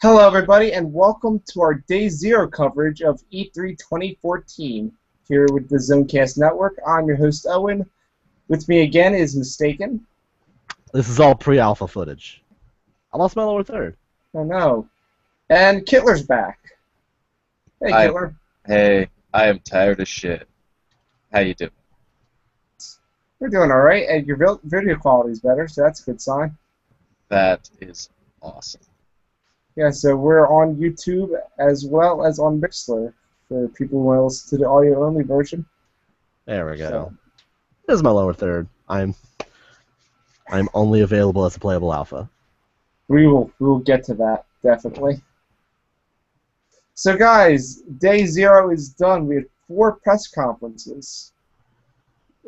Hello, everybody, and welcome to our Day Zero coverage of E3 2014 here with the Zonecast Network. I'm your host, Owen. With me again is Mistaken. This is all pre-alpha footage. I lost my lower third. Oh, no. And Kittler's back. Hey, Kittler. Hey, I am tired of shit. How you doing? We're doing all right, and your video quality's better, so that's a good sign. That is awesome. Yeah, so we're on YouTube as well as on Mixler for people who want to listen to the audio-only version. There we go. So. This is my lower third. I'm only available as a playable alpha. We will get to that, definitely. So, guys, Day Zero is done. We had 4 press conferences.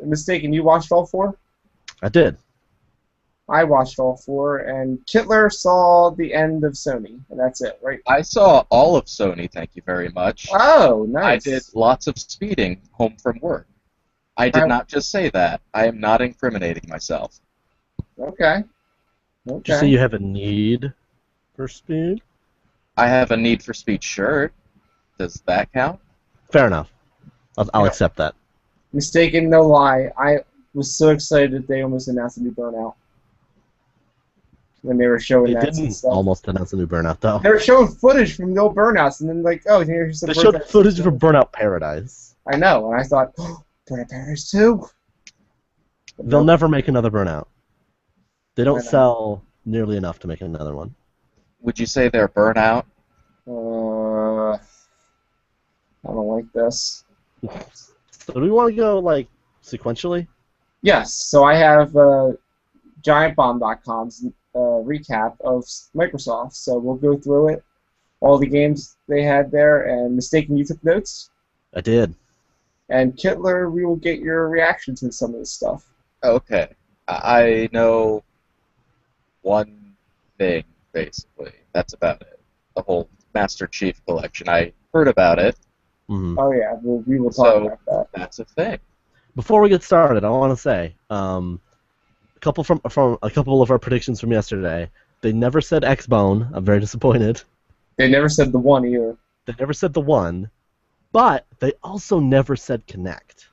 Mistaken, you watched all 4? I did. I watched all 4, and Kittler saw the end of Sony, and that's it, right? I saw all of Sony, thank you very much. Oh, nice. I did lots of speeding home from work. I did not just say that. I am not incriminating myself. Okay. Did you say you have a need for speed? I have a Need for Speed shirt. Does that count? Fair enough. I'll accept that. Mistaken, no lie. I was so excited that they almost announced a new Burnout. When they were showing They that didn't stuff. almost announce a new Burnout, though. They were showing footage from the old Burnouts, and then like, oh, here's some. They showed footage from Burnout Paradise. I know, and I thought, oh, Burnout Paradise 2. They'll never make another Burnout. They don't sell nearly enough to make another one. Would you say they're burnout? I don't like this. So do we want to go, like, sequentially? Yes, so I have GiantBomb.com's recap of Microsoft, so we'll go through it, all the games they had there, and Mistaken, you took notes? I did. And Kittler, we will get your reaction to some of this stuff. Okay. I know one thing, basically. That's about it. The whole Master Chief Collection. I heard about it. Mm-hmm. Oh yeah, we will talk about that. That's a thing. Before we get started, I want to say a couple from a couple of our predictions from yesterday. They never said X-Bone. I'm very disappointed. They never said the 1 either. They never said the 1, but they also never said Kinect.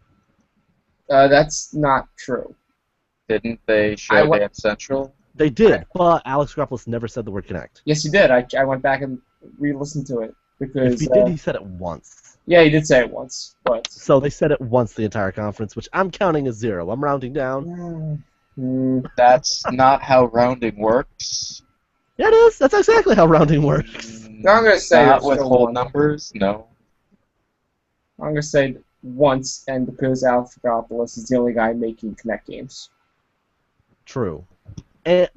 That's not true. Didn't they show Dance Central? They did, but Alex Gropoulos never said the word Kinect. Yes, he did. I went back and re-listened to it because. If he did, he said it once. Yeah, he did say it once, but. So they said it once the entire conference, which I'm counting as 0. I'm rounding down. That's not how rounding works. Yeah, it is. That's exactly how rounding works. I'm gonna say not with whole numbers. No. I'm gonna say once, and because Alex Gropoulos is the only guy making Kinect games. True. And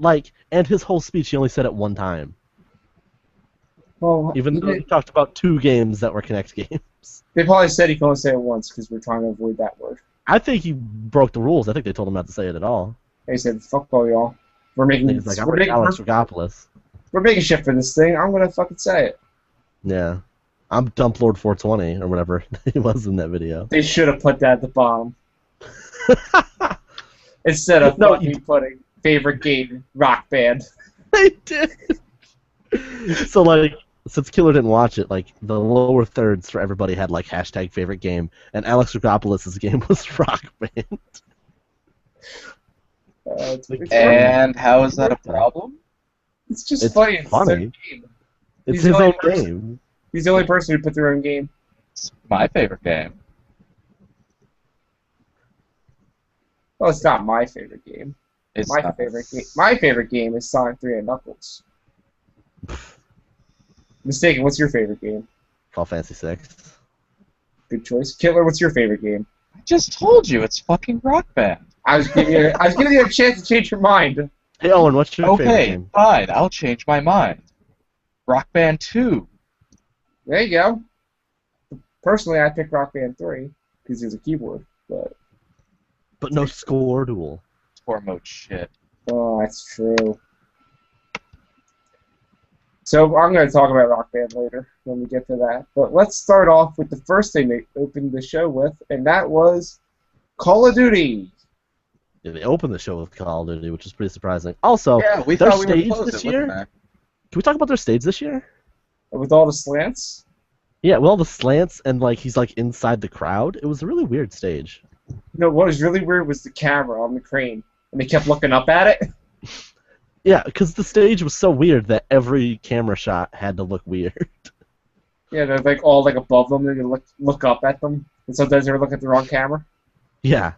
his whole speech, he only said it one time. Well, even though he talked about 2 games that were Kinect games. They probably said he can only say it once because we're trying to avoid that word. I think he broke the rules. I think they told him not to say it at all. They said, "Fuck all y'all. We're making." He's like, Alex Gropoulos. We're making shit for this thing. I'm gonna fucking say it. Yeah, I'm Dump Lord 420 or whatever he was in that video. They should have put that at the bottom instead of putting favorite game Rock Band. They did. So like, since Killer didn't watch it, like the lower thirds for everybody had like hashtag favorite game, and Alex Gropoulos' game was Rock Band. And how is that a problem? It's just funny. It's funny. It's his own game. He's the only person who put their own game. It's my favorite game. Well, it's not my favorite game. My favorite game is Sonic 3 and Knuckles. Mistaken, what's your favorite game? Final Fantasy 6. Good choice. Killer, what's your favorite game? I just told you it's fucking Rock Band. I was giving you a chance to change your mind. Hey Owen, what's your favorite game? Okay, fine, I'll change my mind. Rock Band 2. There you go. Personally, I pick Rock Band 3 because there's a keyboard, but no score duel. Score mode shit. Oh, that's true. So I'm going to talk about Rock Band later when we get to that. But let's start off with the first thing they opened the show with, and that was Call of Duty. Yeah, they opened the show with Call of Duty, which is pretty surprising. Also, yeah, we their thought we stage were this year. Can we talk about their stage this year? with all the slants. Yeah, well, the slants and like he's like inside the crowd. It was a really weird stage. No, what was really weird was the camera on the crane, and they kept looking up at it. Yeah, because the stage was so weird that every camera shot had to look weird. Yeah, they're like all like above them. They look up at them, and sometimes they look at the wrong camera. Yeah,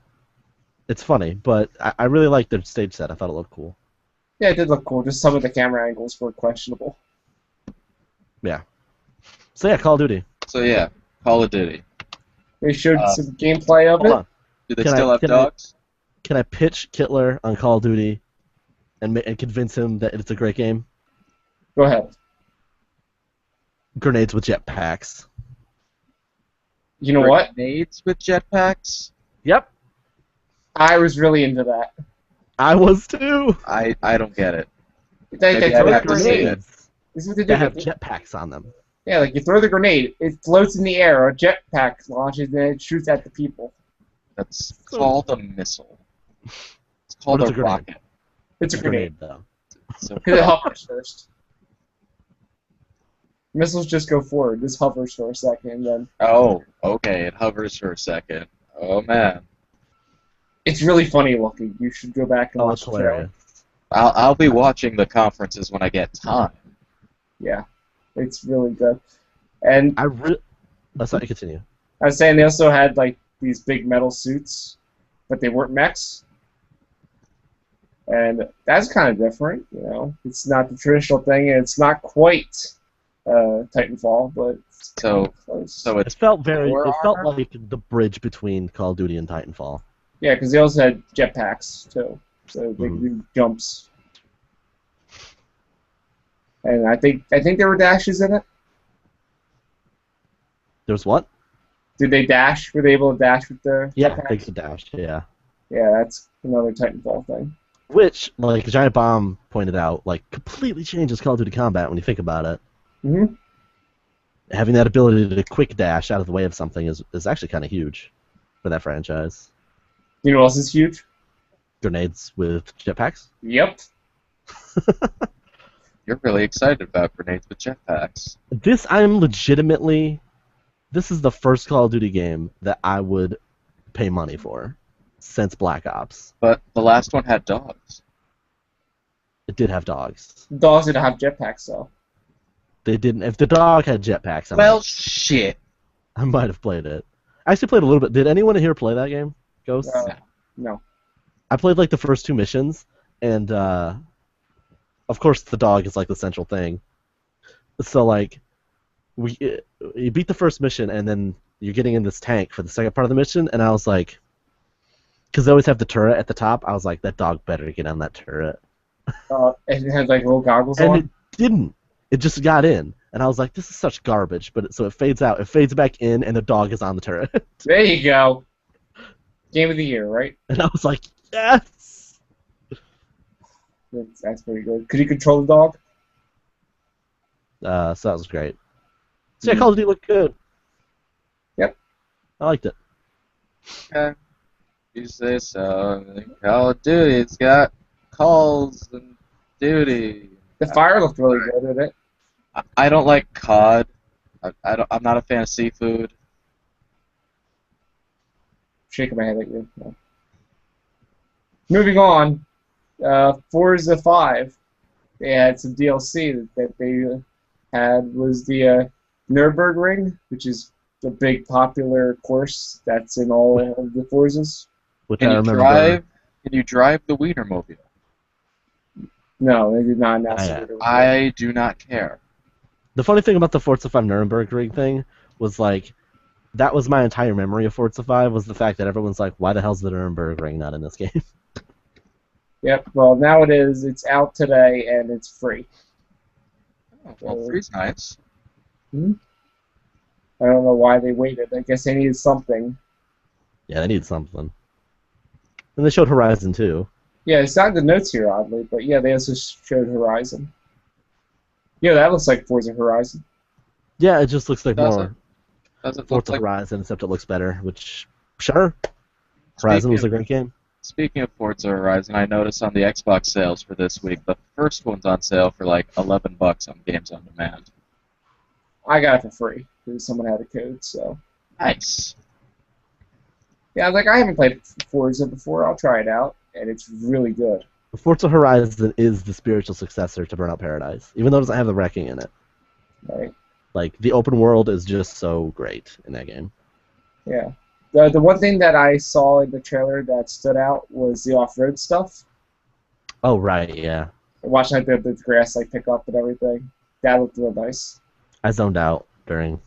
it's funny, but I really liked their stage set. I thought it looked cool. Yeah, it did look cool. Just some of the camera angles were questionable. Yeah. So yeah, Call of Duty. So yeah, Call of Duty. They showed some gameplay of Hold it. on. Do they Can still I- have can I- dogs? Can I pitch Kittler on Call of Duty and convince him that it's a great game? Go ahead. Grenades with jetpacks. You know what? Grenades with jetpacks? Yep. I was really into that. I was too. I don't get it. They Maybe throw I'd the have to see grenade. it. This is what they They do. have jetpacks on them. Yeah, like you throw the grenade, it floats in the air, a jetpack launches, and it shoots at the people. That's called a missile. It's called But it's a a grenade. rocket. It's a grenade. though. So Because it hovers first. Missiles just go forward. This hovers for a second, then oh, okay. It hovers for a second. Oh man, it's really funny looking. You should go back and Oh, watch it's the trailer. hilarious. I'll be watching the conferences when I get time. Yeah, it's really good. And Let's not continue. I was saying they also had like these big metal suits, but they weren't mechs. And that's kind of different, you know. It's not the traditional thing, and it's not quite Titanfall, but it's So- close. So It it's felt very. War It felt armor? like the bridge between Call of Duty and Titanfall. Yeah, because they also had jetpacks too, so they could do jumps. And I think there were dashes in it. There's what? Did they dash? Were they able to dash with the Yeah, jetpacks? Big Dash. Yeah. Yeah, that's another Titanfall thing. Which, like Giant Bomb pointed out, like completely changes Call of Duty combat when you think about it. Mm-hmm. Having that ability to quick dash out of the way of something is actually kind of huge for that franchise. You know what else is huge? Grenades with jetpacks. Yep. you're really excited about grenades with jetpacks. This I'm legitimately. This is the first Call of Duty game that I would pay money for since Black Ops. But the last one had dogs. It did have dogs. Dogs didn't have jetpacks though. They didn't. If the dog had jetpacks, Well, shit. I might have played it. I actually played a little bit. Did anyone here play that game, Ghost? No. I played like the first two missions, and of course the dog is like the central thing. So like, you beat the first mission, and then you're getting in this tank for the second part of the mission, and I was like, because they always have the turret at the top, I was like, that dog better get on that turret. And it had like little goggles And on. it didn't. It just got in, and I was like, this is such garbage. But so it fades out. It fades back in, and the dog is on the turret. There you go. Game of the year, right? And I was like, yes. That's pretty good. Could you control the dog? So that was great. So yeah, Call of Duty looked good. Yep. I liked it. Okay. You say so. Call of Duty, it's got calls and duty. The fire looked really good at it. I don't like cod. I'm not a fan of seafood. Shaking my head at you. No. Moving on, Forza 5. They had some DLC that they had was the Nürburgring, which is the big popular course that's in all of the Forzas. Which Can I you remember. drive? Can you drive the Wienermobile? No, they did not announce Yeah. it. I do not care. The funny thing about the Forza 5 Nuremberg thing was like, that was my entire memory of Forza 5 was the fact that everyone's like, why the hell's the Nuremberg Ring not in this game? Yep, well, now it is. It's out today, and it's free. Oh, well, free's nice. I don't know why they waited. I guess they needed something. Yeah, they need something. And they showed Horizon too. Yeah, it's not in the notes here, oddly, but yeah, they also showed Horizon. Yeah, that looks like Forza Horizon. Yeah, it just looks like Does more Does it look Forza like? Horizon, except it looks better, which, sure. Horizon was a great game. Speaking of Forza Horizon, I noticed on the Xbox sales for this week, the first one's on sale for like $11 on Games on Demand. I got it for free because someone had a code. So Nice. yeah, I was like, I haven't played Forza before. I'll try it out, and it's really good. Forza Horizon is the spiritual successor to Burnout Paradise, even though it doesn't have the wrecking in it. Right? Like, the open world is just so great in that game. Yeah. The one thing that I saw in the trailer that stood out was the off-road stuff. Oh, right, yeah. Watching like the grass like pick up and everything. That looked real nice. I zoned out during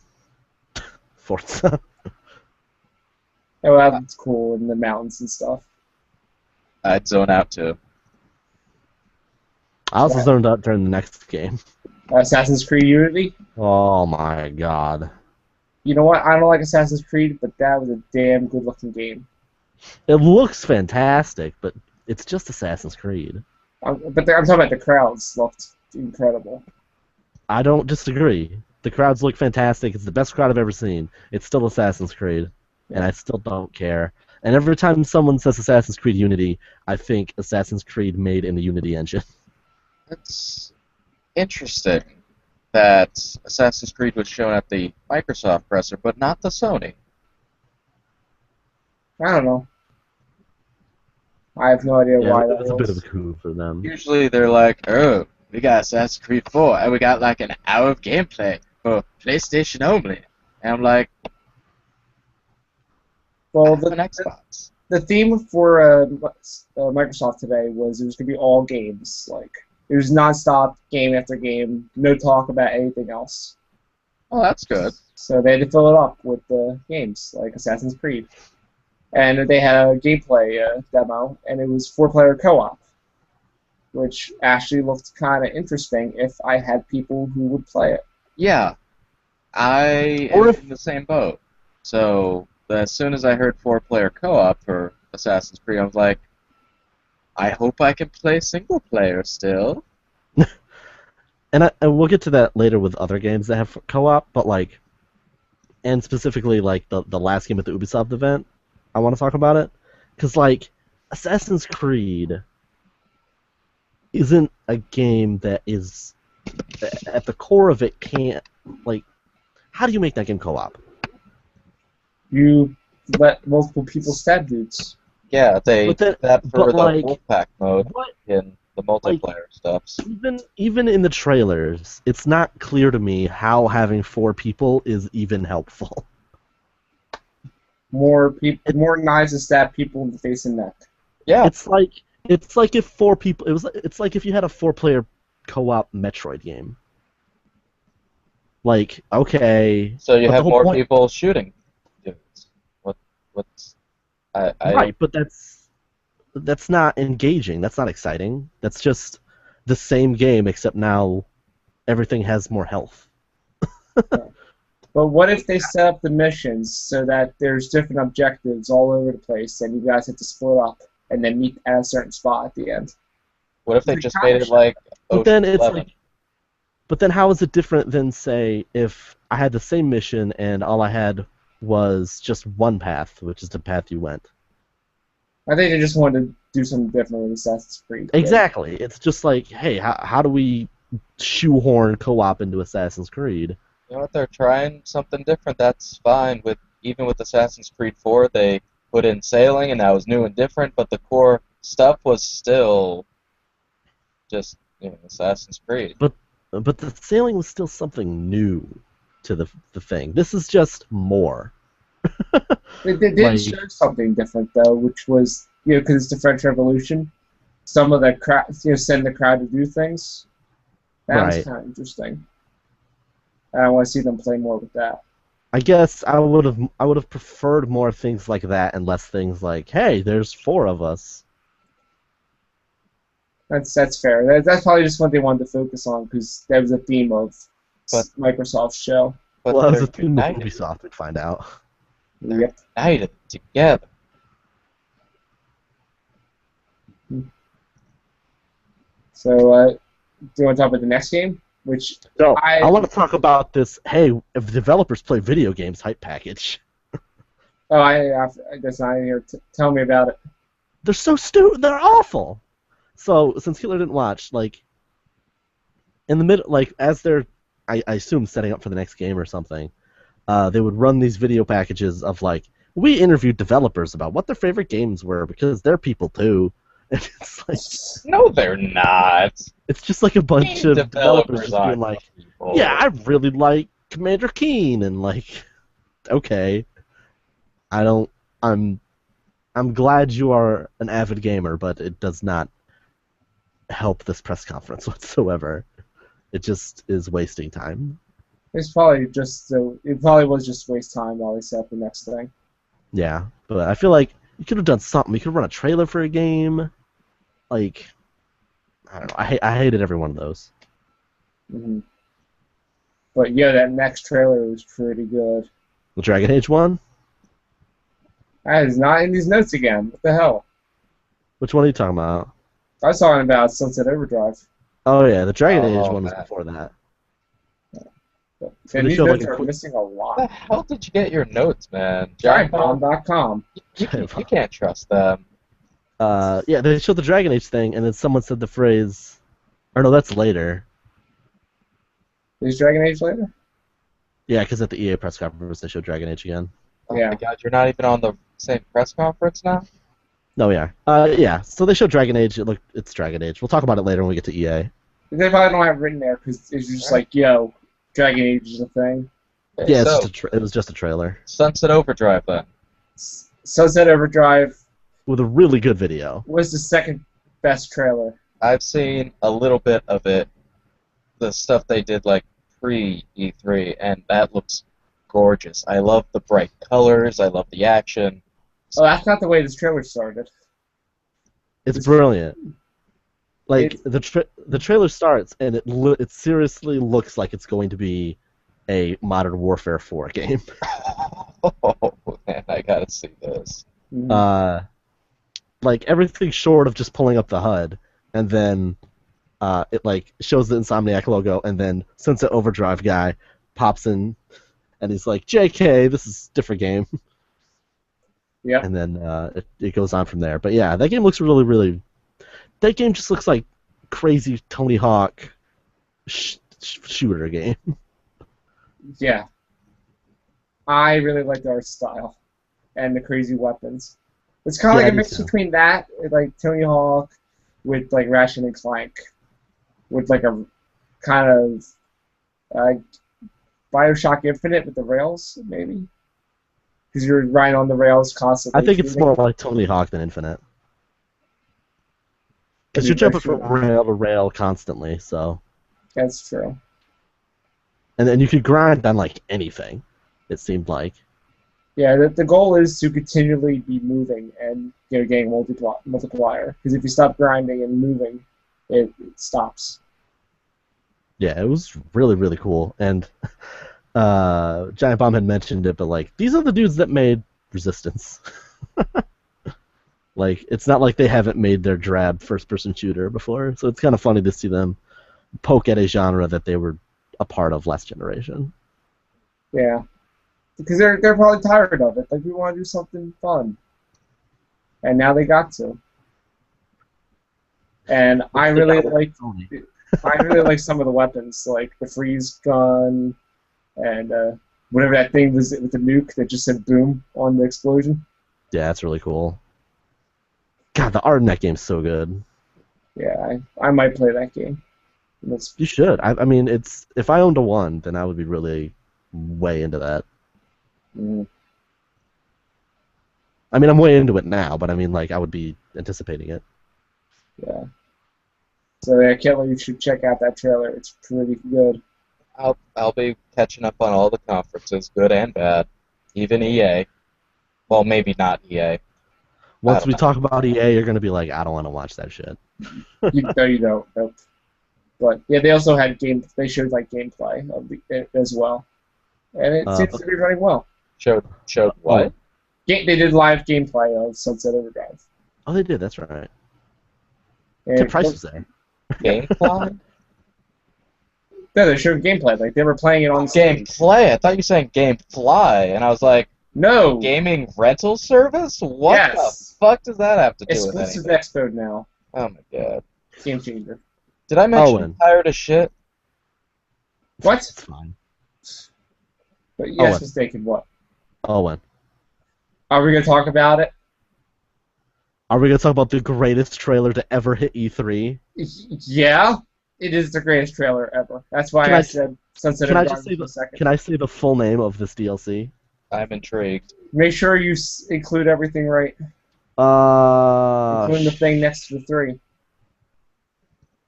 Forza. Oh, that's cool in the mountains and stuff. I'd zone out too. I also zoned out during the next game. Assassin's Creed Unity. Oh my god. You know what? I don't like Assassin's Creed, but that was a damn good-looking game. It looks fantastic, but it's just Assassin's Creed. I'm talking about the crowds looked incredible. I don't disagree. The crowds look fantastic. It's the best crowd I've ever seen. It's still Assassin's Creed, and I still don't care. And every time someone says Assassin's Creed Unity, I think Assassin's Creed made in the Unity engine. It's interesting that Assassin's Creed was shown at the Microsoft presser, but not the Sony. I don't know. I have no idea why that It's a bit of was. a coup for them. Usually they're like, oh, we got Assassin's Creed 4, and we got like an hour of gameplay for PlayStation only. And I'm like, Well, I have an Xbox. the theme for Microsoft today was it was going to be all games. Like, it was nonstop, game after game, no talk about anything else. Oh, that's good. So they had to fill it up with the games, like Assassin's Creed. And they had a gameplay demo, and it was 4-player co-op, which actually looked kind of interesting if I had people who would play it. Yeah, I am in the same boat. So as soon as I heard 4-player co-op for Assassin's Creed, I was like, I hope I can play single player still. And we'll get to that later with other games that have co-op, but like, and specifically like the last game at the Ubisoft event, I want to talk about it, because like Assassin's Creed isn't a game that is at the core of it can't like. How do you make that game co-op? You let multiple people stab dudes. Yeah, they But then- did that for but, the like, Wolfpack mode What? in the multiplayer stuffs. Even in the trailers, it's not clear to me how having 4 people is even helpful. More knives to stab people in the face and neck. Yeah, It's like if 4 people. It's like if you had a 4-player co-op Metroid game. Like, okay. so you but the have whole more point- people shooting dudes. What's I Right, but that's not engaging. That's not exciting. That's just the same game, except now everything has more health. But what if they set up the missions so that there's different objectives all over the place, and you guys have to split up and then meet at a certain spot at the end? What if they It's a just made it comic like But then Ocean's it's 11? like, but then how is it different than, say, if I had the same mission and all I had was just one path, which is the path you went? I think they just wanted to do something different with Assassin's Creed. Exactly. It's just like, hey, how do we shoehorn co-op into Assassin's Creed? You know what? They're trying something different. That's fine. Even with Assassin's Creed 4, they put in sailing, and that was new and different. But the core stuff was still just Assassin's Creed. But the sailing was still something new to the thing. This is just more. They did Like- show something different though, which was because it's the French Revolution. Some of the crowd, send the crowd to do things. That was Right. kind of interesting. And I want to see them play more with that. I guess I would have preferred more things like that and less things like, hey, there's 4 of us. That's fair. That's probably just what they wanted to focus on because that was a theme of But- Microsoft's show. But Well, they're as a thing with united, Ubisoft, we'd find out. Yep. united together. So, do you want to talk about the next game? Which So I want to talk about this. Hey, if developers play video games hype package, I guess not in here. Tell me about it. they're so stupid. They're awful. So since Hitler didn't watch, like in the middle, like as they're, I assume setting up for the next game or something, they would run these video packages of like, we interviewed developers about what their favorite games were because they're people too. And it's like, No, they're not. it's just like a bunch Game of developers just being aren't like, people. yeah, I really like Commander Keen, and like, okay, I don't, I'm glad you are an avid gamer, but it does not help this press conference whatsoever. It just is wasting time. It's probably just it probably was just waste time while they set up the next thing. Yeah, but I feel like you could have done something. You could have run a trailer for a game. Like, I don't know. I hated every one of those. Mm-hmm. But yeah, that next trailer was pretty good. The Dragon Age one? That is not in these notes again. What the hell? Which one are you talking about? I was talking about Sunset Overdrive. Oh yeah, the Dragon Age one was man. before that. But, So and they these showed, notes like, a are quick- missing a Where the lot. hell did you get your notes, man? GiantBomb.com. You can't trust them. Yeah, they showed the Dragon Age thing, and then someone said the phrase, or no, that's later. Is Dragon Age later? Yeah, because at the EA press conference they showed Dragon Age again. Oh Yeah. my god, you're not even on the same press conference now? No, yeah. Yeah, so they showed Dragon Age. It's Dragon Age. We'll talk about it later when we get to EA. They probably don't have it written there because it's just like, yo, Dragon Age is a thing. Okay, Yeah, so, it was just a trailer. Sunset Overdrive then. Sunset Overdrive With a really good video. was the second best trailer. I've seen a little bit of it, the stuff they did like pre-E3, and that looks gorgeous. I love the bright colors, I love the action. Oh, that's not the way this trailer started. It's brilliant. Like, the trailer starts, and it seriously looks like it's going to be a Modern Warfare 4 game. Oh man, I gotta see this. Mhm. Like, everything short of just pulling up the HUD, and then it like shows the Insomniac logo, and then Sunset Overdrive guy pops in, and he's like, "JK, this is a different game." Yep. And then it goes on from there. But yeah, that game looks really, really. That game just looks like crazy Tony Hawk shooter game. Yeah. I really like the art style and the crazy weapons. It's kind of Yeah, like I a do mix too. between that, like Tony Hawk, with like Ratchet and Clank, with like a kind of Bioshock Infinite with the rails, maybe. Because you're riding on the rails constantly. I think it's shooting. more like Tony Hawk than Infinite. Because you're Maybe jumping from that's rail to rail constantly, so. That's true. And then you could grind on like anything, it seemed like. Yeah, the goal is to continually be moving and getting multiplier. Because if you stop grinding and moving, it stops. Yeah, it was really, really cool. And Giant Bomb had mentioned it, but like, these are the dudes that made Resistance. Like, it's not like they haven't made their drab first-person shooter before, so it's kind of funny to see them poke at a genre that they were a part of last generation. Yeah. Because they're probably tired of it. Like, we want to do something fun. And now they got to. And I really like some of the weapons, like the freeze gun and whatever that thing was with the nuke that just said boom on the explosion. Yeah, that's really cool. God, the art in that game's so good. Yeah, I might play that game. That's, You should. I mean, it's if I owned a one, then I would be really way into that. mm, I mean, I'm way into it now, but I mean, like, I would be anticipating it. yeah. So yeah, Kelly, you should check out that trailer. It's pretty good. I'll be catching up on all the conferences, good and bad. Even EA. Well, maybe not EA. Once don't we know. talk about EA, you're gonna be like, I don't want to watch that shit. No, you don't. Nope. But yeah, they also had They showed like gameplay of it as well, and it seems to be running well. Showed what? They did live gameplay of Sunset Overdrive. Oh, they did. That's right. And The price was there. Gameplay? No, they showed gameplay. Like they were playing it on stage. Gameplay? I thought you said Gamefly, and I was like, No, gaming rental service? What Yes. the fuck does that have to do with exclusive anything? Expo now. Oh my god. Game changer. Did I mention Owen. I'm tired of shit? What? It's fine. But yes, Owen. mistaken. What? Owen. Are we gonna talk about it? Are we going to talk about the greatest trailer to ever hit E3? Yeah, it is the greatest trailer ever. That's why Can I I- said Sunset Can I Overdrive just say for a second. Can I say the full name of this DLC? I'm intrigued. Make sure you include everything right, including the thing next to the 3.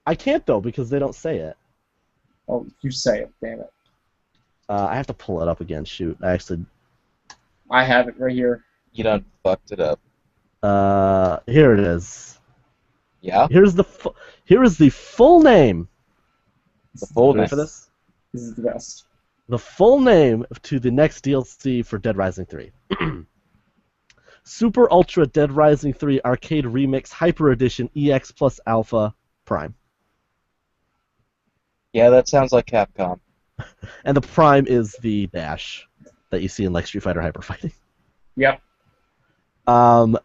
I can't though because they don't say it. Oh, you say it, damn it. I have to pull it up again. Shoot, I actually. I have it right here. You done fucked it up. Here it is. Yeah? Here is the full name. The full Ready name. for this? This is the best. The full name to the next DLC for Dead Rising 3. Super Ultra Dead Rising 3 Arcade Remix Hyper Edition EX Plus Alpha Prime. Yeah, that sounds like Capcom. And the Prime is the dash that you see in like Street Fighter Hyper Fighting. Yep.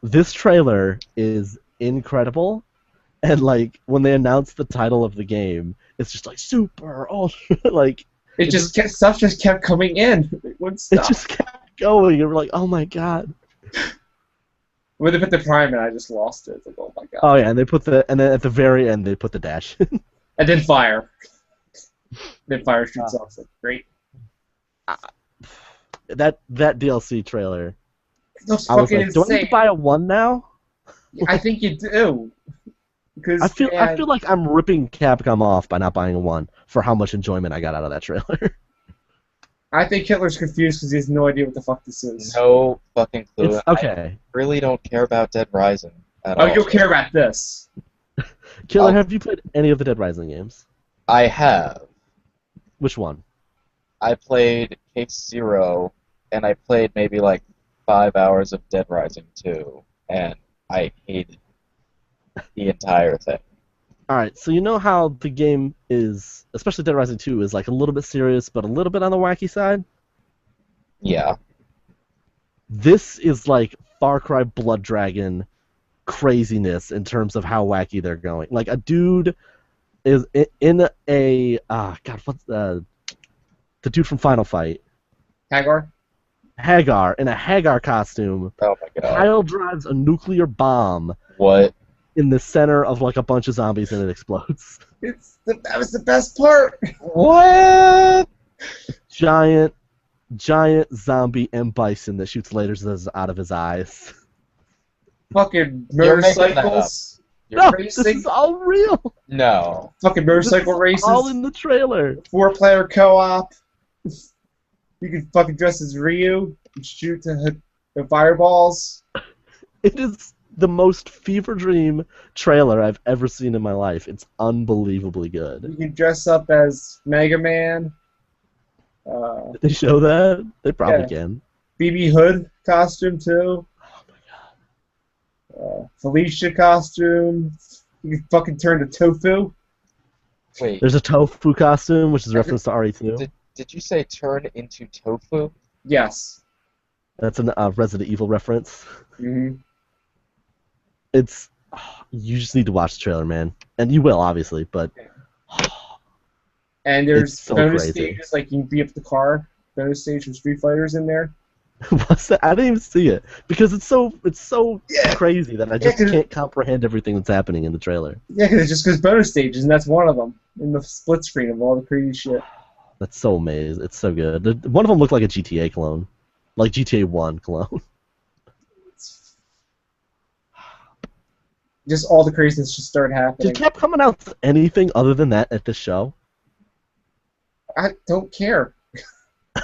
This trailer is incredible, and like when they announced the title of the game, it's just like Super Ultra, like Stuff just kept coming in. It wouldn't stop. it just kept going, and we're like, oh my god. When they put the Prime in, I just lost it. It's like, oh my god. Oh yeah, and then at the very end they put the dash. And then Fire. Then Fire shoots off. It's like, great. that DLC trailer. It looks I was fucking like, do I need insane. to buy a 1 now? I think you do. Because I feel like I'm ripping Capcom off by not buying a 1 for how much enjoyment I got out of that trailer. I think Hitler's confused because he has no idea what the fuck this is. No fucking clue. It's okay. I really don't care about Dead Rising at all. Oh, you'll care about this. Killer, I'll- have you played any of the Dead Rising games? I have. Which one? I played Case Zero, and I played maybe like 5 hours of Dead Rising 2, and I hated the entire thing. Alright, so you know how the game is, especially Dead Rising 2, is like a little bit serious, but a little bit on the wacky side? Yeah. This is like Far Cry Blood Dragon craziness in terms of how wacky they're going. Like, a dude is in a... God, what's the dude from Final Fight? Hagar? Hagar, in a Hagar costume. Oh my god. Kyle drives a nuclear bomb What? in the center of like a bunch of zombies and it explodes. That was the best part. What? Giant zombie M. Bison that shoots lasers out of his eyes. Fucking You're making that motorcycles. No, racing. this is all real. No. Fucking This is motorcycle races. all in the trailer. 4-player co-op. You can fucking dress as Ryu and shoot the fireballs. It is the most fever dream trailer I've ever seen in my life. It's unbelievably good. You can dress up as Mega Man. Did they show that? They probably can. BB Hood costume too. Oh my god. Felicia costume. You can fucking turn to tofu. Wait, There's a tofu costume, which is a reference to RE2. did you say turn into tofu? Yes. That's a Resident Evil reference. hmm It's you just need to watch the trailer, man, and you will obviously. But And there's It's so bonus crazy. stages, like you can beat up the car. Bonus stage from Street Fighters in there. what's that? I didn't even see it because it's so Yeah. crazy that I just 'cause- can't comprehend everything that's happening in the trailer. Yeah, because it just goes bonus stages, and that's one of them in the split screen of all the crazy shit. That's so amazing. It's so good. One of them looked like a GTA clone, like GTA 1 clone. Just all the craziness just started happening. Did Capcom announce anything other than that at this show? I don't care. I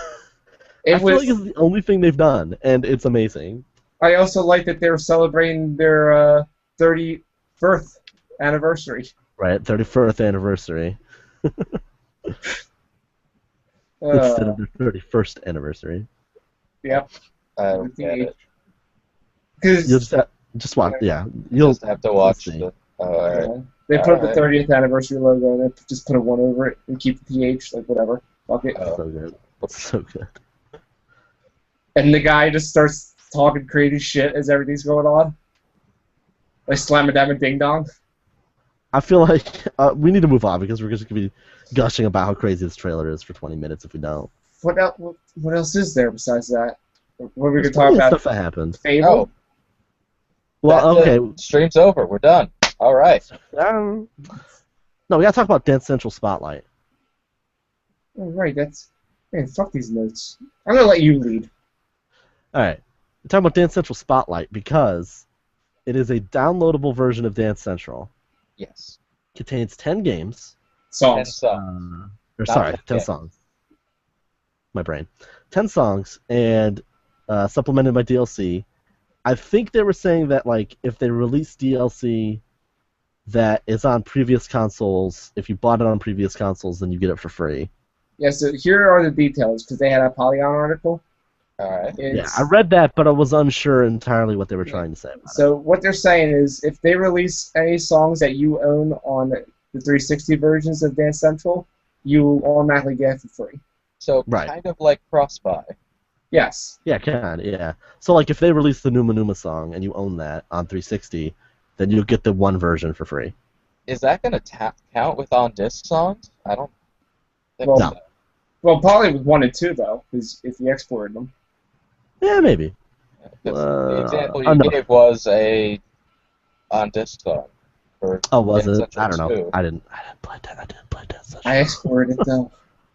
It feel was. like it's the only thing they've done, and it's amazing. I also like that they were celebrating their 31st anniversary. Right, 31st anniversary instead of their 31st anniversary. Yep. I don't get it. You'll Because just watch. Yeah, you'll Just have to watch see. the. Alright. they put up the Alright. 30th anniversary logo and then just put a 1 over it and keep the PH, like whatever. Fuck it. Oh. So good. It's so good. And the guy just starts talking crazy shit as everything's going on. Like slam a dam and ding dong. I feel like we need to move on because we're just gonna be gushing about how crazy this trailer is for 20 minutes if we don't. What else is there besides that? What we There's could talk plenty of about? stuff that happened. Fable. Oh, Well, that's okay. it. Stream's over. We're done. All right. No, we gotta talk about Dance Central Spotlight. Oh, right. Man, fuck these notes. I'm gonna let you lead. All right, we're talking about Dance Central Spotlight because it is a downloadable version of Dance Central. Yes. Contains 10 games. 10 Songs. songs. Or Not sorry, 10 10 games. songs. My brain. 10 songs and supplemented by DLC. I think they were saying that like if they release DLC that is on previous consoles, if you bought it on previous consoles, then you get it for free. Yeah. So here are the details because they had a Polygon article. All right. Yeah, I read that, but I was unsure entirely what they were trying to say about it. So what they're saying is if they release any songs that you own on the 360 versions of Dance Central, you automatically get it for free. So Right. kind of like cross-buy. Yes. Yeah, kind of, yeah. So like if they release the Numa Numa song and you own that on 360, then you'll get the one version for free. Is that going to count with on-disc songs? I don't think Well, so. Well, probably with 1 and 2 though, because if you exported them. Yeah, maybe. 'Cause the example you no. gave was a on-disc song. For Oh, was Dance it? Central I don't know. 2. I didn't play that. I didn't play that. I exported it though,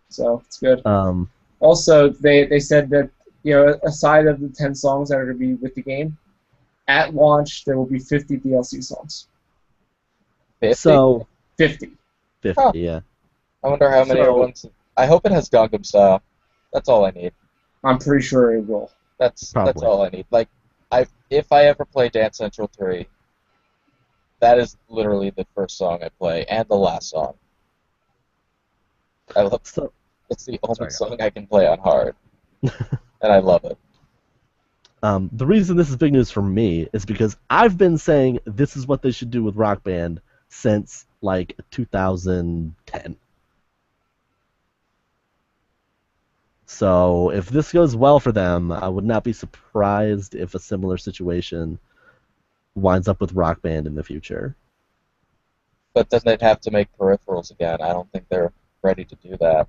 so it's good. Um, Also, they said that aside of the 10 songs that are going to be with the game, at launch there will be 50 DLC songs. 50? so 50. 50, Huh. yeah. I wonder how many So- are ones. I hope it has Gangnam Style. That's all I need. I'm pretty sure it will. That's Probably. all I need. Like, if I ever play Dance Central 3, that is literally the first song I play and the last song. I love. So It's the only Sorry. song I can play on hard, and I love it. the reason this is big news for me is because I've been saying this is what they should do with Rock Band since like 2010. So if this goes well for them, I would not be surprised if a similar situation winds up with Rock Band in the future. But then they'd have to make peripherals again. I don't think they're ready to do that.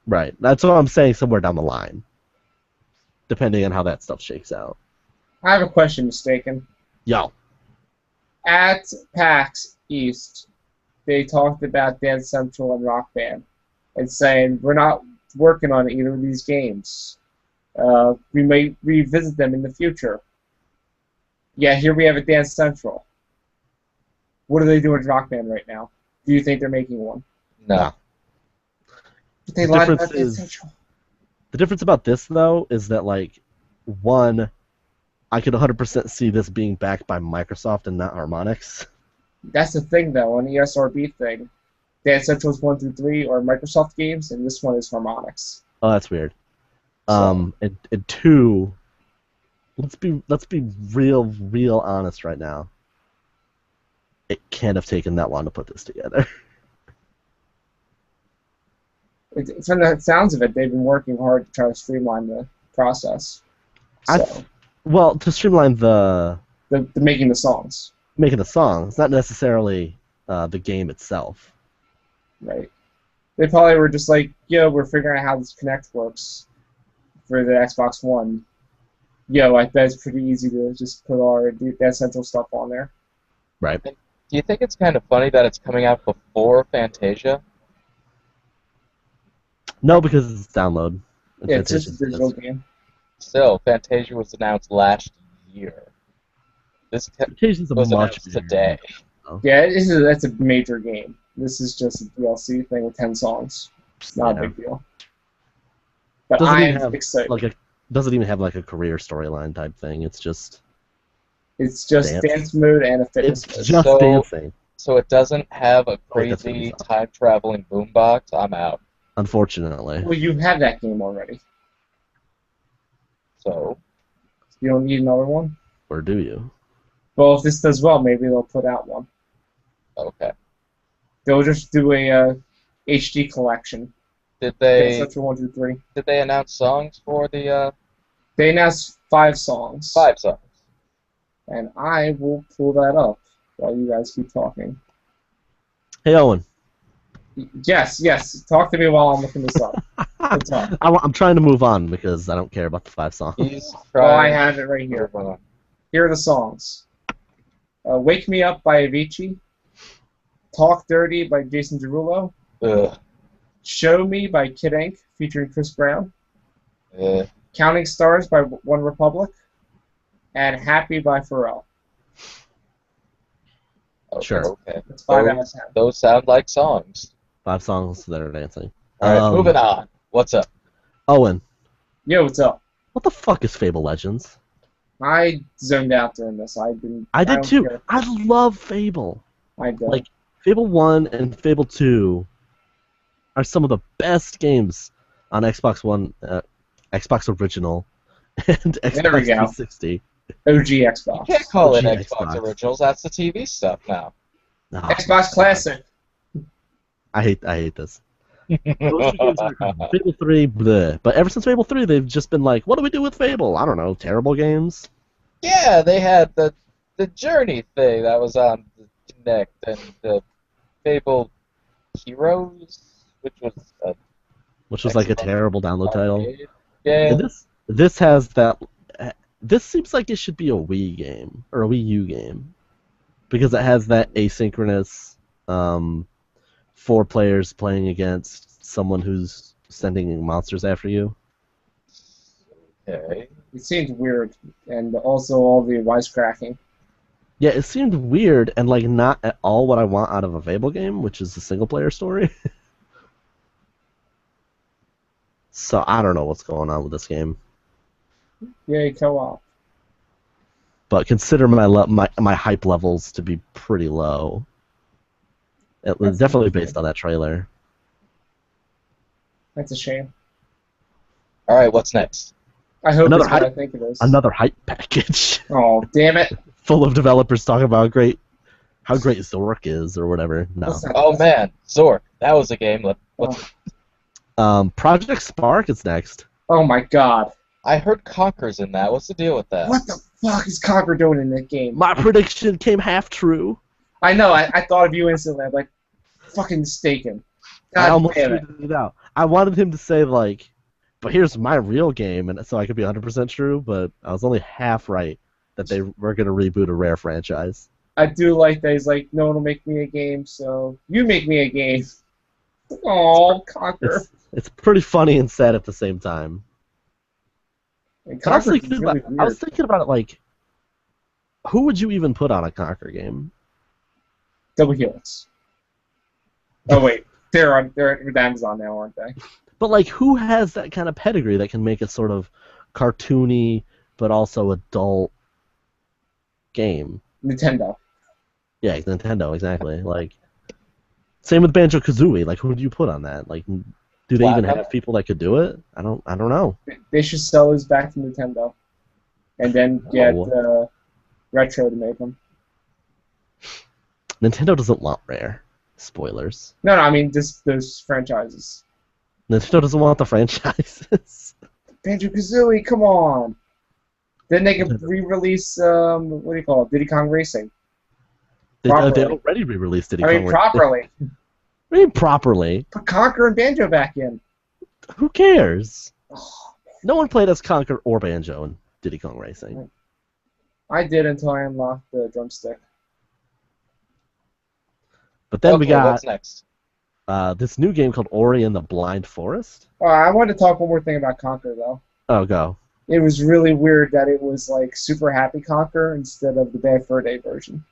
Right. That's what I'm saying somewhere down the line. Depending on how that stuff shakes out. I have a question, Mistaken. Yo. At PAX East, they talked about Dance Central and Rock Band and saying we're not working on either of these games. We may revisit them in the future. Yeah, here we have a Dance Central. What are they doing with Rock Band right now? Do you think they're making one? No. But they The lied difference about Dance is- Central. The difference about this, though, is that, like, one, I could 100% see this being backed by Microsoft and not Harmonix. That's the thing, though, on the ESRB thing. Dance Central's 1 through 3 are Microsoft games, and this one is Harmonix. Oh, that's weird. So- And two, let's be real honest right now. It can't have taken that long to put this together. From the sounds of it, they've been working hard to try to streamline the process. So, Well, to streamline the the making the songs, making the songs, not necessarily the game itself. right? They probably were just like, we're figuring out how this Kinect works for the Xbox One. I bet it's pretty easy to just put our Dance Central stuff on there. Right. Do you think it's kind of funny that it's coming out before Fantasia? No, because it's download. And Yeah, it's just a Fantasia digital is- game. Still, Fantasia was announced last year. This Fantasia's a was much announced bigger today. game. Yeah, that's a major game. This is just a DLC thing with 10 songs. It's not Yeah. a big deal. But Doesn't even I'm have excited. doesn't even have like a career storyline type thing. It's just It's just Dance. dance mode and a fitness it's mode. just So- dancing. So it doesn't have a Oh, wait, that's crazy Ubisoft. time-traveling boombox. I'm out. Unfortunately. Well, you have that game already. So You don't need another one? Or do you? Well, if this does well, maybe they'll put out one. okay. They'll just do a HD collection. Did Dance they Central 1 through 3. announce songs for the They announced 5 songs. 5 songs? And I will pull that up while you guys keep talking. Hey Owen, Yes, yes. Talk to me while I'm looking this up. What's up? I'm trying to move on because I don't care about the 5 songs. He's Well, I trying. have it right here. Hold on. Here are the songs. Wake Me Up by Avicii. Talk Dirty by Jason Derulo. Ugh. Show Me by Kid Ink featuring Chris Brown. Ugh. Counting Stars by One Republic. And Happy by Pharrell. Sure. Okay. That's 5 out of 10. Those sound like songs. 5 songs that are dancing. All right, moving on. What's up? Owen, Yo, what's up? what the fuck is Fable Legends? I zoned out during this. I did don't too. care. I love Fable. I did. Like, Fable 1 and Fable 2 are some of the best games on Xbox One, Xbox Original, and Xbox There we go. 360. OG Xbox. You can't call it OG Xbox Xbox. Originals. That's the TV stuff now. No, Xbox Classic. I hate this. Those two games are Fable 3, bleh. But ever since Fable 3, they've just been like, what do we do with Fable? I don't know, terrible games? Yeah, they had the Journey thing that was on the Kinect, and the Fable Heroes, which was Like a Xbox terrible download title. arcade game. And this has that. This seems like it should be a Wii game or a Wii U game because it has that asynchronous 4 players playing against someone who's sending monsters after you. Okay. It seems weird, and also all the wisecracking. Yeah, it seemed weird and like not at all what I want out of a Fable game, which is a single player story. So I don't know what's going on with this game. Yay, co-op. But consider my hype levels to be pretty low. It was definitely based on that trailer. That's a shame. All right, what's next? I hope Another it's what I hype- think it is. Another hype package Oh, damn it. full of developers talking about how great Zork is or whatever. No. That's not- Oh man, Zork. That was a game. What's Project Spark is next. Oh my god. I heard Conker's in that. What's the deal with that? What the fuck is Conker doing in that game? My prediction came half true. I know, I thought of you instantly. I'm like, fucking mistaken. I God almost damn it. figured it out. I wanted him to say like, but here's my real game, and so I could be 100% true, but I was only half right that they were going to reboot a Rare franchise. I do like that he's like, no one will make me a game, so you make me a game. Oh, Conker. It's pretty funny and sad at the same time. And I was, Conker's thinking really about, I was weird. thinking about it like, who would you even put on a Conker game? Double Helix. Oh wait, they're with Amazon now, aren't they? But like, who has that kind of pedigree that can make a sort of cartoony but also adult game? Nintendo. Yeah, Nintendo, exactly. Like, same with Banjo-Kazooie. Like, who do you put on that? Like, do they even have people that could do it? I don't know. They should sell those back to Nintendo, and then get Retro to make them. Nintendo doesn't want Rare. Spoilers. No, I mean those franchises. Nintendo doesn't want the franchises. Banjo-Kazooie, come on. Then they could re-release what do you call it? Diddy Kong Racing. They Properly. already re-released Diddy I Kong mean Racing. properly. What do you mean properly? Put Conker and Banjo back in. Who cares? Oh, No one played as Conker or Banjo in Diddy Kong Racing. I did until I unlocked the drumstick. But then we got What's next? this new game called Ori and the Blind Forest. I wanted to talk one more thing about Conker though. Oh, go. It was really weird that it was like Super Happy Conker instead of the Bad Fur Day version.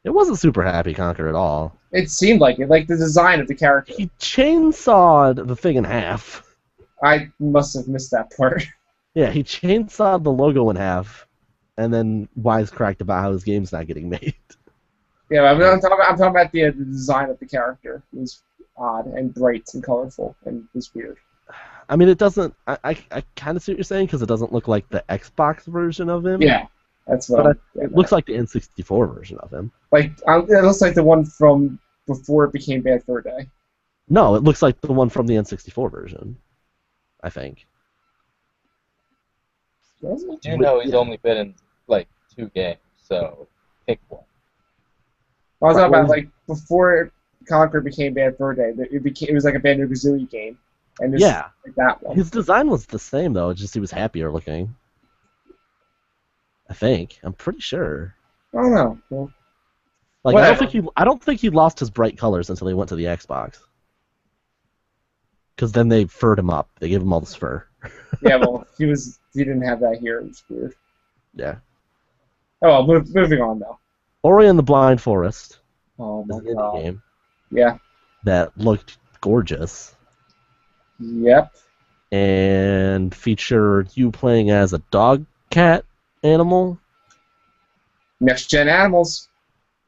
It wasn't super happy Conker at all. It seemed like it, like the design of the character. He chainsawed the thing in half. I must have missed that part. Yeah, he chainsawed the logo in half, and then wisecracked about how his game's not getting made. Yeah, I'm talking about the design of the character. It was odd and bright and colorful and it was weird. I mean, it doesn't. I kind of see what you're saying because it doesn't look like the Xbox version of him. Yeah, that's what. But it looks like the N64 version of him. Like it looks like the one from before it became Bad Fur Day. No, it looks like the one from the N64 version. I think. Does it? You know he's only been in like 2 games, so pick one. I was talking about like before Conquer became Bad Fur Day. It was like a Banjo-Kazooie game, and this Yeah. like that one. His design was the same though, just he was happier looking. I think. I'm pretty sure. I don't know. Well, Like whatever. I don't think he lost his bright colors until he went to the Xbox. Because then they furred him up. They gave him all this fur. Yeah, well, he didn't have that here. It was weird. Yeah. Oh, well, moving on though. Ori and the Blind Forest Oh is my an indie god. game Yeah. that looked gorgeous Yep. and featured you playing as a dog cat animal. Next gen animals.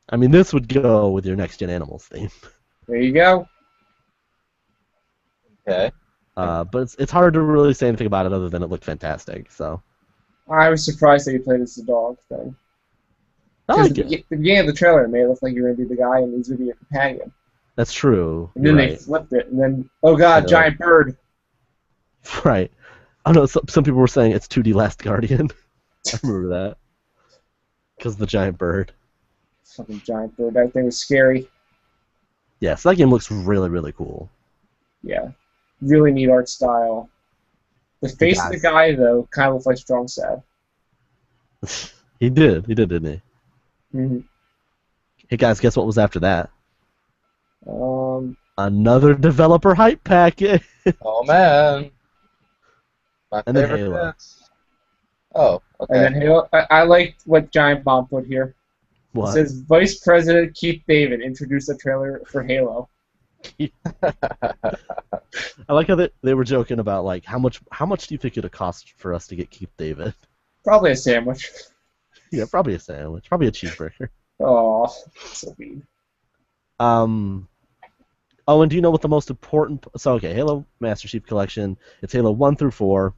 I mean, this would go with your next gen animals theme. There you go. Okay. But it's hard to really say anything about it other than it looked fantastic. So I was surprised that you played as the dog thing. I Because like it. the beginning of the trailer, it made it look like you were going to be the guy and he's going to be your companion. That's true. And then You're they right. flipped it, and then, oh god, Yeah. giant bird. Right. I know some people were saying it's 2D Last Guardian. I remember that. Because the giant bird. Fucking giant bird. That thing was scary. Yeah, so that game looks really, really cool. Yeah. Really neat art style. The face of the guy, though, kind of looks like Strong Sad. He did, didn't he? Mm-hmm. Hey guys, guess what was after that? Another developer hype packet. Oh man. My And then favorite Halo. bits. Oh, okay. And then Halo. I liked what Giant Bomb put here. What? It says Vice President Keith David introduced a trailer for Halo. I like how they were joking about like how much do you think it'd cost for us to get Keith David? Probably a sandwich. Yeah, probably a sandwich, probably a cheeseburger. Oh, so mean. Oh, and do you know what the most important? So okay, Halo Master Chief Collection. It's Halo 1 through 4.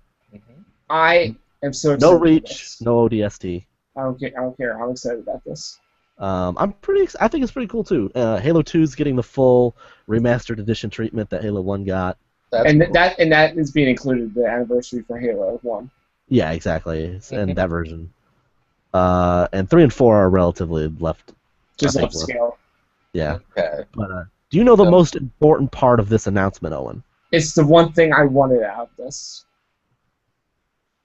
I am so excited. No about Reach, this. no ODST. I don't care. I'm excited about this. I think it's pretty cool too. Halo 2 is getting the full remastered edition treatment that Halo 1 got. That's And cool. that is being included the anniversary for Halo 1. Yeah, exactly, and that version. And 3 and 4 are relatively left. Just I think upscale. Yeah. Okay. But do you know the So- most important part of this announcement, Owen? It's the one thing I wanted out of this.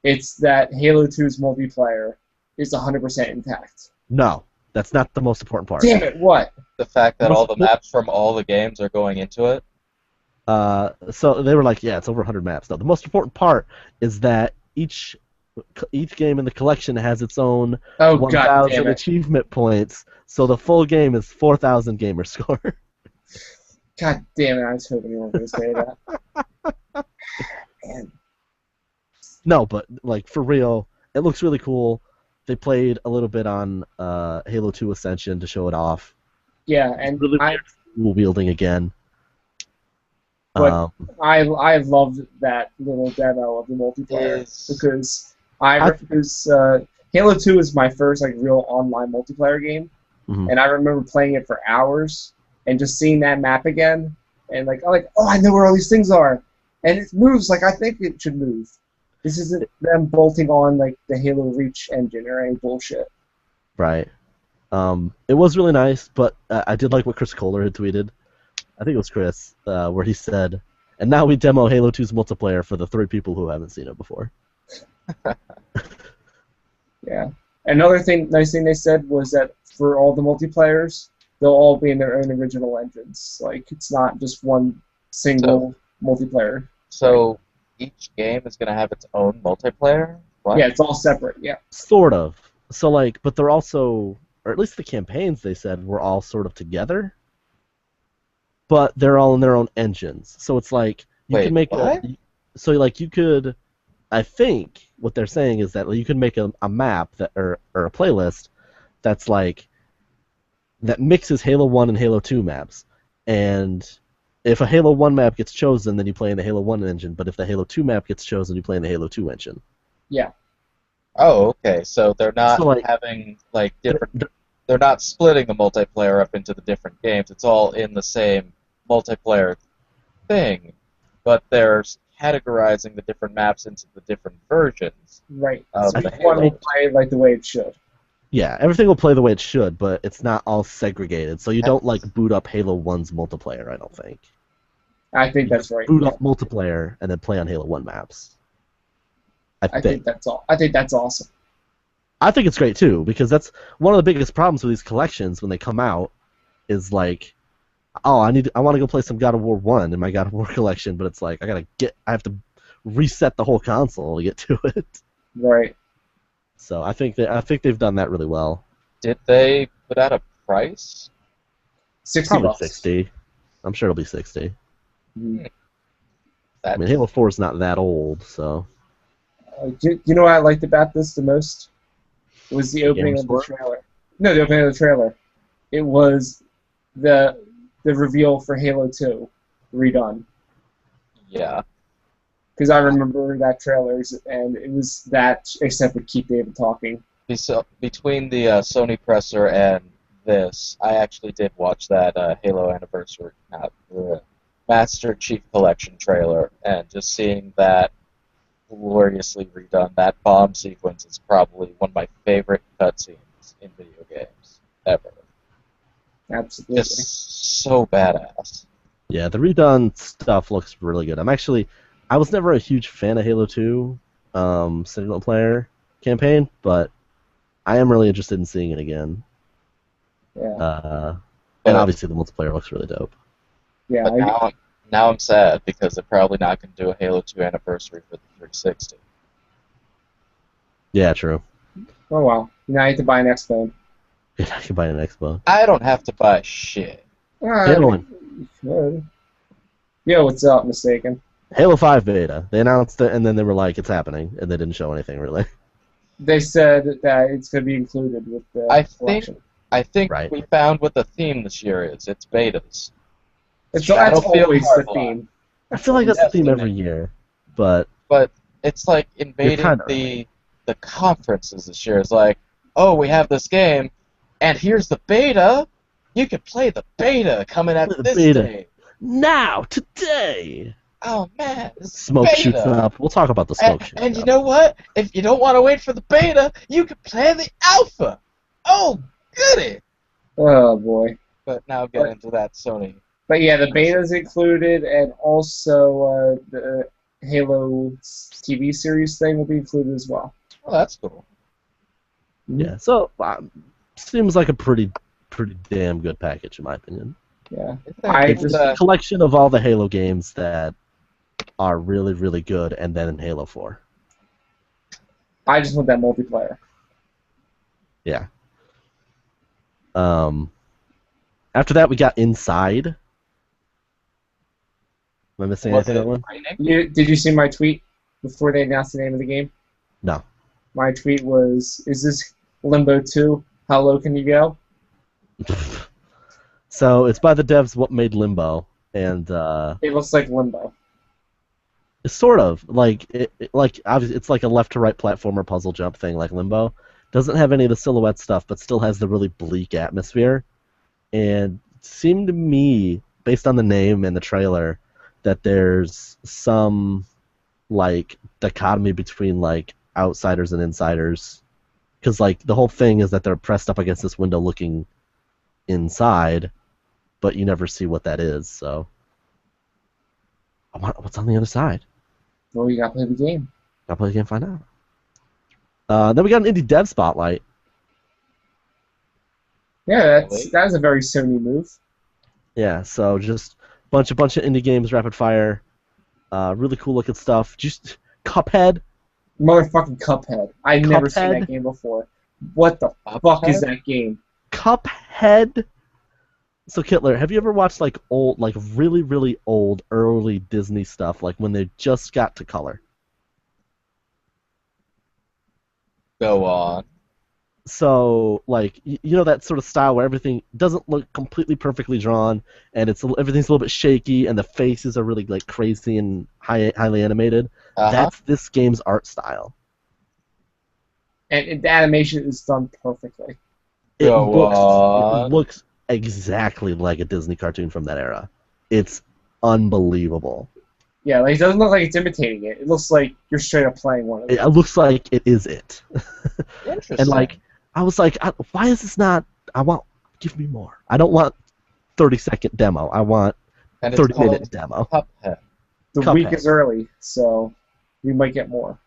It's that Halo 2's multiplayer is 100% intact. No, that's not the most important part. Damn it, what? The fact that Most all the important- maps from all the games are going into it. So they were like, yeah, it's over 100 maps. No, the most important part is that each game in the collection has its own Oh, god 1,000 damn it. achievement points. So the full game is 4,000 gamer score. God damn it, I was hoping you weren't going to say that. Man. No, but like for real, it looks really cool. They played a little bit on Halo 2 Ascension to show it off. Yeah, and Really I weird dual wielding again. But- I loved that little demo of the multiplayer because Halo 2 is my first like real online multiplayer game, Mhm. and I remember playing it for hours and just seeing that map again and oh, I know where all these things are, and it moves like I think it should move. This isn't them bolting on like the Halo Reach engine or any bullshit. Right. It was really nice, but I did like what Chris Kohler had tweeted. I think it was Chris, where he said, "And now we demo Halo 2's multiplayer for the 3 people who haven't seen it before." Yeah. Another nice thing they said was that for all the multiplayers, they'll all be in their own original engines. Like it's not just one single multiplayer. So each game is going to have its own multiplayer? What? Yeah, it's all separate. Yeah. Sort of. So like, but they're also, or at least the campaigns they said were all sort of together, but they're all in their own engines. So it's like you Wait, can make what? so like you could. I think what they're saying is that you can make a map that or a playlist that's like that mixes Halo 1 and Halo 2 maps. And if a Halo 1 map gets chosen, then you play in the Halo 1 engine, but if the Halo 2 map gets chosen, you play in the Halo 2 engine. Yeah. Oh, okay. So they're not So, like- having like different. They're not splitting the multiplayer up into the different games. It's all in the same multiplayer thing, but they're categorizing the different maps into the different versions. Right. Of So the each one Halo. will play like the way it should. Yeah, everything will play the way it should, but it's not all segregated. So you don't like boot up Halo 1's multiplayer, I don't think. I think You that's right. boot Yeah. up multiplayer and then play on Halo 1 maps. I think that's all. I think that's awesome. I think it's great too, because that's one of the biggest problems with these collections when they come out is like, oh, I want to go play some God of War 1 in my God of War collection, but it's like I have to reset the whole console to get to it. Right. So I think they've done that really well. Did they put out a price? Probably $60. 60. I'm sure it'll be 60. Mhm. I mean, Halo 4 is not that old, so. You know what I liked about this the most? It was the opening of the trailer. No, the opening of the trailer. It was the reveal for Halo 2 redone. Yeah. Because I remember that trailer, and it was that, except for Keith David talking. So between the Sony presser and this, I actually did watch that Halo Anniversary, the Master Chief Collection trailer, and just seeing that gloriously redone, that bomb sequence is probably one of my favorite cutscenes in video games ever. Absolutely. Just so badass. Yeah, the redone stuff looks really good. I was never a huge fan of Halo 2 single player campaign, but I am really interested in seeing it again. Yeah. And obviously the multiplayer looks really dope. Yeah. But now I'm sad because they're probably not going to do a Halo 2 anniversary for the 360. Yeah, true. Oh well. Now I have to buy an X phone. I can buy an Xbox. I don't have to buy shit. Halo Yo, what's up, Mistaken? Halo 5 beta. They announced it and then they were like, it's happening, and they didn't show anything really. They said that it's going to be included with the collection. I think Right. we found what the theme this year is. It's betas. That's Battlefield always the Hardline. theme. I feel like that's the theme every year, but But it's like invading kinda the conferences this year. It's like, oh, we have this game, and here's the beta. You can play the beta coming out Play the this beta. day. now, today, Oh man, it's smoke beta. shoots up. We'll talk about the smoke shoots And you up. know what? If you don't want to wait for the beta, you can play the alpha. Oh, goody! Oh boy. But now get into that Sony. But yeah, the beta's included, and also the Halo TV series thing will be included as well. Oh, that's cool. Yeah, so seems like a pretty damn good package in my opinion. Yeah. It's a collection of all the Halo games that are really, really good, and then Halo 4. I just want that multiplayer. Yeah. After that, we got Inside. Am I missing anything on that one? Did you see my tweet before they announced the name of the game? No. My tweet was, "Is this Limbo 2? How low can you go?" So it's by the devs what made Limbo, and It looks like Limbo. it's sort of like obviously it's like a left to right platformer puzzle jump thing like Limbo. Doesn't have any of the silhouette stuff, but still has the really bleak atmosphere. And it seemed to me, based on the name and the trailer, that there's some like dichotomy between like outsiders and insiders, because like the whole thing is that they're pressed up against this window looking inside, but you never see what that is. So what's on the other side? Well, you gotta play the game. Gotta play the game, find out. Then we got an indie dev spotlight. Yeah, that was a very Sony move. Yeah, so just bunch of indie games, rapid fire, really cool looking stuff. Just Cuphead. Motherfucking Cuphead. I've never seen Cuphead? that game before. What the fuck is that game? Cuphead. So Kittler, have you ever watched like old, like really, really old early Disney stuff, like when they just got to color? Go on. So like you know that sort of style where everything doesn't look completely perfectly drawn, and everything's a little bit shaky, and the faces are really like crazy and highly animated. That's this game's art style. And the animation is done perfectly. It looks exactly like a Disney cartoon from that era. It's unbelievable. Yeah, like it doesn't look like it's imitating it. It looks like you're straight up playing one of them. It looks like it is it. Interesting. And like I was like, why is this not? Give me more. I don't want 30-second demo. I want And it's 30-minute called demo. Cuphead. The Cuphead. week is early, so we might get more.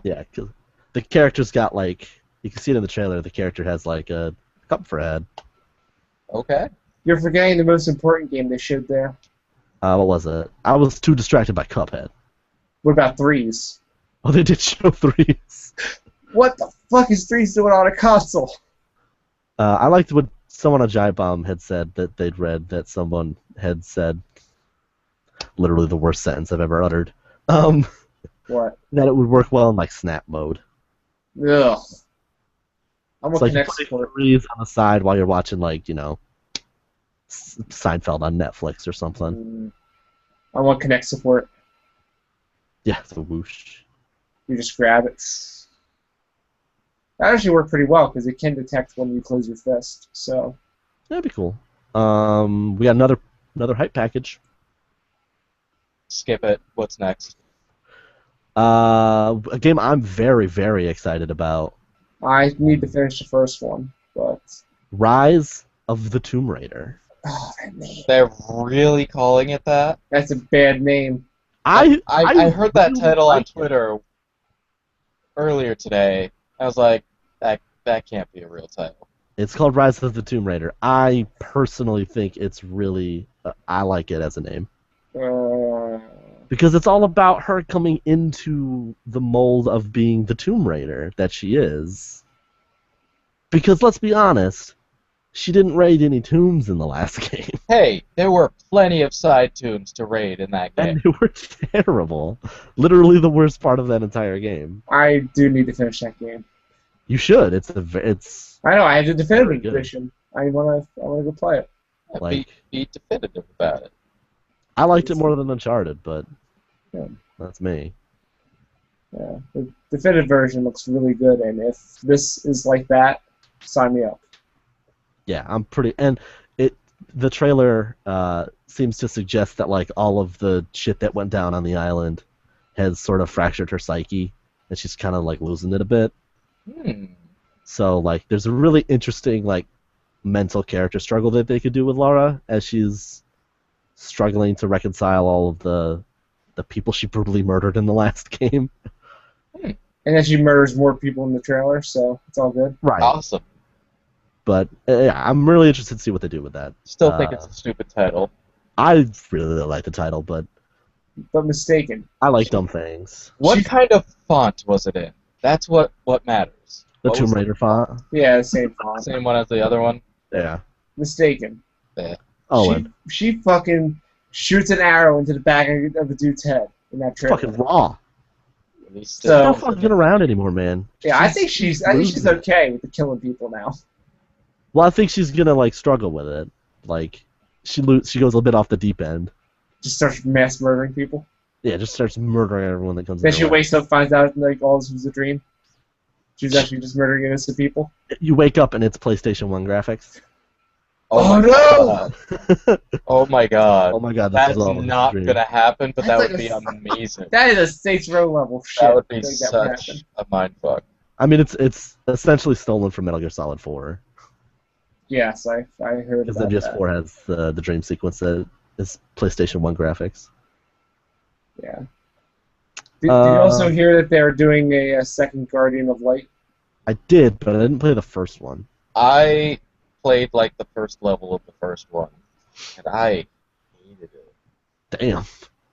Yeah, because the character's got like, you can see it in the trailer. The character has like a cup for a head. Okay. You're forgetting the most important game they showed there. What was it? I was too distracted by Cuphead. What about Threes? Oh, they did show Threes. What the fuck is Threes doing on a console? I liked what someone on Jive Bomb had said that they'd read that someone had said, literally the worst sentence I've ever uttered. What? That it would work well in like snap mode. Ugh. I'm It's gonna like you connect play support. Threes on the side while you're watching like Seinfeld on Netflix or something. I want Connect support. Yeah, it's a whoosh. You just grab it. That actually worked pretty well because it can detect when you close your fist. So That'd be cool. We got another hype package. Skip it. What's next? A game I'm very, very excited about. I need to finish the first one, but Rise of the Tomb Raider. oh, that name. They're really calling it that? That's a bad name. I heard that really title on like it. Twitter earlier today. I was like, that can't be a real title. It's called Rise of the Tomb Raider. I personally think it's really... I like it as a name. Because it's all about her coming into the mold of being the Tomb Raider that she is. Because let's be honest, she didn't raid any tombs in the last game. Hey, there were plenty of side tombs to raid in that game. And they were terrible. Literally the worst part of that entire game. I do need to finish that game. You should. It's I know. I have the Very definitive good. edition. I wanna go play it. like- Be definitive about it. I liked it more than Uncharted, but Yeah. that's me. Yeah, the definitive version looks really good, and if this is like that, sign me up. Yeah, I'm pretty. And the trailer seems to suggest that like all of the shit that went down on the island has sort of fractured her psyche, and she's kind of like losing it a bit. So like, there's a really interesting like mental character struggle that they could do with Lara as she's struggling to reconcile all of the people she brutally murdered in the last game. And then she murders more people in the trailer, so it's all good. Right. Awesome. But yeah, I'm really interested to see what they do with that. Still think it's a stupid title. I really like the title, but But mistaken. I like dumb things. What She- kind of font was it in? That's what matters. The What Tomb was it? Raider font. Yeah, the same font. Same one as the other one? Yeah. Mistaken. Oh, she, and she fucking shoots an arrow into the back of a dude's head in that trailer. fucking raw. He's So- She's not still- fucking around anymore, man. Yeah, I think she's losing it. okay with the killing people now. Well, I think she's gonna like struggle with it. Like she goes a bit off the deep end. Just starts mass murdering people. Yeah, just starts murdering everyone that comes. Then in she her way. wakes up, finds out like all this was a dream. She's actually just murdering innocent people. You wake up and it's PlayStation 1 graphics. Oh, my no! God. Oh my god. Oh my god, this That's is all not dream. gonna happen, but that That's would like be amazing. That is a Saints Row level shit. That would be I think that would such happen. a mindfuck. I mean, it's essentially stolen from Metal Gear Solid 4 Yes, I heard because about MGS4 that. has the dream sequence that is PlayStation 1 graphics. Yeah. Did you also hear that they're doing a second Guardian of Light? I did, but I didn't play the first one. I played like the first level of the first one, and I hated it. Damn.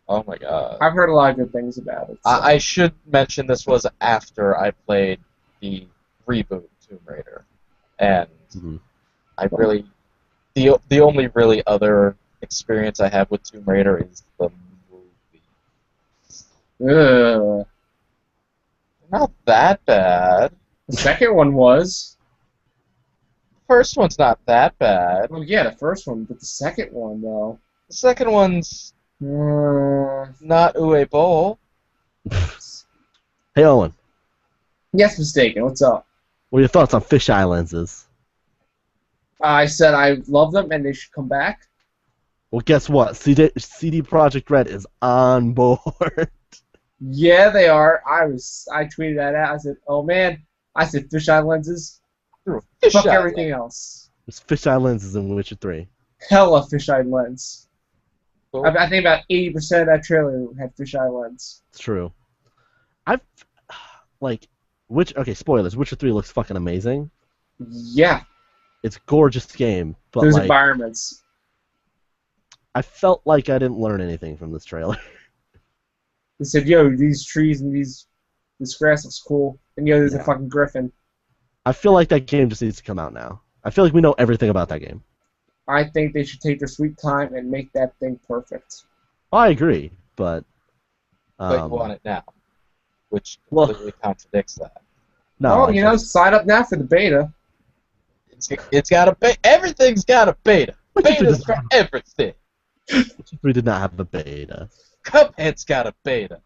Oh my god. I've heard a lot of good things about it. So. I should mention this was after I played the reboot Tomb Raider, and Mhm. I really the only really other experience I have with Tomb Raider is the movie. Ugh. Not that bad. The second one was. First one's not that bad. Well, yeah, the first one, but the second one, though. The second one's not Uwe Boll. Hey Owen, Yes, mistaken. What's up? what are your thoughts on fisheye lenses? I said I love them and they should come back. Well, guess what? CD Projekt Red is on board. Yeah, they are. I tweeted that out. I said, oh man. I said fisheye lenses. Through a Fuck fisheye everything lens. else. There's fisheye lenses in Witcher 3. Hella fisheye lens. Cool. I think about 80% of that trailer had fisheye lens. It's true. I've okay, spoilers. Witcher 3 looks fucking amazing. Yeah, It's a gorgeous game, but those like environments. I felt like I didn't learn anything from this trailer. They said, "Yo, these trees and this grass looks cool," and yo, there's a Yeah. fucking griffin. I feel like that game just needs to come out now. I feel like we know everything about that game. I think they should take their sweet time and make that thing perfect. I agree, but But you want it now, which well- completely contradicts that. no. Oh, you know, sign up now for the beta. It's got a beta. Everything's got a beta. Witcher 3 Beta's does for not- everything. Witcher 3 did not have a beta. Cuphead's got a beta.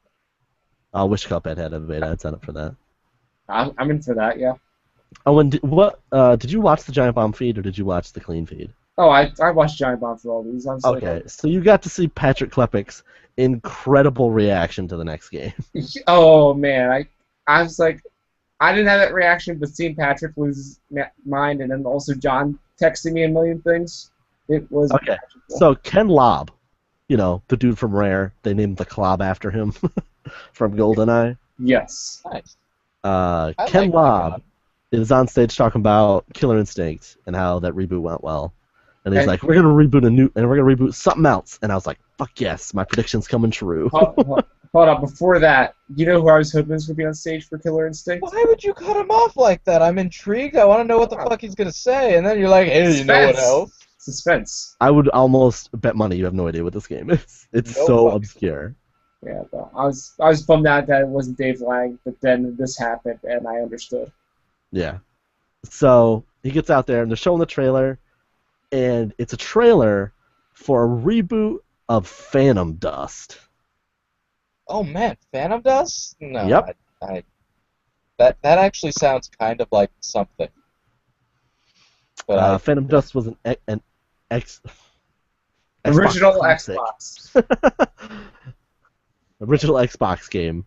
I wish Cuphead had a beta. I'd sign up for that. I'm in for that. Yeah. Oh, and did you watch the Giant Bomb feed or did you watch the clean feed? Oh, I watched Giant Bomb for all these. I'm so Okay, so you got to see Patrick Klepek's incredible reaction to the next game. Oh man, I was like, I didn't have that reaction, but seeing Patrick lose his mind, and then also John texting me a million things, it was Okay, magical. so Ken Lobb, you know, the dude from Rare, they named the Klob after him from GoldenEye. Yes. Nice. Ken like Lobb that. is on stage talking about Killer Instinct and how that reboot went well. And he's And- like, we're gonna reboot something else. And I was like, fuck yes, my prediction's coming true. Hold on, before that, you know who I was hoping was going to be on stage for Killer Instinct? Why would you cut him off like that? I'm intrigued. I want to know what the fuck he's gonna say, and then you're like, "Hey, you know what Suspense. else?" Suspense. I would almost bet money you have no idea what this game is. It's No so fucking- obscure. Yeah, but I was bummed out that it wasn't Dave Lang, but then this happened, and I understood. Yeah. So he gets out there and they're showing the trailer, and it's a trailer for a reboot of Phantom Dust. Oh man, Phantom Dust? No. Yep. That actually sounds kind of like something. But Phantom Dust was an Xbox Original classic. Xbox. Original Xbox game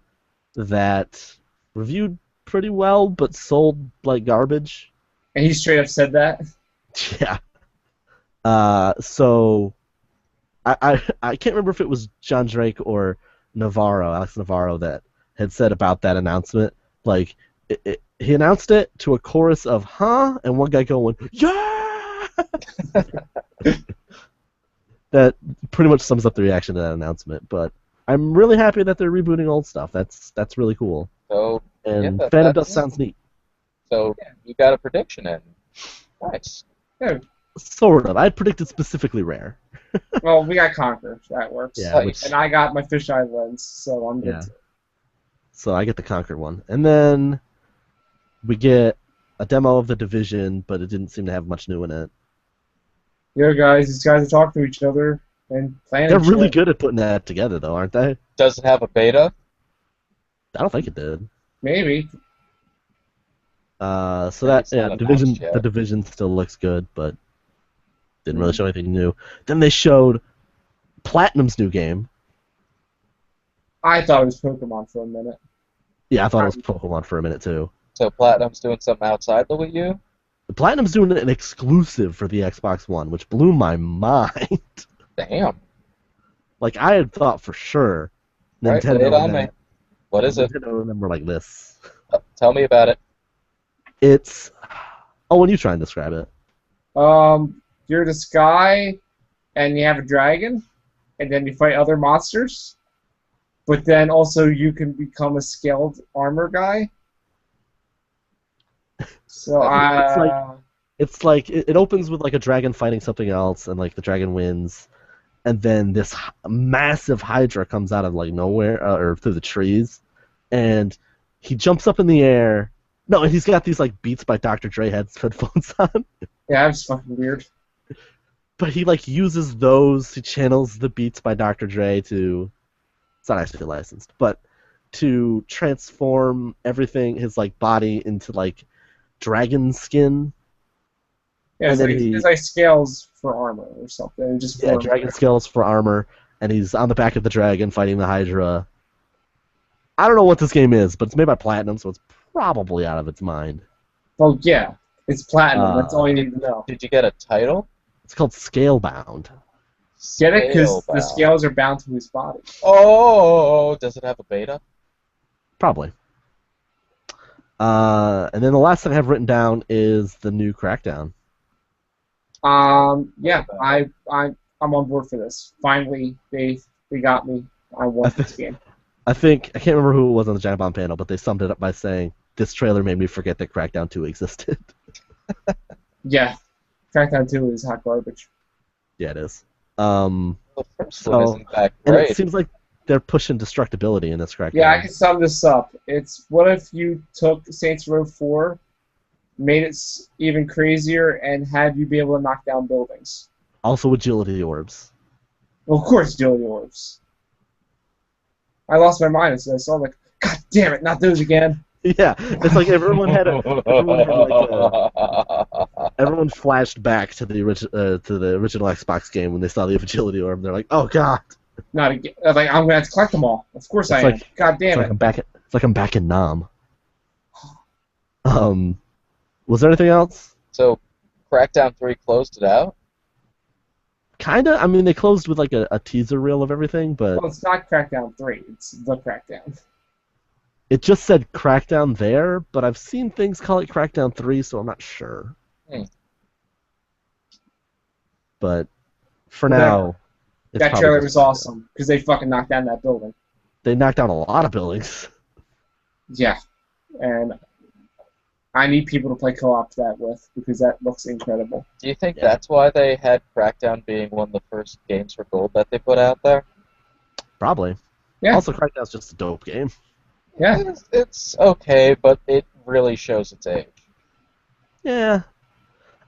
that reviewed pretty well but sold like garbage. And he straight up said that. Yeah. So I can't remember if it was John Drake or Alex Navarro that had said about that announcement. Like he announced it to a chorus of "huh" and one guy going "yeah." That pretty much sums up the reaction to that announcement. But I'm really happy that they're rebooting old stuff. That's really cool. so And Yeah, Phantom that's- Dust sounds neat. you got a prediction in. Nice. Sort of. I predicted specifically Rare. Well, we got Conquer. That works. Yeah, which- And I got my fisheye lens, so I'm good. Yeah. So I get the Conquer one. And then we get a demo of The Division, but it didn't seem to have much new in it. Yo, guys, these guys are talking to each other and planning. They're really shit. good at putting that together, though, aren't they? Does it have a beta? I don't think it did. Maybe. So Maybe that it's not Division, announced yet. The Division still looks good, but didn't really show anything new. Then they showed Platinum's new game. I thought it was Pokemon for a minute. Yeah, I thought it was Pokemon for a minute too. So Platinum's doing something outside the Wii U? Platinum's doing an exclusive for the Xbox One, which blew my mind. Damn. Like I had thought for sure Alright, lay it Nintendo on me. would What is it? Nintendo would remember like this. Tell me about it. It's when you try and describe it. You're this guy, and you have a dragon, and then you fight other monsters. But then also you can become a scaled armor guy. So It's like it opens with like a dragon fighting something else, and like the dragon wins, and then this massive Hydra comes out of like nowhere or through the trees, and he jumps up in the air. No, and he's got these like Beats by Dr. Dre headphones on, yeah, that's fucking weird. but he like uses those. He channels the Beats by Dr. Dre to. It's not actually licensed, but to transform everything, his like body into like dragon skin. Yeah, And then it's like scales for armor or something. It just Yeah, forms dragon there. scales for armor, and he's on the back of the dragon fighting the Hydra. I don't know what this game is, but it's made by Platinum, so it's probably out of its mind. Well, yeah. It's platinum. That's all you need to know. Did you get a title? It's called Scalebound. Get it? Because the Scalebound. scales are bound to his body. Oh, does it have a beta? Probably. And then the last thing I have written down is the new Crackdown. Yeah, I'm on board for this. Finally, they got me. I want this game. I can't remember who it was on the Giant Bomb panel, but they summed it up by saying, this trailer made me forget that Crackdown 2 existed. Yeah, Crackdown 2 is hot garbage. Yeah, it is. The first one isn't that And great. it seems like they're pushing destructibility in this Crackdown. Yeah, I can sum this up. It's what if you took Saints Row 4, made it even crazier, and had you be able to knock down buildings. Also agility orbs. Well, of course, agility orbs. I lost my mind as I saw like, God damn it, not those again. Yeah, it's like everyone flashed back to the original Xbox game when they saw the agility orb. They're like, "Oh God!" Not again. I was like, I'm gonna have to collect them all. Of course I am. God damn it. It's like I'm back in Nam. Was there anything else? So, Crackdown 3 closed it out? Kinda. I mean, they closed with like a teaser reel of everything, but Well, it's not Crackdown 3. It's the Crackdown. it just said Crackdown there. But I've seen things call it Crackdown 3, so I'm not sure. But for now, it's That probably trailer just was Crackdown. awesome because they fucking knocked down that building. They knocked down a lot of buildings. Yeah, and I need people to play co-op that with because that looks incredible. Do you think that's why they had Crackdown being one of the first games for gold that they put out there? Probably. Yeah. Also, Crackdown's just a dope game. Yeah. It's okay, but it really shows its age. Yeah.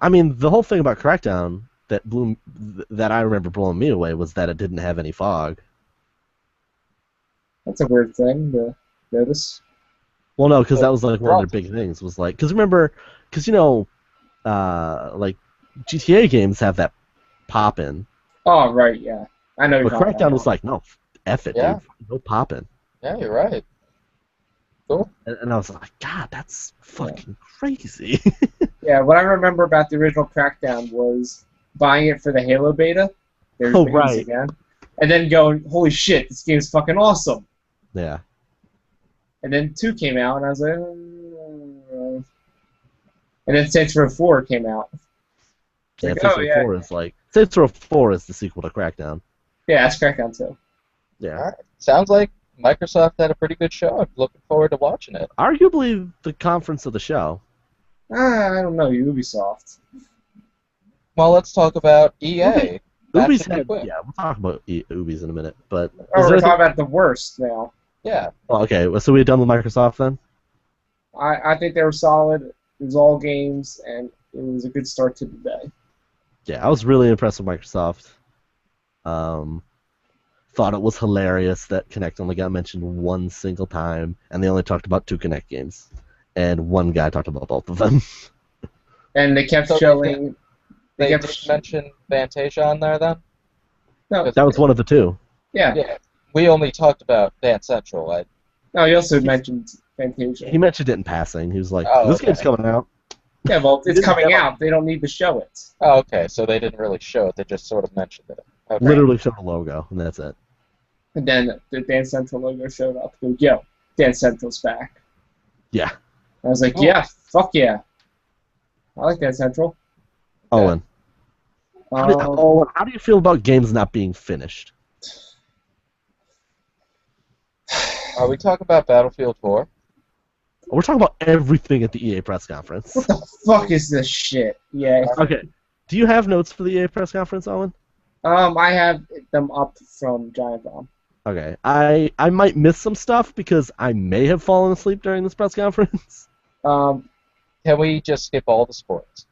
I mean, the whole thing about Crackdown that I remember blowing me away was that it didn't have any fog. That's a weird thing to notice. Well, no, because that was like one of their big things. Was like, because you know, like GTA games have that pop-in. Oh, right, yeah. I know you're But talking Crackdown about. was like, no, F it, Yeah. dude. No pop-in. Yeah, you're right. Cool. And I was like, God, that's fucking crazy. Yeah, what I remember about the original Crackdown was buying it for the Halo beta. There's Oh, the right. again. And then going, holy shit, this game's fucking awesome. Yeah. And then 2 came out, and I was like, and then Saints Row 4 came out. Yeah, Like, Saints oh, Row yeah. 4 is like Saints Row 4 is the sequel to Crackdown. Yeah, that's Crackdown 2. Yeah. All right. Sounds like Microsoft had a pretty good show. I'm looking forward to watching it. Arguably the conference of the show. I don't know, Ubisoft. Well, let's talk about EA. That Ubi's should be quick. yeah, we'll talk about Ubi's in a minute. But Oh, is we're there talking about the worst now. Yeah. oh, okay, so we're done with Microsoft then? I think they were solid. It was all games, and it was a good start to the day. Yeah, I was really impressed with Microsoft. Thought it was hilarious that Kinect only got mentioned one single time, and they only talked about 2 Kinect games, and one guy talked about both of them. And they kept So showing. They kept did mention Fantasia on there then? No, That was one of the 2. yeah. Yeah. We only talked about Dance Central. No, he also mentioned Fantasia. He mentioned it in passing. He was like, Oh, "This okay. game's coming out." Yeah, well, it's didn't coming demo- out. They don't need to show it. Oh, okay. So they didn't really show it. They just sort of mentioned it. Okay. Literally showed a logo, and that's it. And then the Dance Central logo showed up. Go, yo, Dance Central's back. Yeah. I was like, Cool. yeah, fuck yeah. I like Dance Central. Owen. Owen, how do you feel about games not being finished? Are we talking about Battlefield 4? We're talking about everything at the EA press conference. What the fuck is this shit? Yeah. Okay. Do you have notes for the EA press conference, Owen? I have them up from Giant Bomb. Okay. I might miss some stuff because I may have fallen asleep during this press conference. Um, Can we just skip all the sports?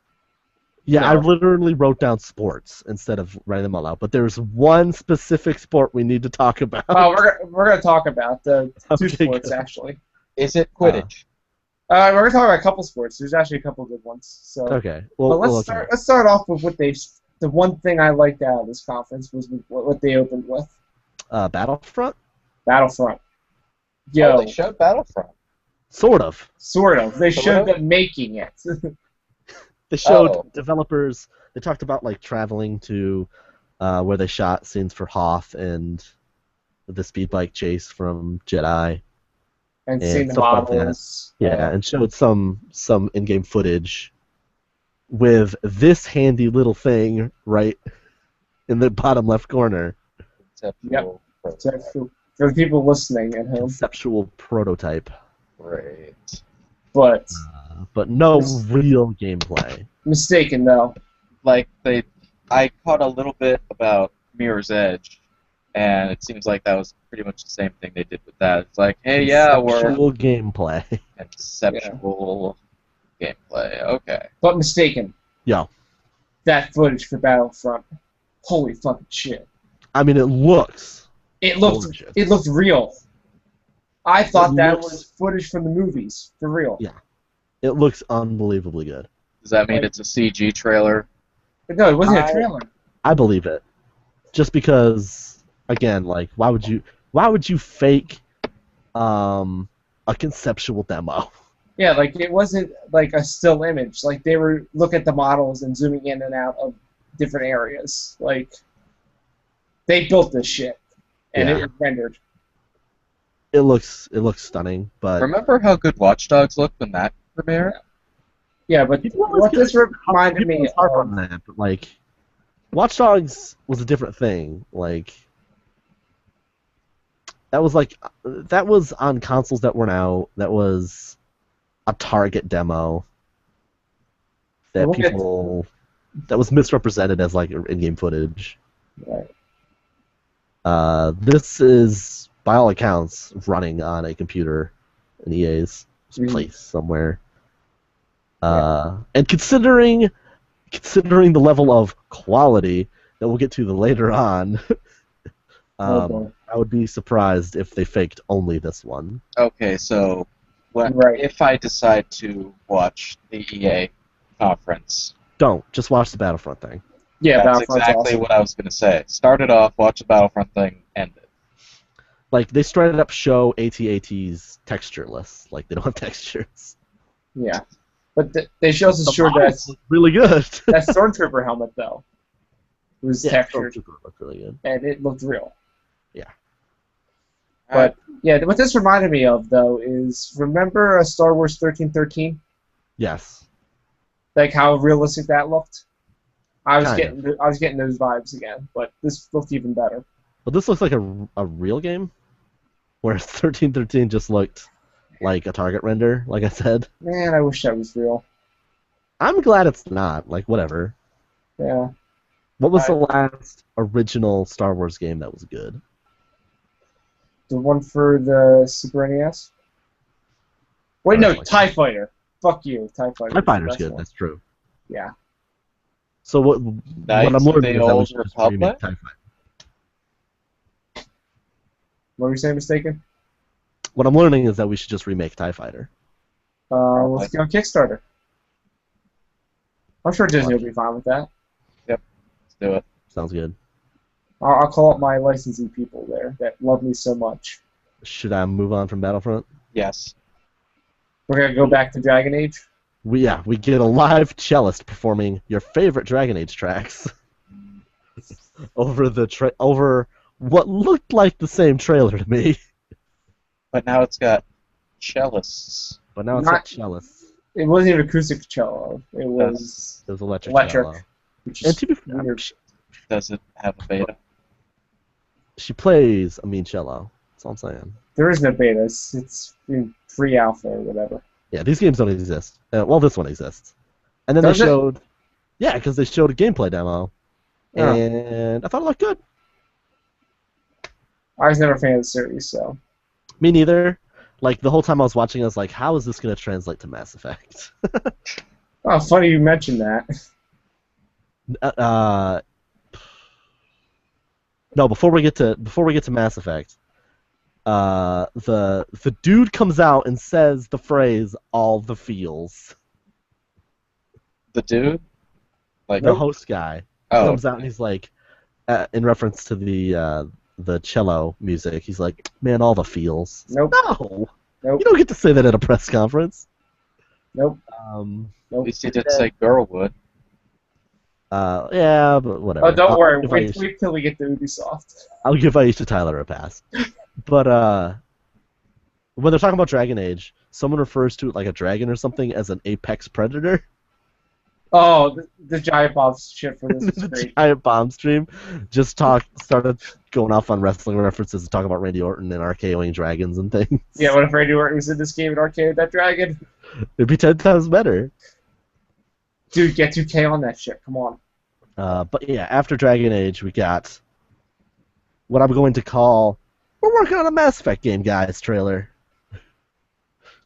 Yeah, No. I literally wrote down sports instead of writing them all out. But there's one specific sport we need to talk about. well, we're gonna talk about the 2 Okay, sports good. actually. Is it Quidditch? We're gonna talk about a couple sports. There's actually a couple good ones. So, Okay. but Well, let's start off with what they. The one thing I liked out of this conference was what they opened with. Battlefront? Battlefront. Yo, Oh, they showed Battlefront. Sort of. sort of. They Sort showed of? them making it. They showed Oh. developers. They talked about like traveling to where they shot scenes for Hoth and the speed bike chase from Jedi And and seeing the stuff like that. models. Yeah, and showed some in-game footage with this handy little thing right in the bottom left corner. Conceptual So for the people listening at home. Conceptual prototype. Great. But But no real gameplay. mistaken, though. Like, I caught a little bit about Mirror's Edge, and it seems like that was pretty much the same thing they did with that. It's like, hey, yeah, we're Conceptual gameplay. conceptual gameplay. Okay. But mistaken. Yo. That footage for Battlefront. Holy fucking shit. I mean, it looks It looked gorgeous. it looked real. I thought that looks- was footage from the movies, for real. Yeah. It looks unbelievably good. Does that mean it's a CG trailer? But no, it wasn't a I- trailer. I believe it. Just because, again, like, why would you fake a conceptual demo? Yeah, like it wasn't like a still image. Like they were looking at the models and zooming in and out of different areas. Like they built this shit and Yeah. it was rendered. It looks stunning, but Remember how good Watch Dogs looked when that premiered? Yeah, but People always what this get- reminded people me always harp of, on that, but like, Watch Dogs was a different thing. Like, that was on consoles that weren't out. That was a Target demo that We'll get- that was misrepresented as like in-game footage. right. This is, by all accounts, running on a computer in EA's place somewhere. And considering the level of quality that we'll get to later on, boy. I would be surprised if they faked only this one. Okay, so Right. if I decide to watch the EA conference, Don't just watch the Battlefront thing. Yeah, that's Battlefront's exactly awesome. what I was going to say. Start it off, watch the Battlefront thing, end it. Like, they straight up show AT-ATs textureless. Like, they don't have textures. Yeah. But they showed us The sure models that look really good. that Stormtrooper helmet though was Yeah, textured Stormtrooper looked really good. and it looked real. Yeah. But yeah, what this reminded me of though is remember Star Wars 1313? Yes. Like how realistic that looked. I was Kind getting those vibes again, but this looked even better. But this looks like a real game, whereas 1313 just looked like a target render, like I said. Man, I wish that was real. I'm glad it's not. Like, whatever. Yeah. What was the last original Star Wars game that was good? The one for the Super NES? Wait, no, Like TIE Fighter. Fuck you, TIE Fighter. TIE Fighter's That's good, one. that's true. Yeah. So what Knights I'm of learning the is that we Old should just Republic? remake TIE Fighter. What were you saying, mistaken? What I'm learning is that we should just remake TIE Fighter. Let's go Kickstarter. I'm sure Disney will be fine with that. Let's do it. Sounds good. I'll call up my licensing people there that love me so much. Should I move on from Battlefront? Yes. We're gonna go back to Dragon Age. We get a live cellist performing your favorite Dragon Age tracks over what looked like the same trailer to me, But now it's got cellists. but now it's Not- not cellist. It wasn't even acoustic cello. It was It was electric. electric. cello. Which And is to be fair, weird. Does it have a beta? she plays a mean cello. That's all I'm saying. There is no beta. It's in free alpha or whatever. Yeah, these games don't exist. Well, this one exists. And then Does they it? showed, yeah, because they showed a gameplay demo, Yeah. and I thought it looked good. I was never a fan of the series, so Me neither. Like, the whole time I was watching, I was like, how is this going to translate to Mass Effect? oh, funny you mentioned that. No, before we get to Mass Effect, the dude comes out and says the phrase "all the feels." The dude? Like, The host guy oh, comes out and he's like, in reference to the cello music, he's like, "Man, all the feels." Nope. No, Nope. you don't get to say that at a press conference. Nope. At Nope. least he did say Girlwood. Yeah, but whatever. Oh, don't worry. Give Wait till we get to Ubisoft. I'll give Aisha Tyler a pass. But when they're talking about Dragon Age, someone refers to it like a dragon or something as an apex predator. Oh, the giant bomb shit for this is The great. giant bomb stream started going off on wrestling references and talking about Randy Orton and RKOing dragons and things. Yeah, what if Randy Orton was in this game and arcade that dragon? It'd be 10 times better. Dude, get 2K on that shit. Come on. But yeah, after Dragon Age, we got what I'm going to call "We're working on a Mass Effect game, guys" trailer.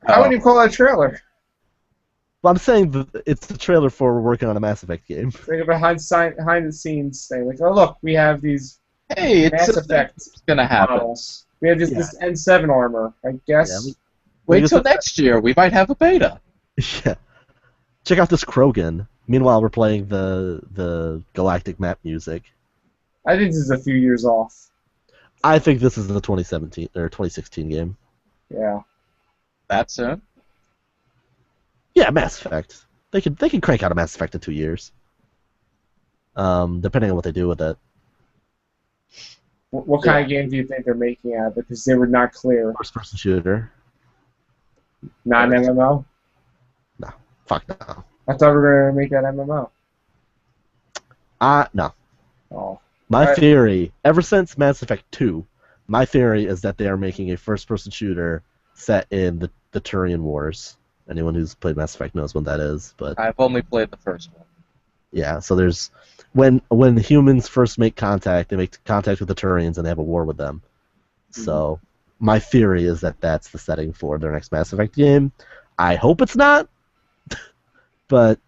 I wouldn't even call that a trailer. Well, I'm saying it's the trailer for "We're working on a Mass Effect game." It's like a behind the scenes thing. Like, oh look, we have these Hey, Mass Effect it's gonna happen. models. We have this N7 armor, I guess. Yeah, Wait till next year. We might have a beta. Yeah. Check out this Krogan. Meanwhile, we're playing the Galactic map music. I think this is a few years off. I think this is the 2017 or 2016 game. Yeah. That soon? Yeah, Mass Effect. They can crank out a Mass Effect in 2 years. Depending on what they do with it. What kind of game do you think they're making out of it? Because they were not clear. First-person shooter. Not an MMO? No. Fuck no. I thought we were going to make that MMO. No. Oh. My theory, ever since Mass Effect 2, my theory is that they are making a first-person shooter set in the Turian Wars. Anyone who's played Mass Effect knows what that is, but I've only played the first one. yeah. So there's when humans first make contact, they make contact with the Turians and they have a war with them. Mm-hmm. So my theory is that that's the setting for their next Mass Effect game. I hope it's not, but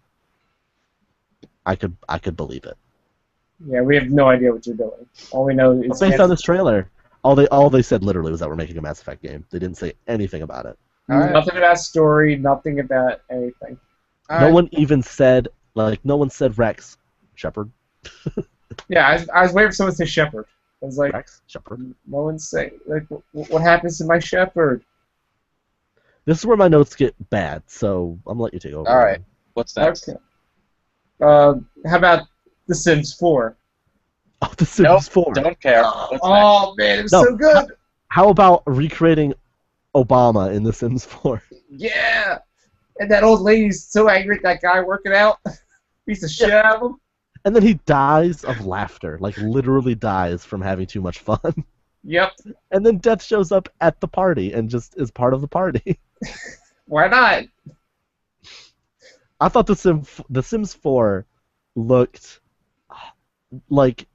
I could believe it. Yeah, we have no idea what you're doing. All we know is based on this trailer. All they said literally was that we're making a Mass Effect game. They didn't say anything about it. Nothing about story, nothing about anything. No one even said, no one said Rex. Shepard. Yeah, I was waiting for someone to say Shepard. I was like, Rex? Shepard? no one's saying, like, what happens to my Shepard? This is where my notes get bad, so I'm going to let you take over. Alright, what's next? Okay. How about The Sims 4? Oh, The Sims 4. Don't care. What's Oh, man, it was so good! How about recreating Obama in The Sims 4? Yeah! And that old lady's so angry at that guy working out. Piece of shit out of him. And then he dies of laughter, literally dies from having too much fun. Yep. And then Death shows up at the party and just is part of the party. Why not? I thought The Sims 4 looked like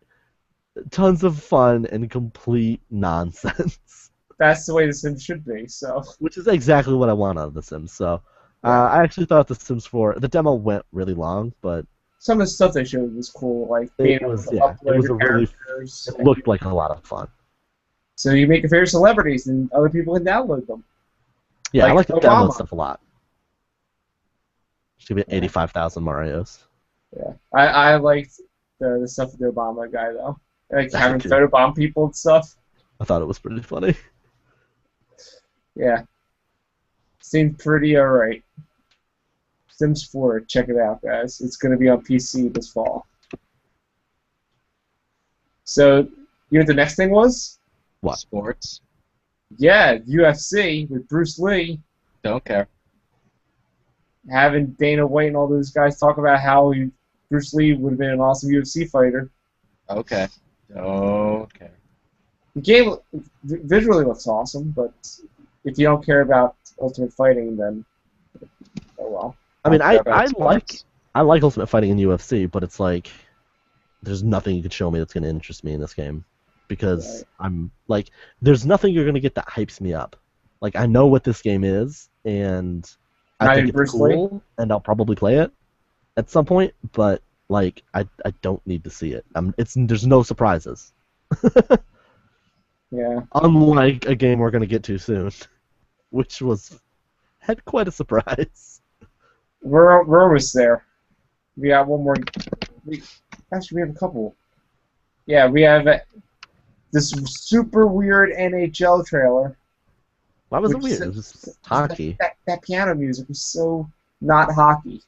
tons of fun and complete nonsense. That's the way The Sims should be, so. Which is exactly what I want out of The Sims, so. I actually thought The Sims 4, the demo went really long, but some of the stuff they showed was cool, like being able to upload your characters. It looked like a lot of fun. So you make your favorite celebrities, and other people can download them. Yeah, I like to Obama. download stuff a lot. Should be 85,000 Marios. Yeah, I liked the stuff with the Obama guy though, like having photobomb people and stuff. I thought it was pretty funny. Yeah, seemed pretty alright. Sims 4, check it out, guys. It's going to be on PC this fall. So, you know what the next thing was? What? Sports. Yeah, UFC with Bruce Lee. Don't care. Having Dana White and all those guys talk about how Bruce Lee would have been an awesome UFC fighter. Okay. Don't care. The game visually looks awesome, but if you don't care about Ultimate Fighting, then oh well. I mean, I like Ultimate Fighting in UFC, but it's like there's nothing you could show me that's going to interest me in this game because I'm like, there's nothing you're going to get that hypes me up. Like, I know what this game is, and I think it's cool, and I'll probably play it at some point, but like, I don't need to see it. There's no surprises. Yeah. Unlike a game we're going to get to soon, which had quite a surprise. We're almost there. We got one more. Actually, we have a couple. Yeah, we have this super weird NHL trailer. Why was it weird? It was hockey. That piano music was so not hockey.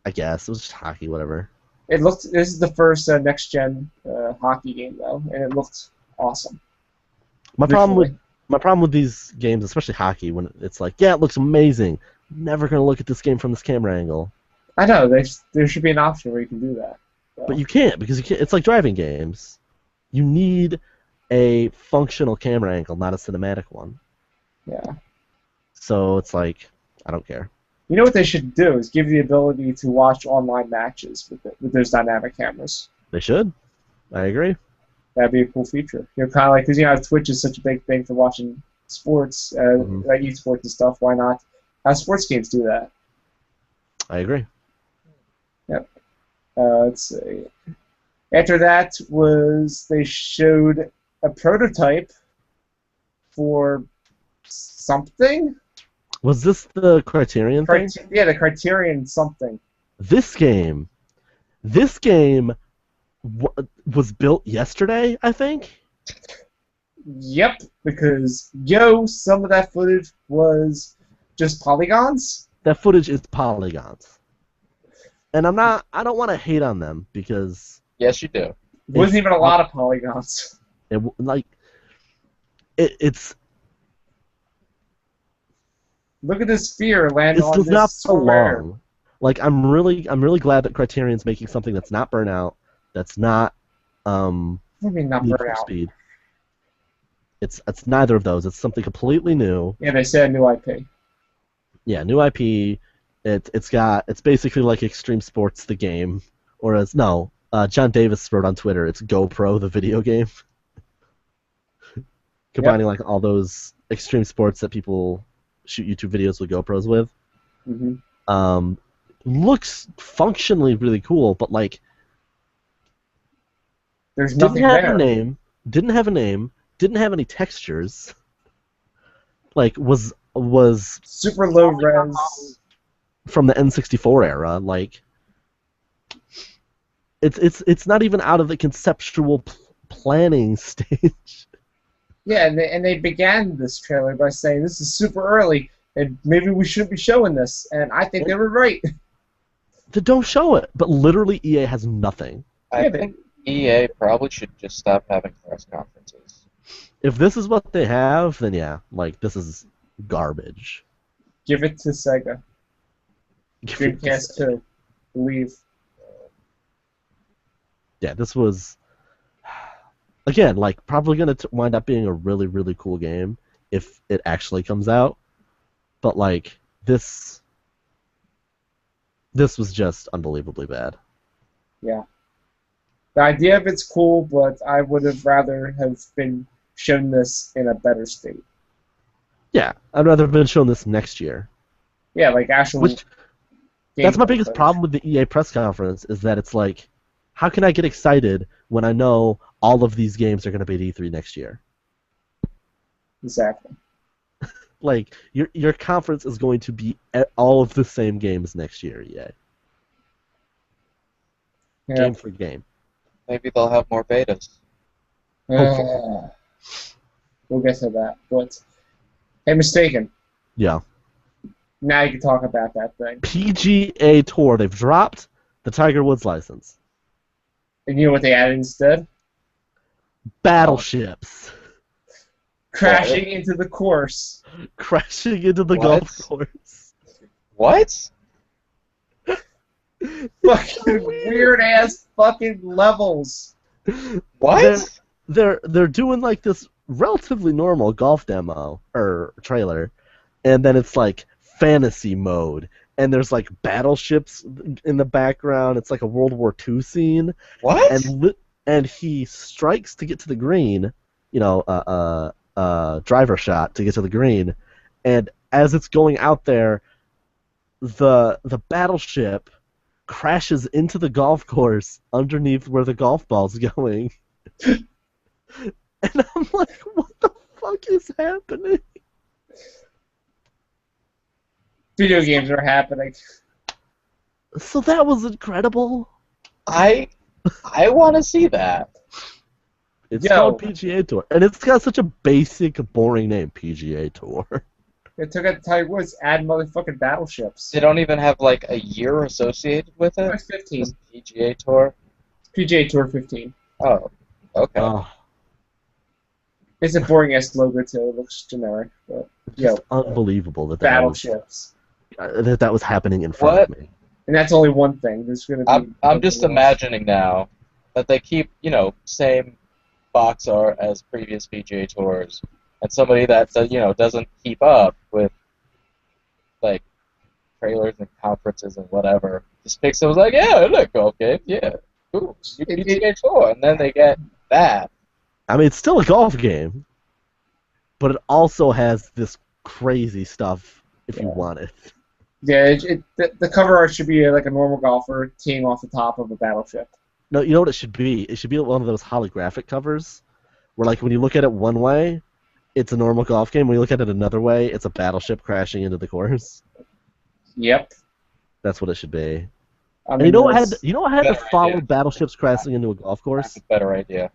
I guess it was just hockey, whatever. This is the first next gen hockey game though, and it looked awesome. My Visually. problem with these games, especially hockey, when it's like, yeah, it looks amazing. Never gonna look at this game from this camera angle. I know there should be an option where you can do that. So. But you can't because you can't. It's like driving games. You need a functional camera angle, not a cinematic one. Yeah. So it's like, I don't care. You know what they should do is give you the ability to watch online matches with those dynamic cameras. They should. I agree. That'd be a cool feature. You know, kind of like because Twitch is such a big thing for watching sports, like esports and stuff. Why not have sports games do that? I agree. Yep. Let's see. After that they showed a prototype for something. Was this the Criterion thing? Yeah, the Criterion something. This game was built yesterday, I think. Yep, because some of that footage was just polygons. That footage is polygons, and I don't want to hate on them because Yes, you do. It wasn't even a lot of polygons. It's. Look at this sphere land on This this does not square. belong. Like I'm really glad that Criterion's making something that's not Burnout, that's not What do you mean not Need burn for out? Speed. It's neither of those. It's something completely new. Yeah, they said new IP. Yeah, new IP. It's basically like Extreme Sports the game, or John Davis wrote on Twitter, it's GoPro the video game. Combining like all those extreme sports that people shoot YouTube videos with GoPros with. Mm-hmm. Looks functionally really cool, but like There's nothing there. Didn't have a name, didn't have any textures. Like was Super low res. from the N64 era. Like it's not even out of the conceptual planning stage. Yeah, and they began this trailer by saying this is super early and maybe we shouldn't be showing this, and I think they were right. They don't show it, but literally EA has nothing. I think EA probably should just stop having press conferences. If this is what they have, then yeah, like this is garbage. Give it to Sega. Dreamcast 2. Believe. Yeah, this was again like probably gonna wind up being a really really cool game if it actually comes out, but like this was just unbelievably bad. Yeah. The idea of it's cool, but I would have rather have been shown this in a better state. Yeah, I'd rather have been shown this next year. Yeah, like actual. That's my biggest problem with the EA press conference is that it's like, how can I get excited when I know all of these games are going to be at E3 next year? Exactly. Like your conference is going to be all of the same games next year, EA. Yeah. Game for game. Maybe they'll have more betas. We'll get to that. But hey, mistaken. Yeah. Now you can talk about that thing. PGA Tour. They've dropped the Tiger Woods license. And you know what they added instead? Battleships. Crashing into the course. Crashing into the golf course. What? Fucking weird ass fucking levels. What? They're doing like this relatively normal golf demo or trailer, and then it's like fantasy mode, and there's like battleships in the background. It's like a World War II scene. What? And he strikes to get to the green, driver shot to get to the green, and as it's going out there, the battleship crashes into the golf course underneath where the golf ball's going. And I'm like, what the fuck is happening? Video games are happening. So that was incredible. I want to see that. It's called PGA Tour, and it's got such a basic, boring name, PGA Tour. They took out the Tiger Woods, add motherfucking battleships. They don't even have like a year associated with it. It's 15. Just PGA Tour. PGA Tour 15. Oh, okay. Oh, It's a boring ass logo too. It looks generic, but just unbelievable that battleships. that was happening in front of me. And that's only one thing. There's gonna be. I'm just imagining now that they keep, same box art as previous PGA Tours, and somebody that doesn't keep up with like trailers and conferences and whatever just picks it, was like, yeah, look, golf game, yeah, cool, PGA Tour, and then they get that. I mean, it's still a golf game, but it also has this crazy stuff if you want it. Yeah, the cover art should be like a normal golfer teeing off the top of a battleship. No, you know what it should be? It should be one of those holographic covers, where like when you look at it one way, it's a normal golf game. When you look at it another way, it's a battleship crashing into the course. Yep. That's what it should be. I And mean, you know what had to Better follow idea. battleships crashing into a golf course? That's a better idea.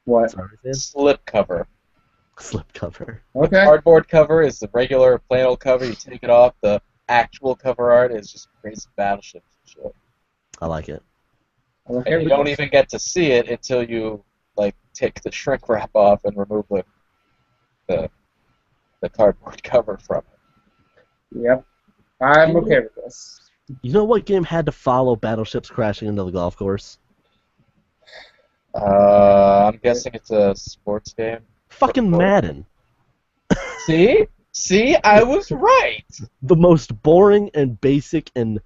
What? Sorry, man. Slip cover. Slip cover. Okay. Cardboard cover is the regular plain old cover. You take it off. The actual cover art is just crazy battleships and shit. I like it. I'm okay And you with don't this. even get to see it until you take the shrink wrap off and remove the cardboard cover from it. Yep. I'm okay with this. You know what game had to follow battleships crashing into the golf course? I'm guessing it's a sports game. Fucking Madden. See, I was right. The most boring and basic and...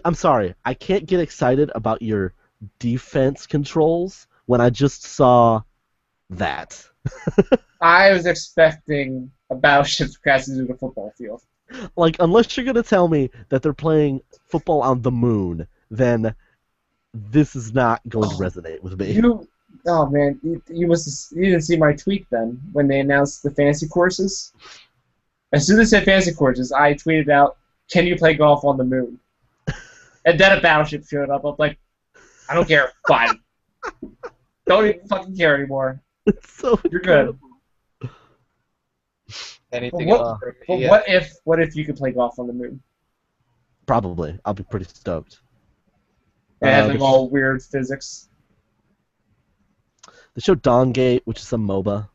I'm sorry, I can't get excited about your defense controls when I just saw that. I was expecting a battleship crashing into the football field. Like, unless you're gonna tell me that they're playing football on the moon, then this is not going to resonate with me. Oh man, you didn't see my tweet then when they announced the fantasy courses. As soon as they said fantasy courses, I tweeted out, "Can you play golf on the moon?" And then a battleship showed up. I'm like, I don't care. Fine. Don't even fucking care anymore. It's so You're good. Anything But else for But me? what if you could play golf on the moon? Probably. I'll be pretty stoked. And having all weird physics. They showed Dawngate, which is some MOBA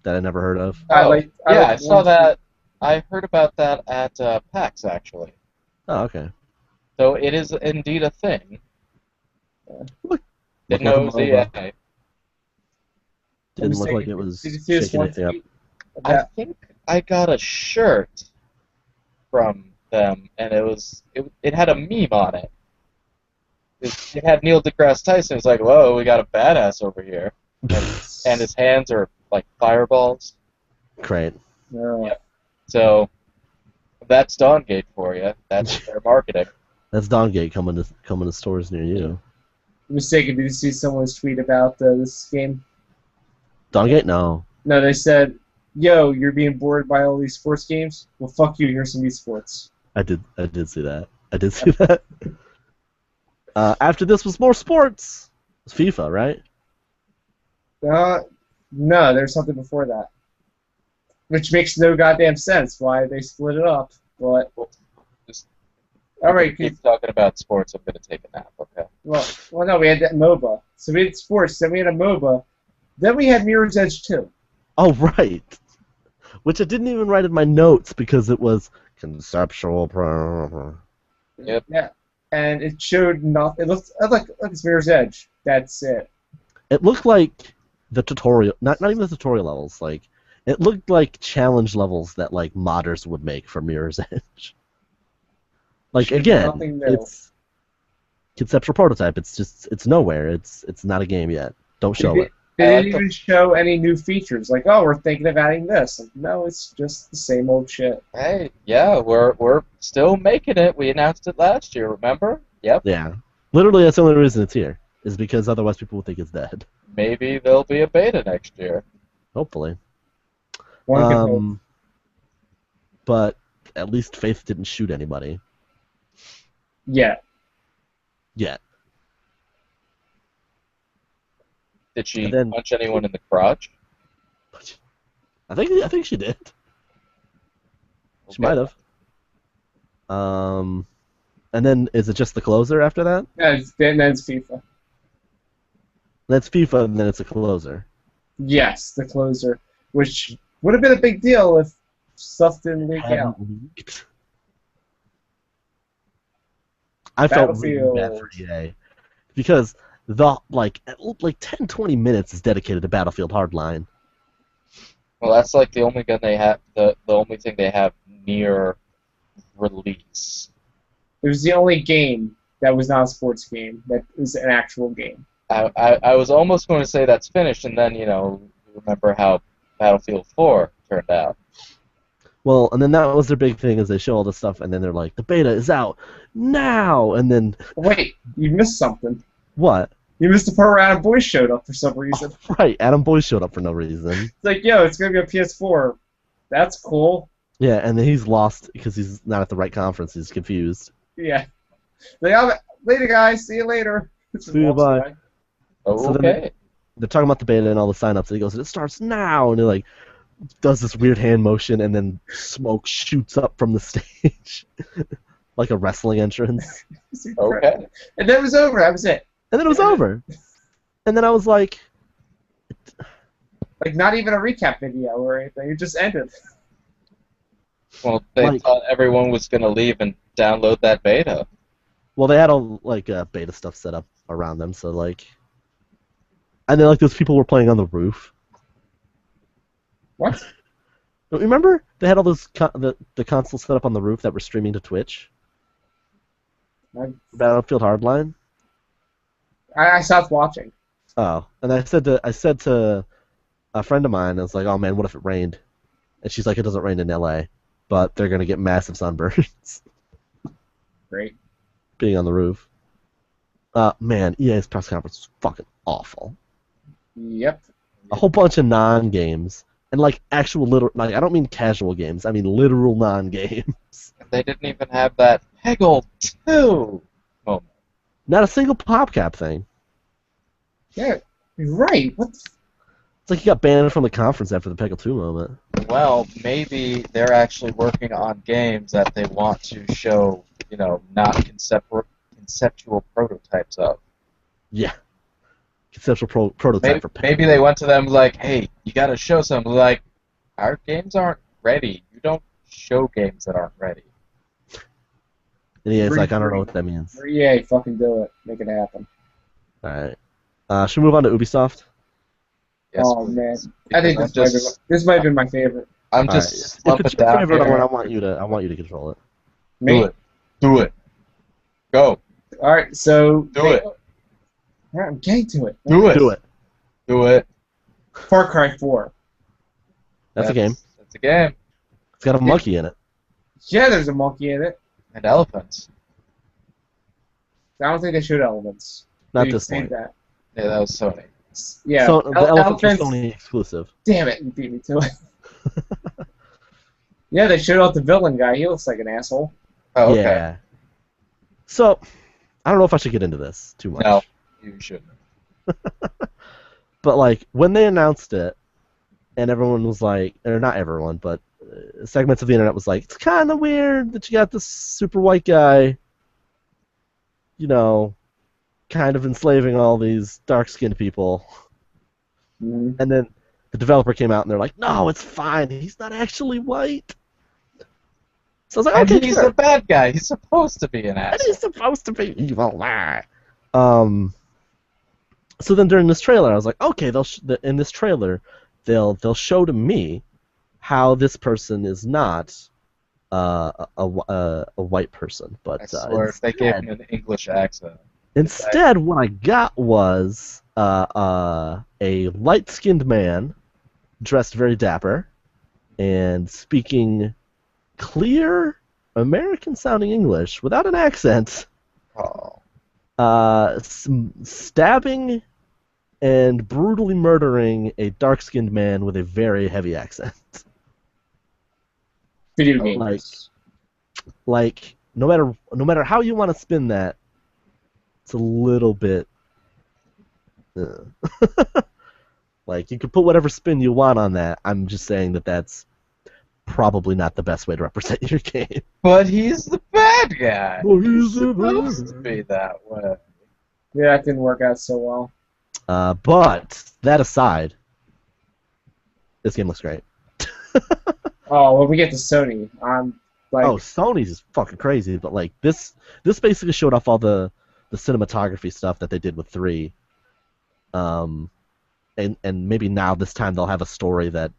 that I never heard of. I saw that. I heard about that at PAX, actually. Oh, okay. So it is indeed a thing. Look Didn't know it was like a EA. Didn't look like it was Did you see this shaking one anything up. tweet? I About, think I got a shirt from them, and it had a meme on it. It had Neil deGrasse Tyson. It's like, whoa, we got a badass over here, and his hands are like fireballs. Great. no. So that's Dawngate for you. That's their marketing. That's Dawngate coming to stores near you. Mistaken. Did you see someone's tweet about this game? Dawngate? No. No, they said, "Yo, you're being bored by all these sports games? Well, fuck you. Here's some esports." I did see that. I did see that. After this was more sports. It was FIFA, right? No, there's something before that. Which makes no goddamn sense why they split it up. But Just all right, keep talking about sports. I'm gonna take a nap. Okay. well, no, we had that MOBA. So we had sports, then we had a MOBA, then we had Mirror's Edge 2. Oh, right. Which I didn't even write in my notes because it was conceptual. Yep. Yeah, and it showed nothing. It looked like it's Mirror's Edge. That's it. It looked like the tutorial, not even the tutorial levels. Like, it looked like challenge levels that like modders would make for Mirror's Edge. Like Showed again, nothing new. it's conceptual prototype. It's nowhere. It's not a game yet. Don't show it. They I like didn't even show any new features. Like, oh, we're thinking of adding this. Like, no, it's just the same old shit. Hey, yeah, we're still making it. We announced it last year. Remember? Yep. Yeah. Literally, that's the only reason it's here. Is because otherwise people would think it's dead. Maybe there'll be a beta next year. Hopefully. One can hope. But at least Faith didn't shoot anybody Yeah. yet. Did she And then- punch anyone in the crotch? I think she did. She might have. And then is it just the closer after that? Yeah, then it's FIFA. That's FIFA, and then it's a closer. Yes, the closer, which would have been a big deal if stuff didn't leak out. Leaked. I felt really bad Battlefield. for EA because the like 10, 20 minutes is dedicated to Battlefield Hardline. Well, that's like the only gun they have. The only thing they have near release. It was the only game that was not a sports game that was an actual game. I was almost going to say that's finished, and then remember how Battlefield 4 turned out. Well, and then that was their big thing is they show all this stuff, and then they're like, the beta is out now, and then Wait, you missed something. what? You missed the part where Adam Boyce showed up for some reason. Right, Adam Boyce showed up for no reason. It's like, yo, it's gonna be a PS4. That's cool. Yeah, and then he's lost because he's not at the right conference. He's confused. Yeah. Like, later, guys. See you later. See you, bye. Oh, So okay. then they're talking about the beta and all the signups, and he goes, "It starts now," and he like does this weird hand motion, and then smoke shoots up from the stage, like a wrestling entrance. Okay. And then it was over. That was it. And then it was over. And then I was like, Like, not even a recap video or anything. It just ended. Well, they thought everyone was going to leave and download that beta. well, they had all like beta stuff set up around them, so like, and then like those people were playing on the roof. What? Remember they had all those the consoles set up on the roof that were streaming to Twitch. Battlefield Hardline. I stopped watching. Oh, and I said to a friend of mine, I was like, "Oh man, what if it rained?" And she's like, "It doesn't rain in LA, but they're gonna get massive sunburns Great. being on the roof." Man, EA's press conference was fucking awful. Yep. A whole bunch of non-games and like actual literal, like I don't mean casual games, I mean literal non-games. They didn't even have that Peggle 2 moment. Not a single PopCap thing. Yeah. You're right. What? It's like you got banned from the conference after the Peggle 2 moment. Well, maybe they're actually working on games that they want to show, not conceptual prototypes of. Yeah. Conceptual prototype for Peggle. Maybe they went to them like, hey, you got to show something. Like, our games aren't ready. You don't show games that aren't ready. And EA's like, I don't know what that means. EA, fucking do it. Make it happen. Alright. Should we move on to Ubisoft? Yes, Oh, please. man. I think Because this might have been my favorite. I'm Alright. just If slumping it's your down favorite here. one, I want you to control it. Me? Do it. Go. Alright, so... Do it. Alright, I'm getting to it. Do it. Do it. Do it. Far Cry 4. That's a game. That's a game. It's got a monkey in it. Yeah, there's a monkey in it. And elephants. I don't think they showed elements. Not They this saved point. that. Yeah, that was Sony. Yeah. So the elephants are elephants. Sony exclusive. Damn it, you beat me to it. Yeah, they showed off the villain guy. He looks like an asshole. Oh, okay. Yeah. So, I don't know if I should get into this too much. No, you shouldn't. But like when they announced it, and everyone was like, or not everyone, but segments of the internet was like, it's kind of weird that you got this super white guy, kind of enslaving all these dark-skinned people. Mhm. And then the developer came out and they're like, no, it's fine. He's not actually white. So I was like, And okay, he's sure. a bad guy. He's supposed to be an And asshole. he's supposed to be evil. So then during this trailer, I was like, okay, in this trailer, they'll show to me how this person is not a white person, but I swear, if they gave him an English accent. instead, what I got was a light-skinned man, dressed very dapper, and speaking clear American-sounding English without an accent. Oh. Stabbing and brutally murdering a dark-skinned man with a very heavy accent. Video games. Like no matter how you want to spin that, it's a little bit. Like, you can put whatever spin you want on that. I'm just saying that that's probably not the best way to represent your game. But he's the bad guy. Well, He's he's the supposed to bad. be that way. Yeah, it didn't work out so well. But that aside, this game looks great. Oh, when we get to Sony, I'm like, Oh, Sony's is fucking crazy, but like this basically showed off all the cinematography stuff that they did with 3. And maybe now this time they'll have a story that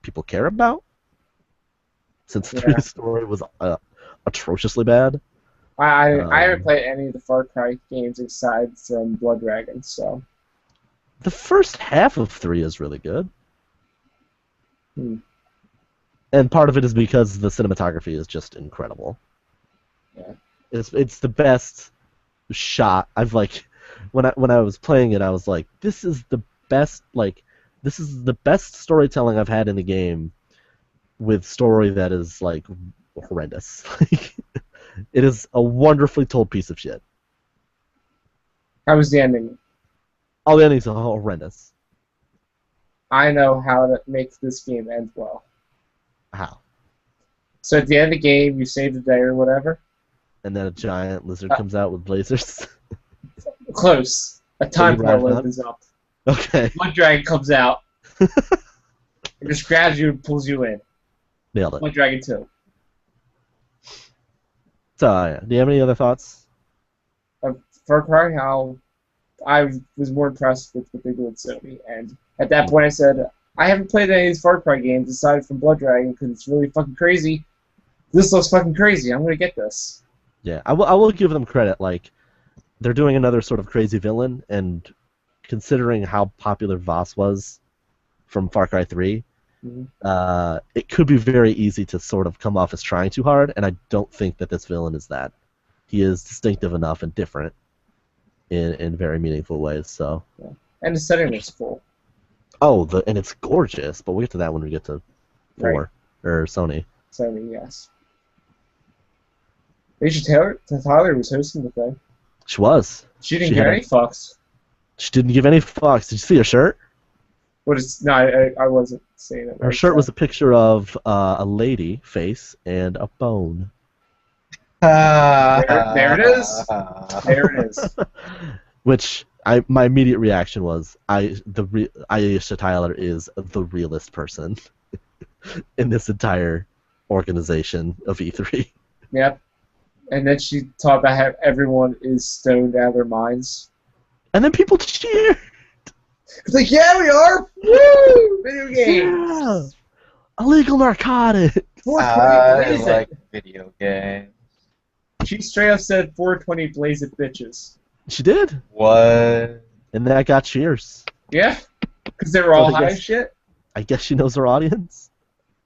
people care about. Since Yeah. 3's story was atrociously bad. I haven't played any of the Far Cry games aside from Blood Dragon, so. The first half of 3 is really good. Hmm. And part of it is because the cinematography is just incredible. Yeah. It's the best shot. I've like when I was playing it, I was like, this is the best storytelling I've had in a game with story that is like horrendous. Like, it is a wonderfully told piece of shit. How was the ending? All the endings are horrendous. I know how to make this game end well. How? So at the end of the game, you save the day or whatever. And then a giant lizard comes out with lasers. Close. A time you ride portal on? opens up. Okay, Blood Dragon comes out. It just grabs you and pulls you in. nailed it. Blood Dragon 2. So, yeah. Do you have any other thoughts? Far Cry, how I was more impressed with what they did with Sony. And at that point, I said, I haven't played any of these Far Cry games aside from Blood Dragon because it's really fucking crazy. This looks fucking crazy. I'm going to get this. Yeah, I will give them credit. Like, they're doing another sort of crazy villain, and considering how popular Voss was from Far Cry 3, it could be very easy to sort of come off as trying too hard, and I don't think that this villain is that. He is distinctive enough and different in very meaningful ways. So. Yeah. And the setting looks cool. Oh, and it's gorgeous, but we'll get to that when we get to 4 Right. or Sony. Sony, yes. Tyler was hosting the thing. She was. She didn't She give had any fucks. She didn't give any fucks. Did you see her shirt? What is? No, I wasn't saying it. Her shirt was a picture of a lady face and a bone. There it is. There it is. Which my immediate reaction was, Aisha Tyler is the realest person in this entire organization of E3. Yep. And then she talked about how everyone is stoned out of their minds. And then people cheer. It's like, yeah, we are. Woo! Video games. Yeah. Illegal narcotics. 420 I blaze like it. video games. She straight up said 420 blaze it, bitches. She did. What? And that got cheers. Yeah, because they were all So I high guess- as shit. I guess she knows her audience.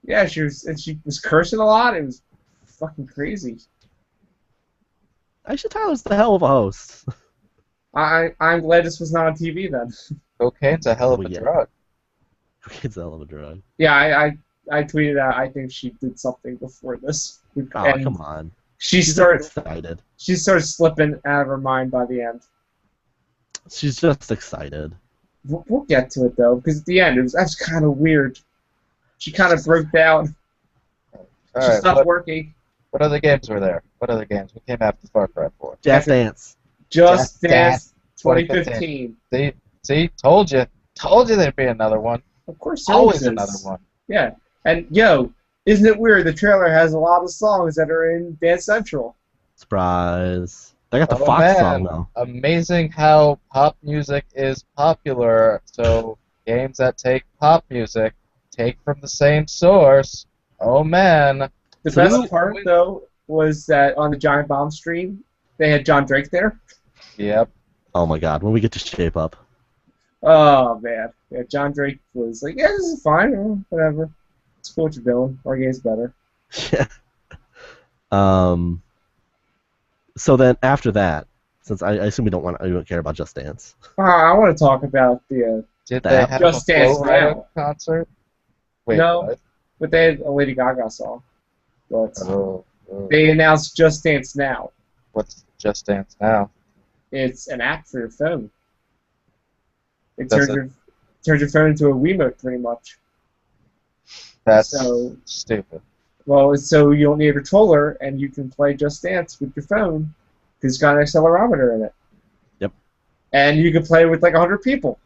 Yeah, she was cursing a lot. It was fucking crazy. Aisha Tyler's the hell of a host. I'm glad this was not on TV then. Cocaine's a hell of Oh, a yeah. drug. It's a hell of a drug. Yeah, I tweeted out. I think she did something before this. Oh, And come on. She She's started excited. slipping out of her mind by the end. She's just excited. We'll get to it though, because at the end that's kind of weird. She kind of broke down. She Alright, stopped working. what other games were there? What other games? What came after Far Cry 4? Just Dance. Just Just Dance Dance 2015. See? Told you. Told you there'd be another one. Of course, there Always is. another one. Yeah, and isn't it weird? The trailer has a lot of songs that are in Dance Central. Surprise. They got the Oh, Fox man. song, though. Amazing how pop music is popular. So games that take pop music take from the same source. Oh man. The So best who- part though was that on the Giant Bomb stream, they had John Drake there. Yep. Oh my god, when we get to Shape Up. Oh man, yeah, John Drake was like, "Yeah, this is fine, whatever. It's cool what you're doing. Our game's better." Yeah. So then after that, since I assume you don't care about Just Dance. I want to talk about the Did That- they have Just a Dance Flow Rider Now. concert? Wait, No. what? but they had a Lady Gaga song. But Oh. they announced Just Dance Now. What's Just Dance Now? It's an app for your phone. In Does terms of turns your phone into a Wiimote pretty much. That's So- stupid. Well, so you don't need a controller, and you can play Just Dance with your phone because it's got an accelerometer in it. Yep. And you can play with like 100 people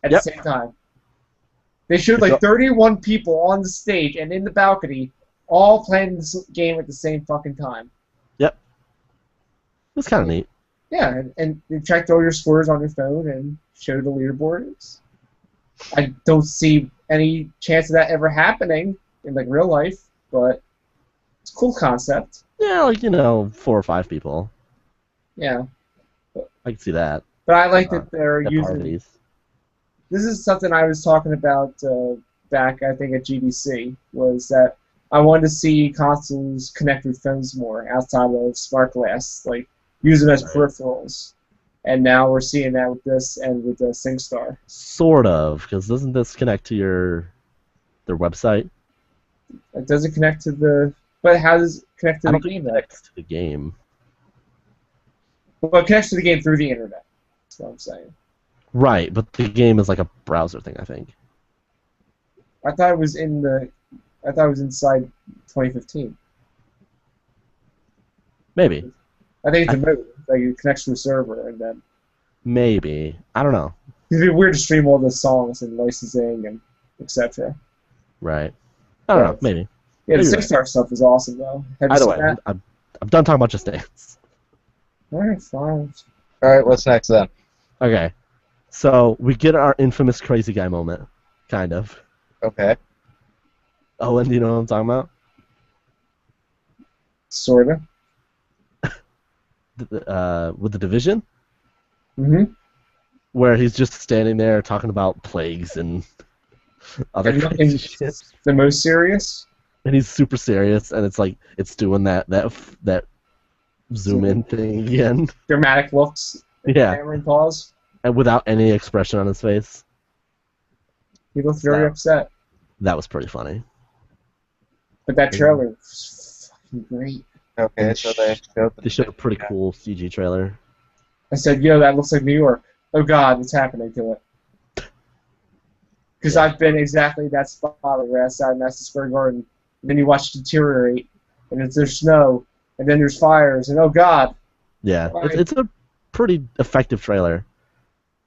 at Yep. the same time. They showed It's like a- 31 people on the stage and in the balcony, all playing this game at the same fucking time. Yep. It's kind of neat. Yeah, and you checked all your scores on your phone and showed the leaderboards. I don't see any chance of that ever happening in like real life, but it's a cool concept. Yeah, like 4 or 5 people. Yeah, I can see that. but I like that they're At using. parties. This is something I was talking about back, I think, at GDC, was that I wanted to see consoles connect with phones more outside of smart glass, like use them as Right. peripherals. And now we're seeing that with this and with the SingStar. Sort of, because doesn't this connect to their website? It doesn't connect to the. But how does it connect to I the don't think game it then? connects to the game. Well, it connects to the game through the internet. That's what I'm saying. Right, but the game is like a browser thing, I think. I thought it was in the. I thought it was inside 2015. Maybe. I think it's a mode. Like it connects to a server and then. Maybe. I don't know. It'd be weird to stream all the songs and licensing and etc. Right. I don't know. Right. Maybe. Yeah, the Maybe SingStar stuff is awesome though. Have you Either seen way, that? I'm done talking about Just Dance. Alright, fine. Alright, what's next then? Okay. So we get our infamous crazy guy moment, kind of. Okay. Owen, do you know what I'm talking about? Sorta. With the Division, Mm-hmm. where he's just standing there talking about plagues and other And crazy looking shit, the most serious. and he's super serious, and it's like it's doing that zoom in thing again. Dramatic looks. Yeah, Camera and pause. and without any expression on his face. He looked very So- upset. That was pretty funny. But that trailer was fucking great. Okay, so they showed They showed a pretty cool CG trailer. I said, yo, that looks like New York. Oh god, what's happening to it? Because I've been exactly that spot where outside Madison Square Garden. And then you watch it deteriorate, and there's snow, and then there's fires, and oh god. Yeah, Right. it's a pretty effective trailer,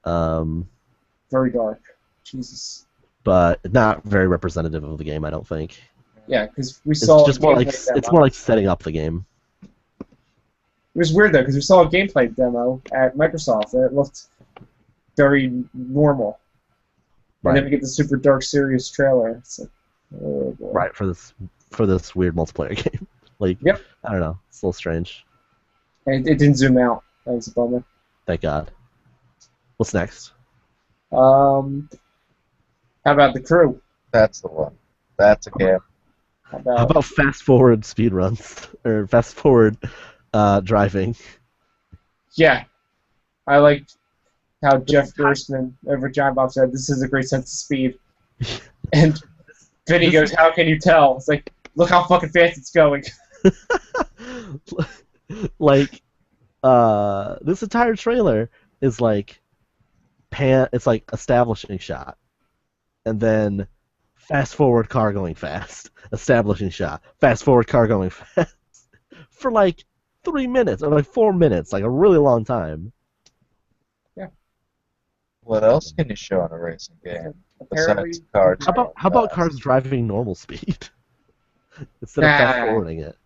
Very dark. Jesus. but not very representative of the game. I don't think. Yeah, because we It's saw. just a more like gameplay demo. it's more like setting up the game. It was weird though, because we saw a gameplay demo at Microsoft, and it looked very normal. And then we get the super dark, serious trailer. It's like, oh boy. Right, for this weird multiplayer game. Like, Yep. I don't know, it's a little strange. And it didn't zoom out. That was a bummer. Thank God. What's next? How about the crew? That's the one. That's a game. How How about fast forward speedruns or fast forward driving? Yeah, I liked how Jeff Gerstmann over John Bob said, "This is a great sense of speed," and Vinny goes, "How can you tell?" It's like, look how fucking fast it's going. Like, this entire trailer is like it's like establishing shot, and then fast forward car going fast, establishing shot, fast forward car going fast, for like 3 minutes or like 4 minutes, like a really long time. What else can you show in a racing game Apparently, besides cars? How about cars driving normal speed instead of fast forwarding it?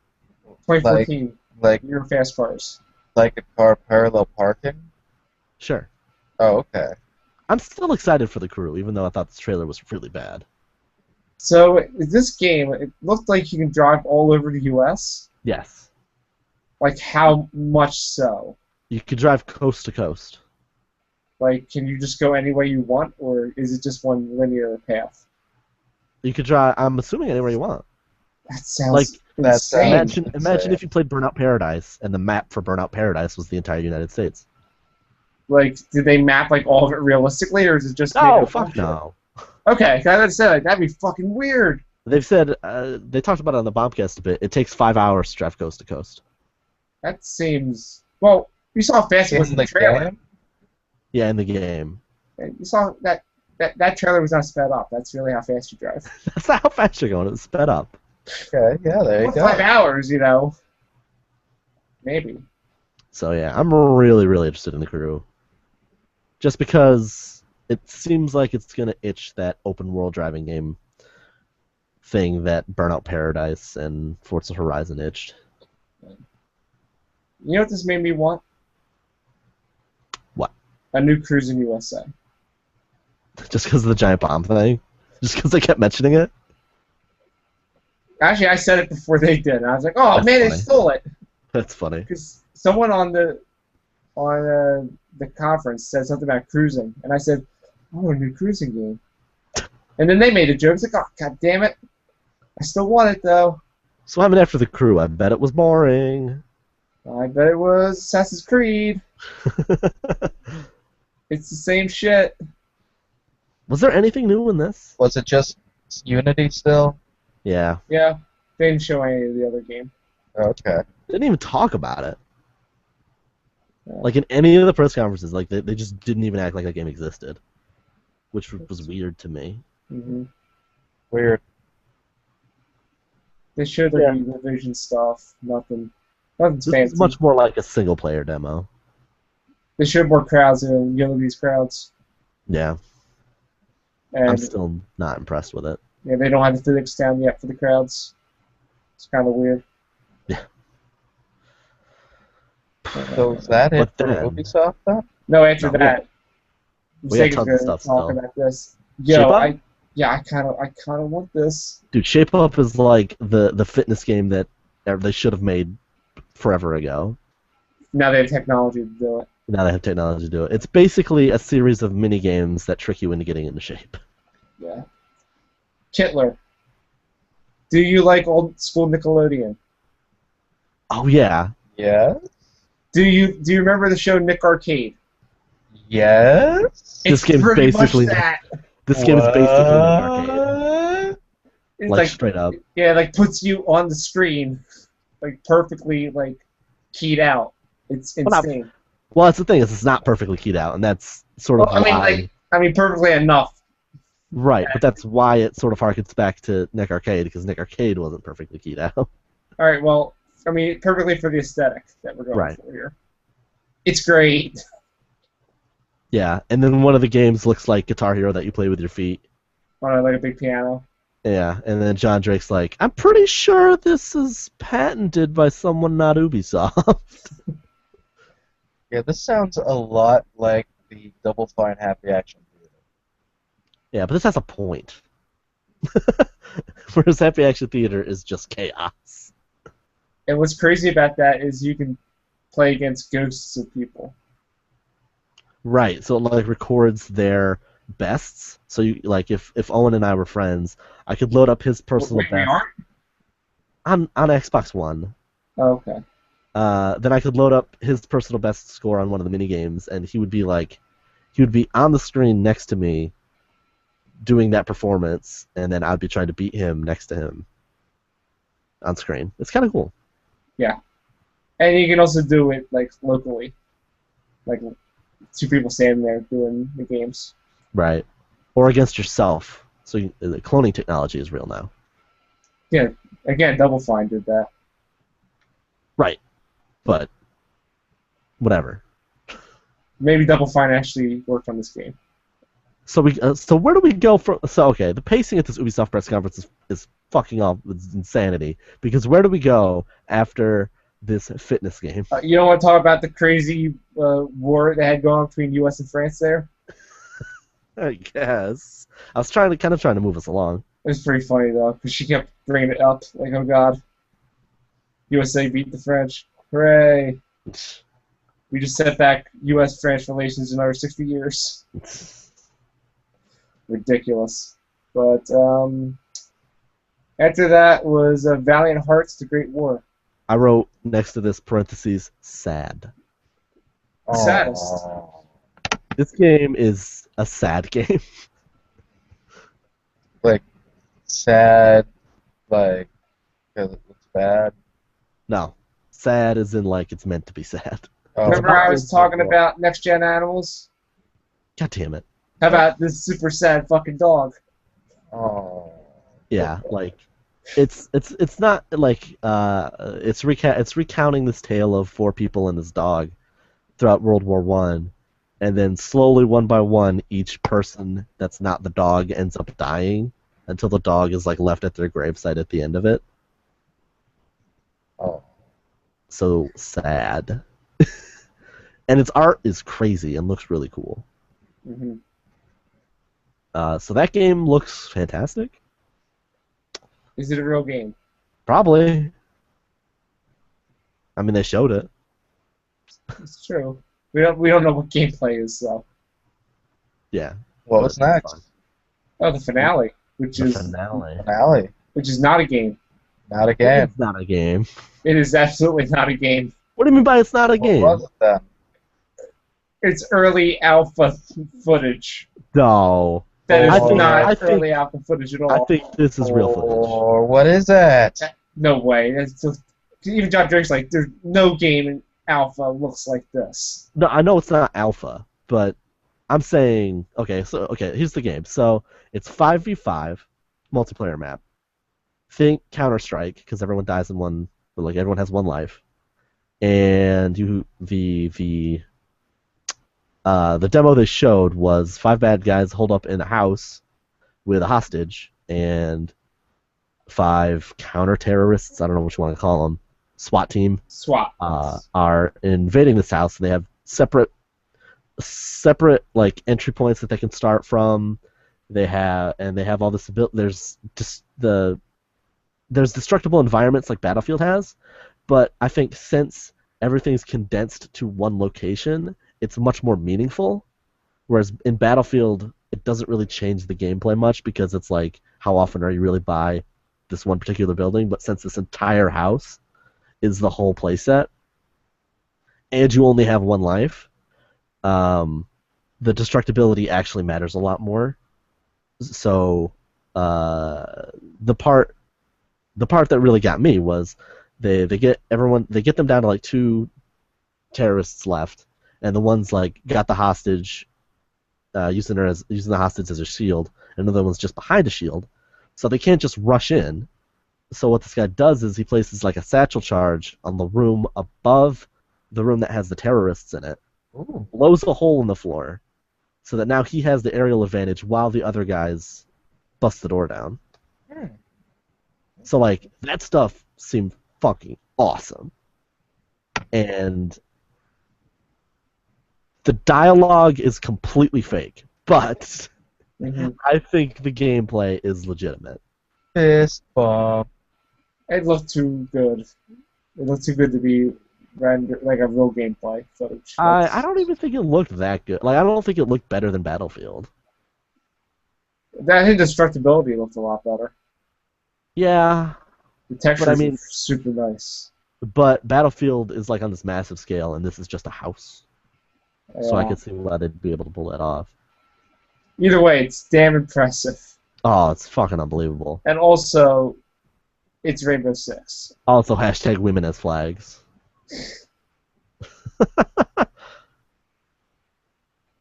2014, Like your fast cars. like a car parallel parking? Sure. Oh, okay. I'm still excited for the crew, even though I thought this trailer was really bad. So this game, it looked like you can drive all over the U.S. Yes. Like how much so? You could drive coast to coast. Like, can you just go any way you want, or is it just one linear path? You could drive, I'm assuming, anywhere you want. That sounds Like, insane. Imagine if you played Burnout Paradise, and the map for Burnout Paradise was the entire United States. Like, did they map like all of it realistically, or is it just? made No, up fuck bullshit? no. Okay, I would say like, that'd be fucking weird. They've said, they talked about it on the Bombcast a bit, it takes 5 hours to drive coast to coast. That seems well. You saw how fast it was in the trailer. game? Yeah, in the game. And you saw that that trailer was not sped up. That's really how fast you drive. That's not how fast you're going. It's sped up. Okay, yeah, there you Well, go. 5 hours, you know. Maybe. So yeah, I'm really, really interested in the crew. Just because it seems like it's gonna itch that open world driving game thing that Burnout Paradise and Forza Horizon itched. You know what this made me want? What? A new Cruising USA. Just because of the giant bomb thing? Just because they kept mentioning it? Actually, I said it before they did, and I was like, "Oh That's man, they funny. stole it." That's funny. Because someone on the conference said something about cruising, and I said, "Oh, a new cruising game." And then they made a joke. It's like, "Oh, god damn it! I still want it though." So what happened after the crew? I bet it was boring. I bet it was Assassin's Creed. It's the same shit. Was there anything new in this? Was it just Unity still? Yeah. Yeah, they didn't show any of the other game. Okay. Didn't even talk about it. Yeah. Like in any of the press conferences, like they just didn't even act like that game existed, which was weird to me. Mm-hmm. Weird. They showed their new revision stuff. Nothing's This fancy. is much more like a single player demo. They showed more crowds in Unity's crowds, Yeah, and I'm still not impressed with it. yeah, they don't have the physics down yet for the crowds. It's kind of weird. Yeah. So is that it But for then- Ubisoft then? No, after No, that, we have Sega's tons of gonna stuff talk still. about this. Shape Yo, Up? I kind of want this. Dude, Shape Up is like the fitness game that they should have made forever ago. Now they have technology to do it. Now they have technology to do it. It's basically a series of mini games that trick you into getting into shape. Yeah. Kittler, do you like old school Nickelodeon? Oh yeah, Yes. Do you remember the show Nick Arcade? Yes. This It's game's pretty basically much that. this game is basically an arcade, What? It's like straight up. Yeah, like puts you on the screen, like perfectly like keyed out. It's Well, not- insane. Well, that's the thing is it's not perfectly keyed out, and that's sort of Well, why. I mean, perfectly enough. Right, but that's why it sort of harkens back to Nick Arcade, because Nick Arcade wasn't perfectly keyed out. All right, well, I mean, perfectly for the aesthetic that we're going Right. for here. It's great. Yeah, and then one of the games looks like Guitar Hero that you play with your feet. On like a big piano. Yeah, and then John Drake's like, I'm pretty sure this is patented by someone not Ubisoft. Yeah, this sounds a lot like the Double Fine Happy Action Theater. Yeah, but this has a point. Whereas Happy Action Theater is just chaos. And what's crazy about that is you can play against ghosts of people. Right, so it like records their bests. So you like if Owen and I were friends, I could load up his personal Wait, we best aren't? on Xbox One. Oh, okay. Then I could load up his personal best score on one of the mini games, and he would be on the screen next to me, doing that performance, and then I'd be trying to beat him next to him on screen. It's kind of cool. Yeah. And you can also do it like locally. Like 2 people standing there doing the games. Right. Or against yourself. So the cloning technology is real now. Yeah. Again, Double Fine did that. Right. But whatever. Maybe Double Fine actually worked on this game. So so where do we go from? So okay, the pacing at this Ubisoft press conference is fucking off. It's insanity. Because where do we go after this fitness game? You don't want to talk about the crazy war they had going on between U.S. and France there? I guess I was kind of trying to move us along. It was pretty funny, though, because she kept bringing it up. Like, oh, God. USA beat the French. Hooray. We just set back U.S.-France relations another 60 years. Ridiculous. But after that was Valiant Hearts: The Great War. I wrote next to this parentheses sad. The saddest. Aw. This game is a sad game. Like, sad, like, because it's bad. No, sad as in like it's meant to be sad. Oh, Remember I was talking about next-gen animals? God damn it. How about this super sad fucking dog? Oh. Yeah, like it's not like it's recounting this tale of 4 people and this dog throughout World War One, and then slowly one by one each person that's not the dog ends up dying until the dog is like left at their gravesite at the end of it. Oh. So sad. And its art is crazy and looks really cool. Mm-hmm. So that game looks fantastic. Is it a real game? Probably. I mean, they showed it. It's true. We don't know what gameplay is though. Yeah. What was next? Oh, the finale, which The is Finale. which is not a game. Not a game. It's not a game. It is absolutely not a game. What do you mean by it's not a What game? was it then? It's early alpha footage. No. That is I think- not early alpha footage at all. I think this is real footage. Or what is it? No way. It's just, even John Drake's like, there's no game in alpha looks like this. No, I know it's not alpha, but I'm saying here's the game. So it's 5v5 multiplayer map. Think Counter-Strike because everyone dies in one, but like everyone has one life. And the demo they showed was 5 bad guys holed up in a house with a hostage and 5 counter-terrorists, I don't know what you want to call them, SWAT team, Swap. are invading this house, and they have separate like entry points that they can start from. They have all this ability. There's destructible environments like Battlefield has, but I think since everything's condensed to one location, it's much more meaningful. Whereas in Battlefield, it doesn't really change the gameplay much because it's like, how often are you really by this one particular building? But since this entire house is the whole playset, and you only have one life, the destructibility actually matters a lot more. So the part that really got me was they get them down to like 2 terrorists left, and the ones like got the hostage, using the hostage as a shield, and another one's just behind a shield, so they can't just rush in. So what this guy does is he places like a satchel charge on the room above the room that has the terrorists in it, Ooh. blows a hole in the floor, so that now he has the aerial advantage while the other guys bust the door down. Hmm. So like that stuff seemed fucking awesome, and the dialogue is completely fake, but Mhm. I think the gameplay is legitimate. Fist bump. It looked too good. It looked too good to be rendered like a real gameplay footage. I don't even think it looked that good. Like I don't think it looked better than Battlefield. That indestructibility looked a lot better. Yeah, The textures I mean- are super nice. but Battlefield is like on this massive scale, and this is just a house. So I Yeah. could see why they'd be able to pull that off. Either way, it's damn impressive. Oh, it's fucking unbelievable. And also, it's Rainbow Six. Also, hashtag women as flags.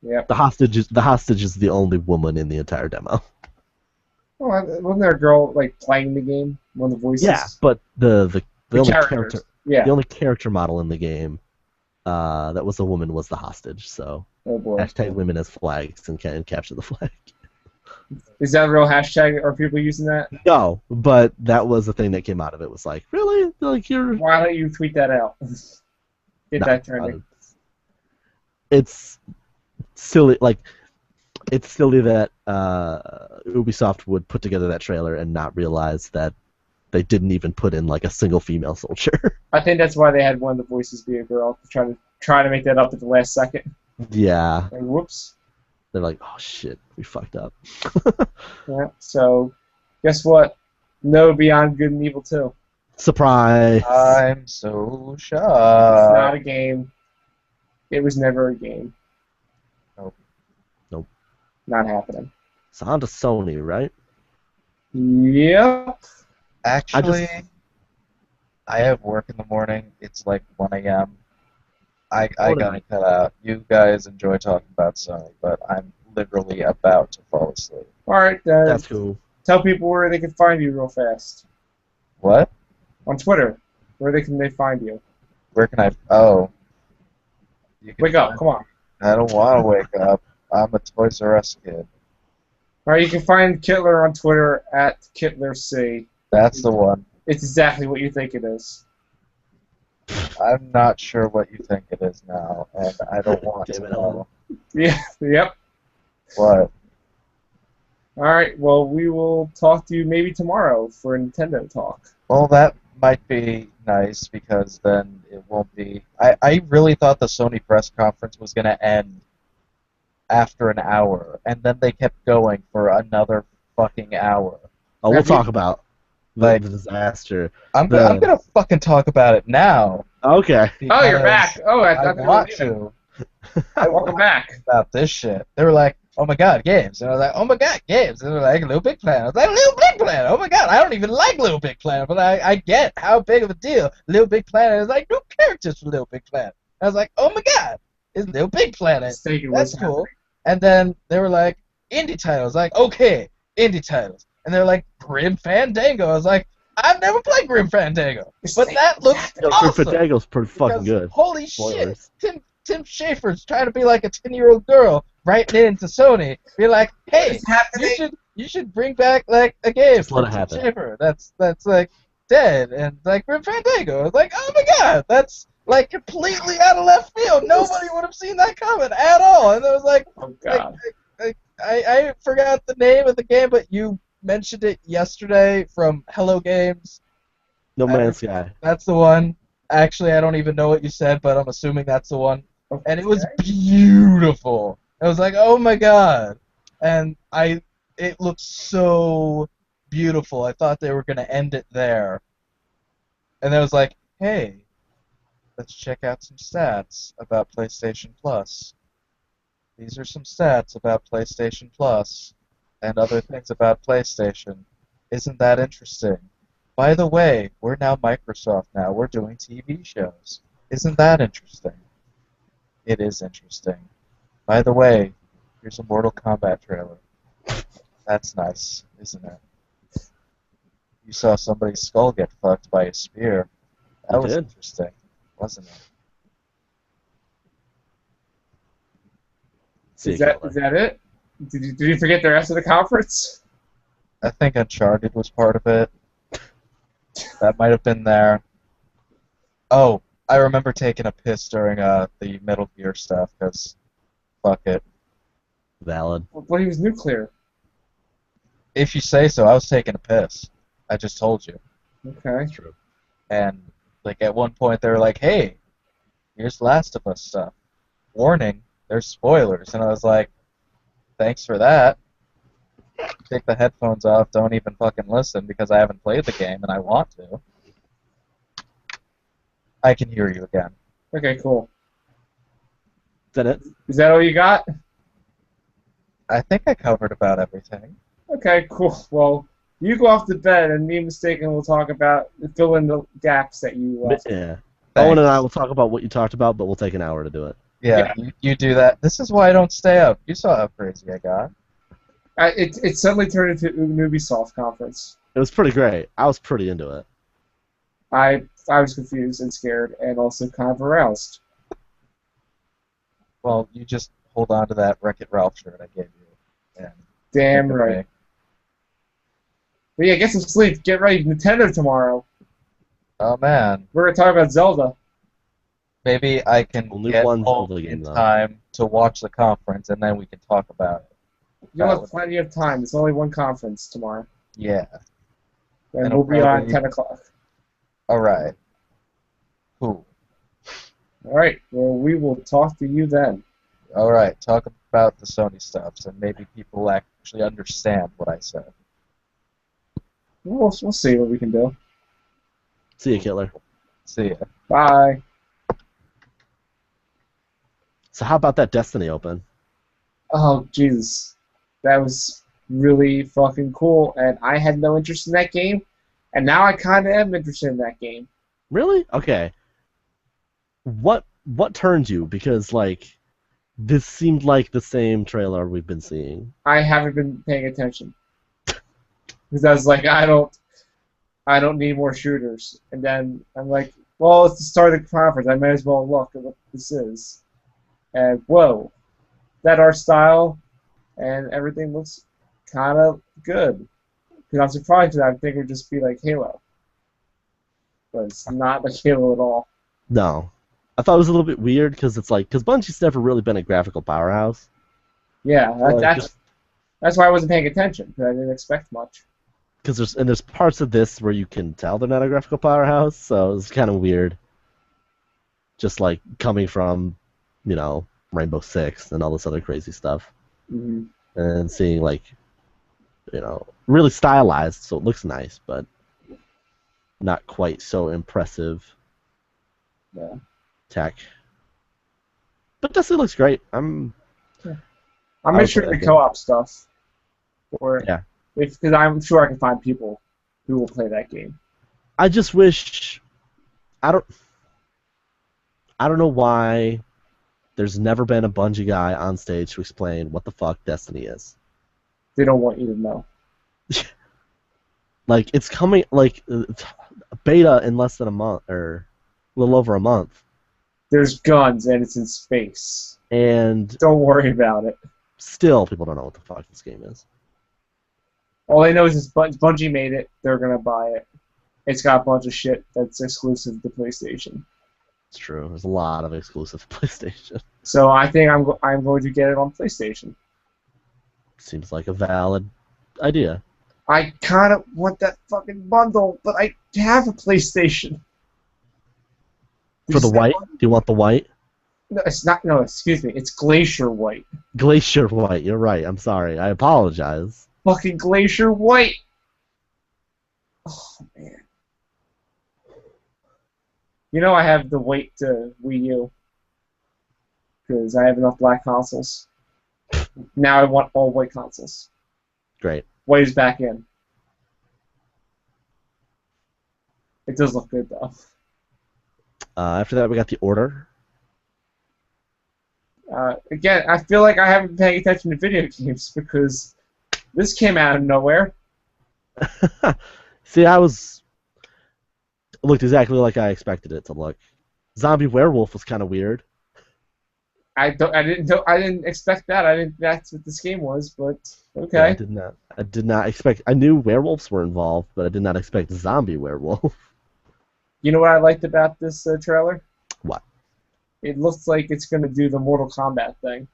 Yep. The hostage is the only woman in the entire demo. Oh, wasn't there a girl like playing the game? One of the voices. Yeah, but the only characters. character Yeah. the only character model in the game that was a woman was the hostage. So Oh boy. hashtag women as flags and can capture the flag. Is that a real hashtag? Are people using that? No, but that was the thing that came out of it. Was like, really? Like you're Why don't you tweet that out? Get No, that trending. it's silly. Like it's silly that Ubisoft would put together that trailer and not realize that they didn't even put in like a single female soldier. I think that's why they had one of the voices be a girl, to try to make that up at the last second. Yeah, Like, whoops. they're like, oh shit, we fucked up. Yeah. So, guess what? No Beyond Good and Evil 2. Surprise! I'm so It's shocked. not a game. It was never a game. Nope. Not happening. It's on to Sony, right? Yep. Actually, I have work in the morning. It's like 1 a.m. I What gotta am cut out. You guys enjoy talking about Sony, but I'm literally about to fall asleep. All right, That's cool. tell people where they can find you real fast. What? On Twitter, where can they find you? Where can I? Oh. You can Wake up, find- come on. I don't want to wake up. I'm a Toys R Us kid. All right, you can find Kittler on Twitter at KittlerC. That's the one. It's exactly what you think it is. I'm not sure what you think it is now, and I don't want Damn to it, know. Yeah, yep. What? All right, well, we will talk to you maybe tomorrow for a Nintendo talk. Well, that might be nice because then it won't be. I really thought the Sony press conference was going to end after an hour, and then they kept going for another fucking hour. Oh, we'll Have you- talk about the disaster. I'm gonna fucking talk about it now. Okay. Oh, you're because back. Oh, I I thought you were want leaving. to. Welcome back. About this shit. They were like, "Oh my god, games!" And I was like, "Oh my god, games!" And they were like, "Little Big Planet." I was like, "Little Big Planet!" Oh my god, I don't even like Little Big Planet, but I get how big of a deal Little Big Planet is. Like new characters for Little Big Planet. I was like, "Oh my god, it's Little Big Planet." Mistaken That's was cool. happening. And then they were like, indie titles. Like, okay, indie titles. And they're like, Grim Fandango. I was like, I've never played Grim Fandango. But that looks Yo, awesome. Grim Fandango's pretty fucking Because, good. holy Spoilers. shit, Tim Schafer's trying to be like a 10-year-old girl writing into Sony. Be like, hey, What's happening? you should bring back like a game Just let from it Tim happen. Schafer. That's like dead and like Grim Fandango. I was like, oh my god, that's like completely out of left field. Nobody would have seen that coming at all. And it was like, Oh, God. I forgot the name of the game, but you mentioned it yesterday from Hello Games. No Man's Sky. That's the one. Actually, I don't even know what you said, but I'm assuming that's the one. And it was Okay. beautiful. I was like, oh my god. And it looked so beautiful. I thought they were going to end it there. And I was like, hey, let's check out some stats about PlayStation Plus. These are some stats about PlayStation Plus and other things about PlayStation. Isn't that interesting? By the way, we're now Microsoft now. We're doing TV shows. Isn't that interesting? It is interesting. By the way, here's a Mortal Kombat trailer. That's nice, isn't it? You saw somebody's skull get fucked by a spear. That I was did. interesting, wasn't it? See Is you, that Hitler. it? Did you forget the rest of the conference? I think Uncharted was part of it. That might have been there. Oh, I remember taking a piss during the Metal Gear stuff, because fuck it. Valid. Well, he was nuclear. If you say so, I was taking a piss. I just told you. Okay. That's true. And like at one point they were like, hey, here's Last of Us stuff. Warning, there's spoilers. And I was like, thanks for that. Take the headphones off, don't even fucking listen because I haven't played the game and I want to. I can hear you again. Okay, cool. Is that it? Is that all you got? I think I covered about everything. Okay, cool. Well, you go off to bed, and me and Mistaken will talk about fill in the gaps that you left. Yeah. Thanks. Owen and I will talk about what you talked about, but we'll take an hour to do it. Yeah, you do that. This is why I don't stay up. You saw how crazy I got. It suddenly turned into an Ubisoft conference. It was pretty great. I was pretty into it. I was confused and scared, and also kind of aroused. Well, you just hold on to that Wreck-It Ralph shirt I gave you. And Damn think of right. me. But yeah, get some sleep. Get ready. Nintendo tomorrow. Oh man, We're gonna talk about Zelda. maybe I can Only get one home Zelda game, in though. time to watch the conference, and then we can talk about it. You'll That have would- plenty of time. It's only one conference tomorrow, Yeah. and And we'll be it'll on probably- 10 o'clock. All right. Cool. All right. Well, we will talk to you then. All right. Talk about the Sony stuff, so maybe people actually understand what I said. We'll see what we can do. See you, Killer. See ya. Bye. So how about that Destiny Open? Oh, Jesus. That was really fucking cool, and I had no interest in that game, and now I kind of am interested in that game. Really? Okay. What turned you? Because like This seemed like the same trailer we've been seeing. I haven't been paying attention because I was like, I don't need more shooters. And then I'm like, well, it's the start of the conference. I might as well look at what this is. And whoa, that art style and everything looks kind of good. Because I'm surprised that I think it would just be like Halo, but it's not like Halo at all. No. I thought it was a little bit weird because Bungie's never really been a graphical powerhouse. Yeah, Like, that's why I wasn't paying attention, because I didn't expect much. Because there's parts of this where you can tell they're not a graphical powerhouse, so it's kind of weird. Just like coming from, Rainbow Six and all this other crazy stuff, and seeing really stylized, so it looks nice, but not quite so impressive. Yeah. Tech. But Destiny looks great. I'm interested in the co-op stuff, because I'm sure I can find people who will play that game. I just wish I don't know why there's never been a Bungie guy on stage to explain what the fuck Destiny is. They don't want you to know. Like, it's coming, beta in less than a month, or a little over a month. There's guns, and it's in space. And don't worry about it. Still, people don't know what the fuck this game is. All they know is Bungie made it. They're gonna buy it. It's got a bunch of shit that's exclusive to PlayStation. It's true. There's a lot of exclusive PlayStation. So I think I'm going to get it on PlayStation. Seems like a valid idea. I kind of want that fucking bundle, but I have a PlayStation. For the white? Do you want the white? No, it's not. No, excuse me. It's Glacier White. Glacier White. You're right. I'm sorry. I apologize. Fucking Glacier White. Oh man. I have the weight to Wii U because I have enough black consoles. Now I want all white consoles. Great. White is back in. It does look good though. After that, we got The Order. Again, I feel like I haven't been paying attention to video games because this came out of nowhere. See, it looked exactly like I expected it to look. Zombie werewolf was kind of weird. I didn't expect that. I didn't. That's what this game was, but okay. Yeah, I did not expect. I knew werewolves were involved, but I did not expect zombie werewolf. You know what I liked about this trailer? What? It looks like it's going to do the Mortal Kombat thing,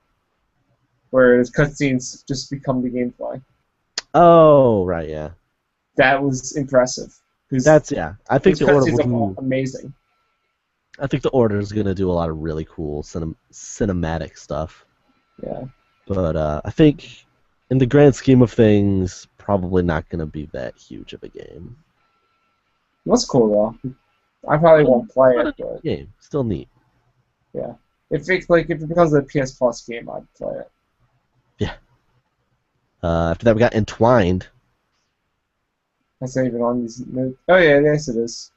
where the cutscenes just become the gameplay. Oh, right, yeah. That was impressive. I think the Order will be amazing. I think the Order is going to do a lot of really cool cinematic stuff. Yeah. But I think, in the grand scheme of things, probably not going to be that huge of a game. That's cool though. I probably won't play it, but game still neat. Yeah. If it becomes a PS Plus game, I'd play it. Yeah. After that, we got Entwined. That's not even on these. Oh yeah, yes it is.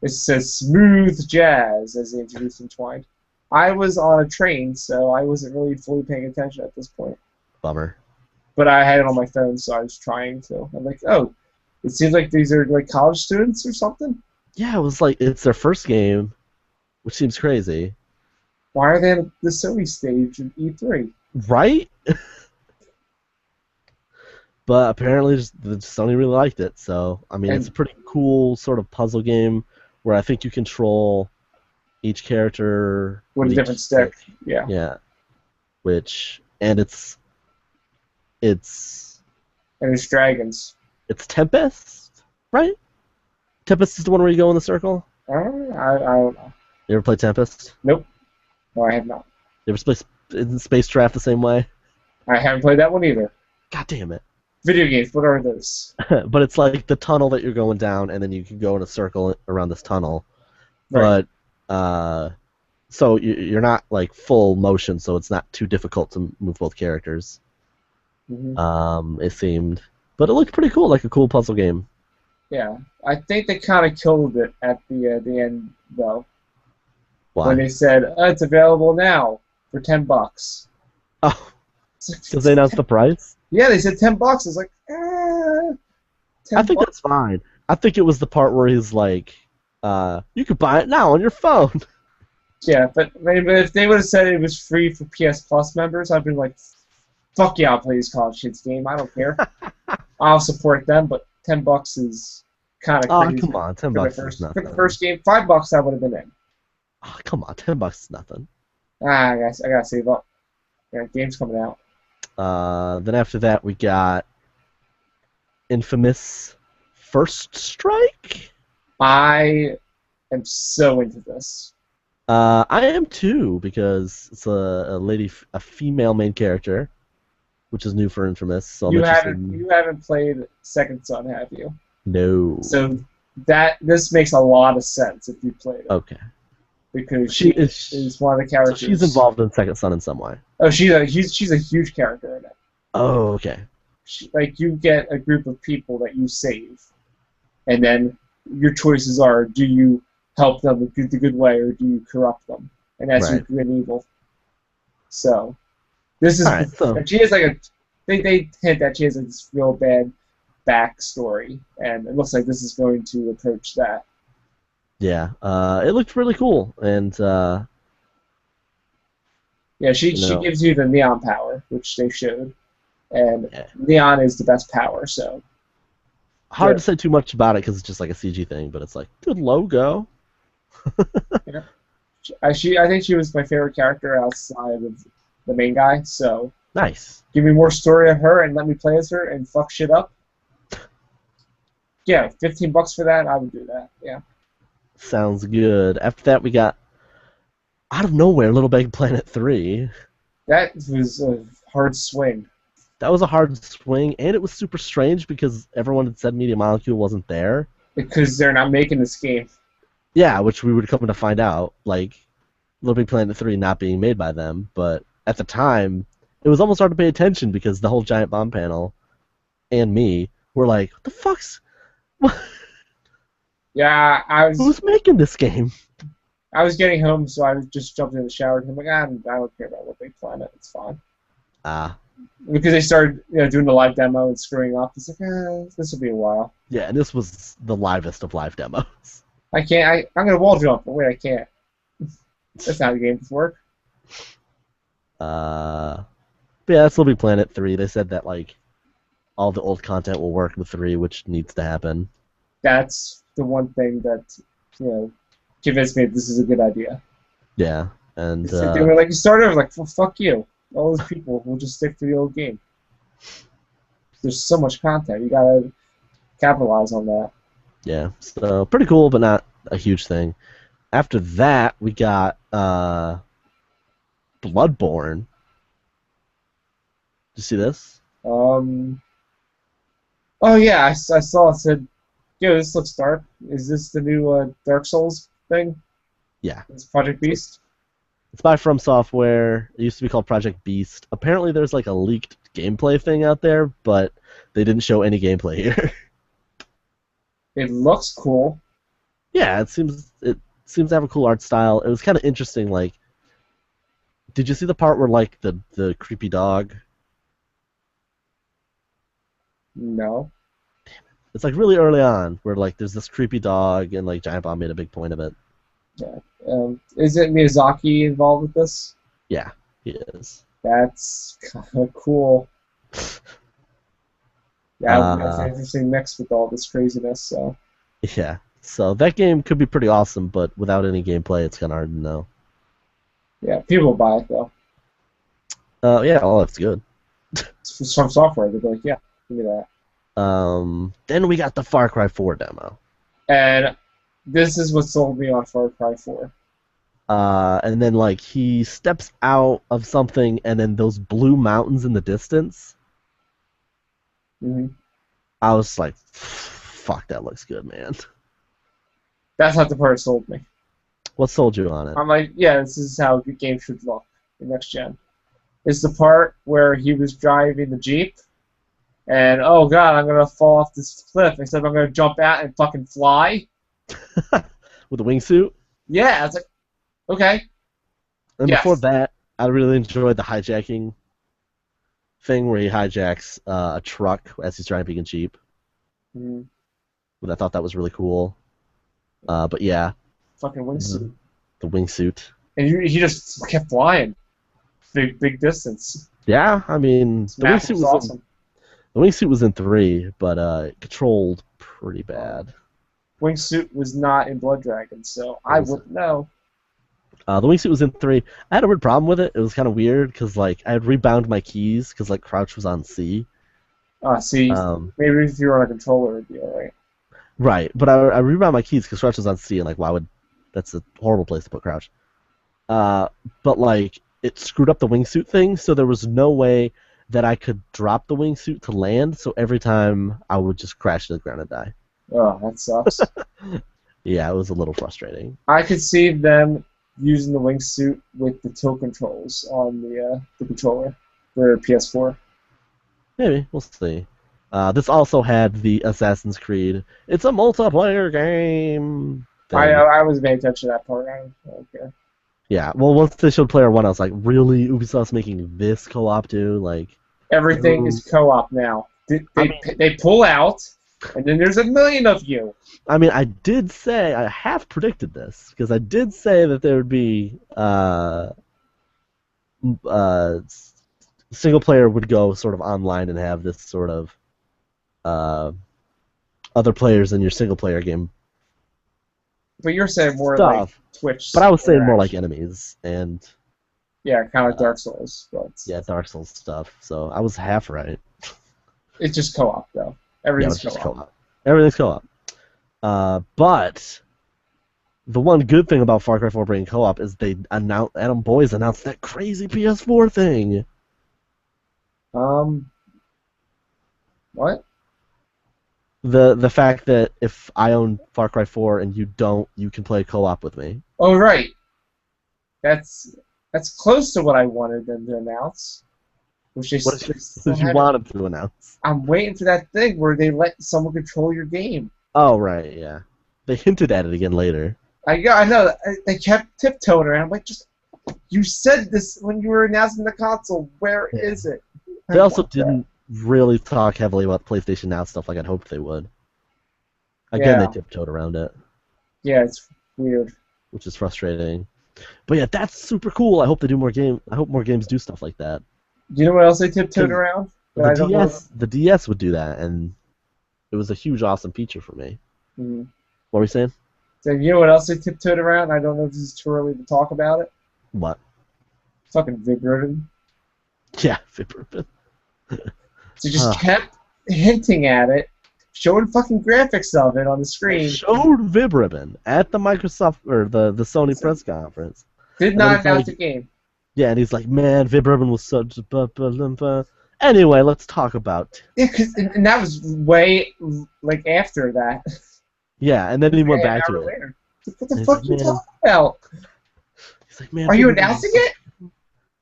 It says smooth jazz as they introduced Entwined. I was on a train, so I wasn't really fully paying attention at this point. Bummer. But I had it on my phone, so I was trying to. I'm like, oh, it seems like these are like college students or something. Yeah, it was like it's their first game, which seems crazy. Why are they at the Sony stage in E3? Right? But apparently Sony really liked it, so I mean it's a pretty cool sort of puzzle game where I think you control each character with a different stick. Yeah. Yeah. It's dragons. It's Tempest, right? Tempest is the one where you go in the circle? I don't know. You ever play Tempest? Nope. No, I have not. You ever play Space Draft the same way? I haven't played that one either. God damn it. Video games, what are those? But it's like the tunnel that you're going down, and then you can go in a circle around this tunnel. Right. But, so you're not like full motion, so it's not too difficult to move both characters. Mm-hmm. It seemed. But it looked pretty cool, like a cool puzzle game. Yeah. I think they kind of killed it at the end, though. Why? When they said, it's available now for $10. Oh, It's like, because they announced the price? yeah, they said $10. I was like, I think that's fine. I think it was the part where he's like, you could buy it now on your phone. Yeah, but if they would have said it was free for PS Plus members, I'd be like, fuck yeah, I'll play this College Kids game. I don't care. I'll support them, but $10 is kind of Oh, crazy. come on, $10 is nothing. For the first game, $5 I would have been in. Oh, come on, $10 is nothing. I gotta save up. Yeah, game's coming out. Then after that, we got Infamous First Strike. I am so into this. I am too, because it's a female main character, which is new for Infamous. So I'm interested. You haven't played Second Son, have you? No. So this makes a lot of sense if you played it. Okay. Because she is one of the characters. So she's involved in Second Son in some way. Oh, she's a huge character in it. Oh, okay. You get a group of people that you save, and then your choices are: do you help them the good way, or do you corrupt them? And that's your good and evil. So this is. Right, so. She has like a. They hint that she has like this real bad backstory, and it looks like this is going to approach that. Yeah, it looked really cool, and yeah, she gives you the neon power, which they showed, and neon is the best power. So hard to say too much about it because it's just like a CG thing, but it's like good logo. Yeah. I think she was my favorite character outside of the main guy. So nice. Give me more story of her and let me play as her and fuck shit up. Yeah, $15 for that, I would do that. Yeah. Sounds good. After that, we got out of nowhere Little Big Planet 3. That was a hard swing. That was a hard swing, and it was super strange because everyone had said Media Molecule wasn't there. Because they're not making this game. Yeah, which we would come to find out, like Little Big Planet 3 not being made by them. But at the time, it was almost hard to pay attention because the whole Giant Bomb panel and me were like, what the fuck's... Yeah, Who's making this game? I was getting home, so I just jumped in the shower. And I'm like, I don't care about Little Big Planet. It's fine. Because they started doing the live demo and screwing up. It's like, this will be a while. Yeah, and this was the livest of live demos. I can't. I'm gonna wall jump, but wait, I can't. That's not how the games work. But yeah, that's Little Big Planet 3. They said that like all the old content will work with 3, which needs to happen. That's the one thing that convinced me this is a good idea. Yeah, and they were like, you started, I was like, well, fuck you. All those people will just stick to the old game. There's so much content. You gotta capitalize on that. Yeah, so pretty cool, but not a huge thing. After that, we got Bloodborne. Did you see this? Oh yeah, I saw it. Said, yo, this looks dark. Is this the new Dark Souls thing? Yeah. It's Project Beast? It's by From Software. It used to be called Project Beast. Apparently there's like a leaked gameplay thing out there, but they didn't show any gameplay here. It looks cool. Yeah, it seems to have a cool art style. It was kind of interesting, like, did you see the part where like the creepy dog? No. It's like really early on where like there's this creepy dog and like Giant Bomb made a big point of it. Yeah. Is it Miyazaki involved with this? Yeah, he is. That's kind of cool. Yeah, that's an interesting mix with all this craziness. So. Yeah. So that game could be pretty awesome, but without any gameplay, it's kind of hard to know. Yeah, people will buy it though. Yeah, all that's good. It's from software. They'll be like, yeah, give me that. Then we got the Far Cry 4 demo. And this is what sold me on Far Cry 4. And then like he steps out of something, and then those blue mountains in the distance. Mm-hmm. I was like, fuck, that looks good, man. That's not the part that sold me. What sold you on it? I'm like, yeah, this is how the game should look in next gen. It's the part where he was driving the Jeep, and oh god, I'm gonna fall off this cliff. Except I'm gonna jump out and fucking fly. With a wingsuit? Yeah, it's like, okay. And yes. before that, I really enjoyed the hijacking thing where he hijacks a truck as he's trying to be cheap. Mm, But I thought that was really cool. But yeah, fucking wingsuit. the wingsuit. And he just kept flying. Big distance. Yeah, I mean, This map was awesome. The wingsuit was in 3, but it controlled pretty bad. Wingsuit was not in Blood Dragon, so I wouldn't know. The wingsuit was in 3. I had a weird problem with it. It was kind of weird because like I had rebound my keys because like crouch was on C. See, maybe if you were on a controller, it'd be alright. Right, but I rebound my keys because crouch was on C, and like why would that's a horrible place to put crouch. But like it screwed up the wingsuit thing, so there was no way that I could drop the wingsuit to land. So every time I would just crash to the ground and die. Oh, that sucks. Yeah, it was a little frustrating. I could see them using the wingsuit with the tilt controls on the controller for PS4. Maybe we'll see. This also had the Assassin's Creed. It's a multiplayer game. Thing. I was paying attention to that part. I don't care. Yeah, well, once they showed Player 1, I was like, really? Ubisoft's making this co-op, dude? Like, everything is co-op now. They pull out, and then there's a million of you. I mean, I did say, I half predicted this, because I did say that there would be, single player would go sort of online and have this sort of, other players in your single player game. But you're saying more stuff. Like Twitch. But I was saying more like enemies and. Yeah, kind of like Dark Souls. But yeah, Dark Souls stuff. So I was half right. It's just co-op though. Everything's co-op. Everything's co-op. But the one good thing about Far Cry 4 being co-op is they announced Adam Boyes announced that crazy PS4 thing. What? The fact that if I own Far Cry 4 and you don't, you can play co-op with me. Oh right. That's close to what I wanted them to announce. What did you want them to announce? I'm waiting for that thing where they let someone control your game. Oh right, yeah. They hinted at it again later. I know. They kept tiptoeing around. Like, you said this when you were announcing the console. Where is it? They also didn't really talk heavily about PlayStation Now stuff like I'd hoped they would. Again, they tiptoed around it. Yeah, it's weird. Which is frustrating. But yeah, that's super cool. I hope they do more game. I hope more games do stuff like that. Do you know what else they tiptoed around? The DS would do that, and it was a huge, awesome feature for me. Mm-hmm. What were we saying? So you know what else they tiptoed around? I don't know if this is too early to talk about it. What? Fucking VibRibbon. Yeah, VibRibbon. So just kept hinting at it, showing fucking graphics of it on the screen. Showed VibRibbon at the Microsoft or the Sony press conference. Did not announce the game. Yeah, and he's like, man, VibRibbon was such a... Anyway, let's talk about... Yeah, and that was way, like, after that. Yeah, and then he went back to it. Later. What the fuck are you talking about? He's like, man... Are you announcing it?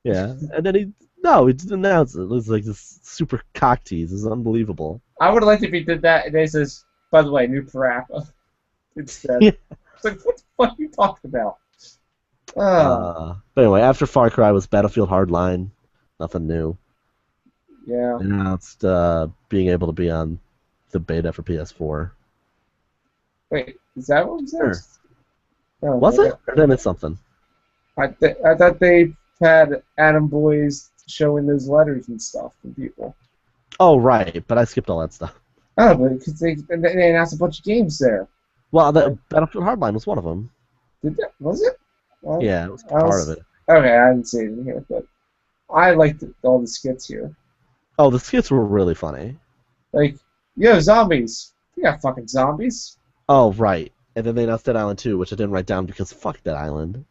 Yeah, and then he didn't announce it. It was like this super cock tease. It was unbelievable. I would have liked if he did that, and he says, by the way, new Parappa. Instead. Yeah. It's like, what the fuck are you talking about? But anyway, after Far Cry was Battlefield Hardline. Nothing new. Yeah. They announced being able to be on the beta for PS4. Wait, is that what was there? Oh, was it? Or did I miss something? I thought they had Adam Boyes showing those letters and stuff from people. Oh, right, but I skipped all that stuff. Oh, but because they announced a bunch of games there. Well, the Battlefield Hardline was one of them. Was it? Well, yeah, it was part of it. Okay, I didn't see it in here, but I liked all the skits here. Oh, the skits were really funny. Like, yo, zombies. We got fucking zombies. Oh, right. And then they announced Dead Island 2, which I didn't write down because fuck Dead Island.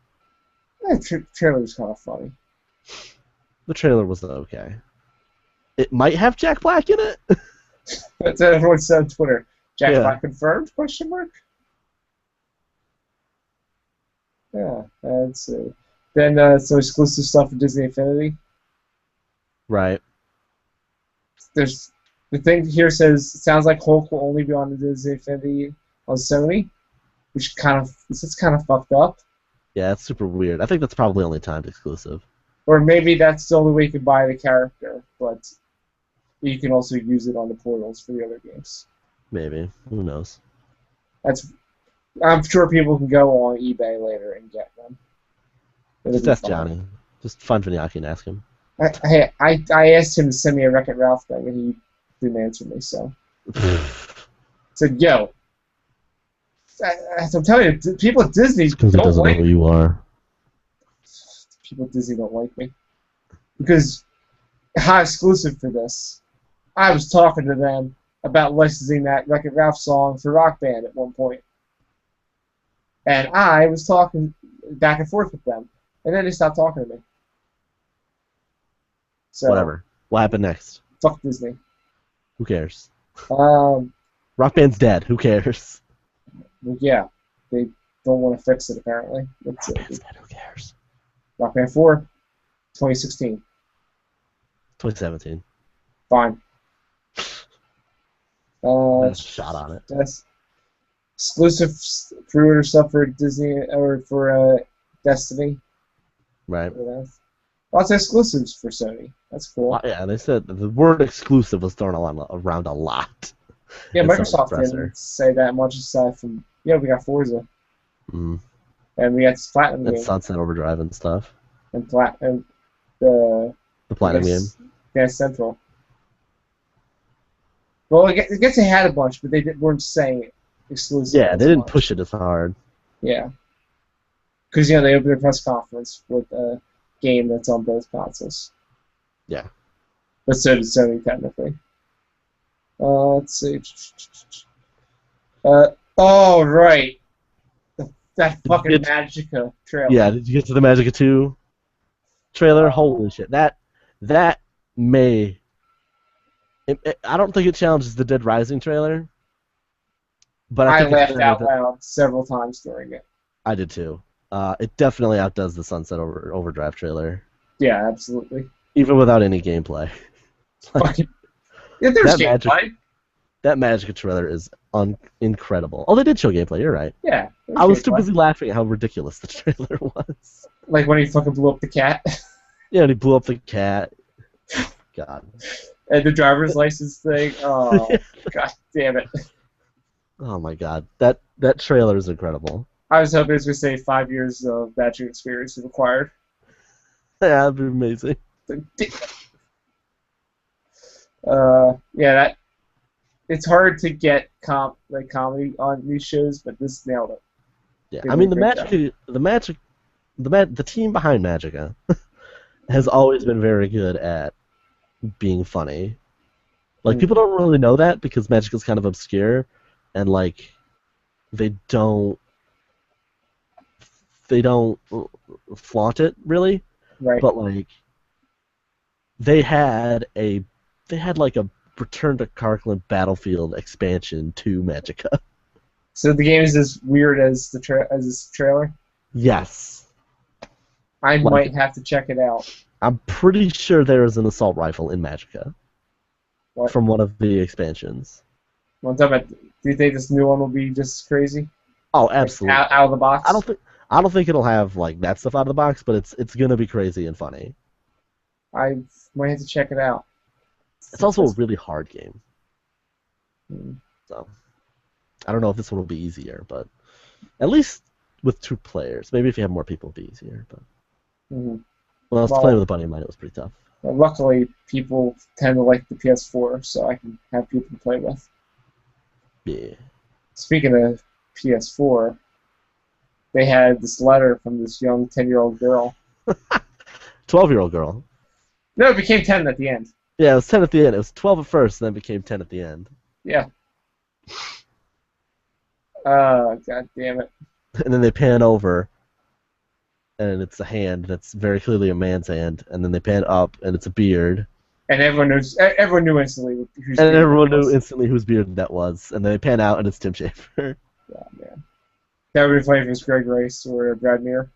The trailer was kind of funny. The trailer was okay. It might have Jack Black in it. That's what everyone said on Twitter. Jack Black confirmed? Question mark. Yeah, let's see. Then some exclusive stuff for Disney Infinity. Right. There's the thing here says sounds like Hulk will only be on the Disney Infinity on Sony, which is kind of fucked up. Yeah, it's super weird. I think that's probably only timed exclusive. Or maybe that's the only way you can buy the character, but you can also use it on the portals for the other games. Maybe. Who knows? I'm sure people can go on eBay later and get them. Just ask Johnny. Just find Vinyaki and ask him. I asked him to send me a Wreck-It Ralph thing, and he didn't answer me, so. I said, yo. I'm telling you, people at Disney Because he doesn't know who you are. People at Disney don't like me. Because how exclusive for this. I was talking to them about licensing that Wreck-It Ralph song for Rock Band at one point. And I was talking back and forth with them. And then they stopped talking to me. So, whatever. What happened next? Fuck Disney. Who cares? Rock Band's dead. Who cares? Well, yeah. They don't want to fix it, apparently. Rock Band's dead. Who cares? Rock Band 4, 2016. 2017. Fine. Shot on it. That's exclusive pre-order stuff for Disney or for Destiny. Right. Lots of exclusives for Sony. That's cool. Yeah, they said the word exclusive was thrown around a lot. Yeah, Microsoft didn't say that much aside from, we got Forza. Mm. And we got Platinum and game. Sunset Overdrive and stuff. And the Platinum game. Dance Central. Well, I guess they had a bunch, but they weren't saying it exclusive. Yeah, they didn't push it as hard. Yeah. Because, they opened their press conference with a game that's on both consoles. Yeah. But so did Sony, technically. Let's see. Oh, right. That fucking Magica trailer. Yeah, did you get to the Magica 2 trailer? Holy shit. That may... I don't think it challenges the Dead Rising trailer. But I laughed out loud several times during it. I did too. It definitely outdoes the Sunset Overdrive trailer. Yeah, absolutely. Even without any gameplay. Yeah, there's gameplay. That Magica trailer is incredible. Oh, they did show gameplay, you're right. Yeah. I was too busy laughing at how ridiculous the trailer was. Like when he fucking blew up the cat. Yeah, and he blew up the cat. God. And the driver's license thing. Oh, god damn it. Oh my god. That trailer is incredible. I was hoping it was going to say 5 years of Magic experience required. Yeah, that'd be amazing. Yeah, it's hard to get comedy on these shows, but this nailed it. Yeah, I mean the team behind Magica has always been very good at being funny. Like people don't really know that because Magica's kind of obscure, and like they don't flaunt it really. Right. But like they had like a Return to Karkland Battlefield expansion to Magica. So the game is as weird as this trailer? Yes. I might have to check it out. I'm pretty sure there is an assault rifle in Magica. What? From one of the expansions. Do you think this new one will be just crazy? Oh, absolutely. Like, out of the box? I don't think it'll have like that stuff out of the box, but it's gonna be crazy and funny. I might have to check it out. It's also a really hard game. Hmm. So I don't know if this one will be easier, but at least with 2 players. Maybe if you have more people it'll be easier, but when I was playing with a buddy of mine it was pretty tough. Well, luckily people tend to like the PS4, so I can have people to play with. Yeah. Speaking of PS4, they had this letter from this young 10-year-old girl. 12-year-old girl. No, it became 10 at the end. Yeah, it was 10 at the end. It was 12 at first, and then became 10 at the end. Yeah. God damn it. And then they pan over, and it's a hand that's very clearly a man's hand, and then they pan up, and it's a beard. And everyone knew instantly whose beard that was, and then they pan out, and it's Tim Schafer. Yeah, man. That would be funny if it was Greg Rice or Brad Muir.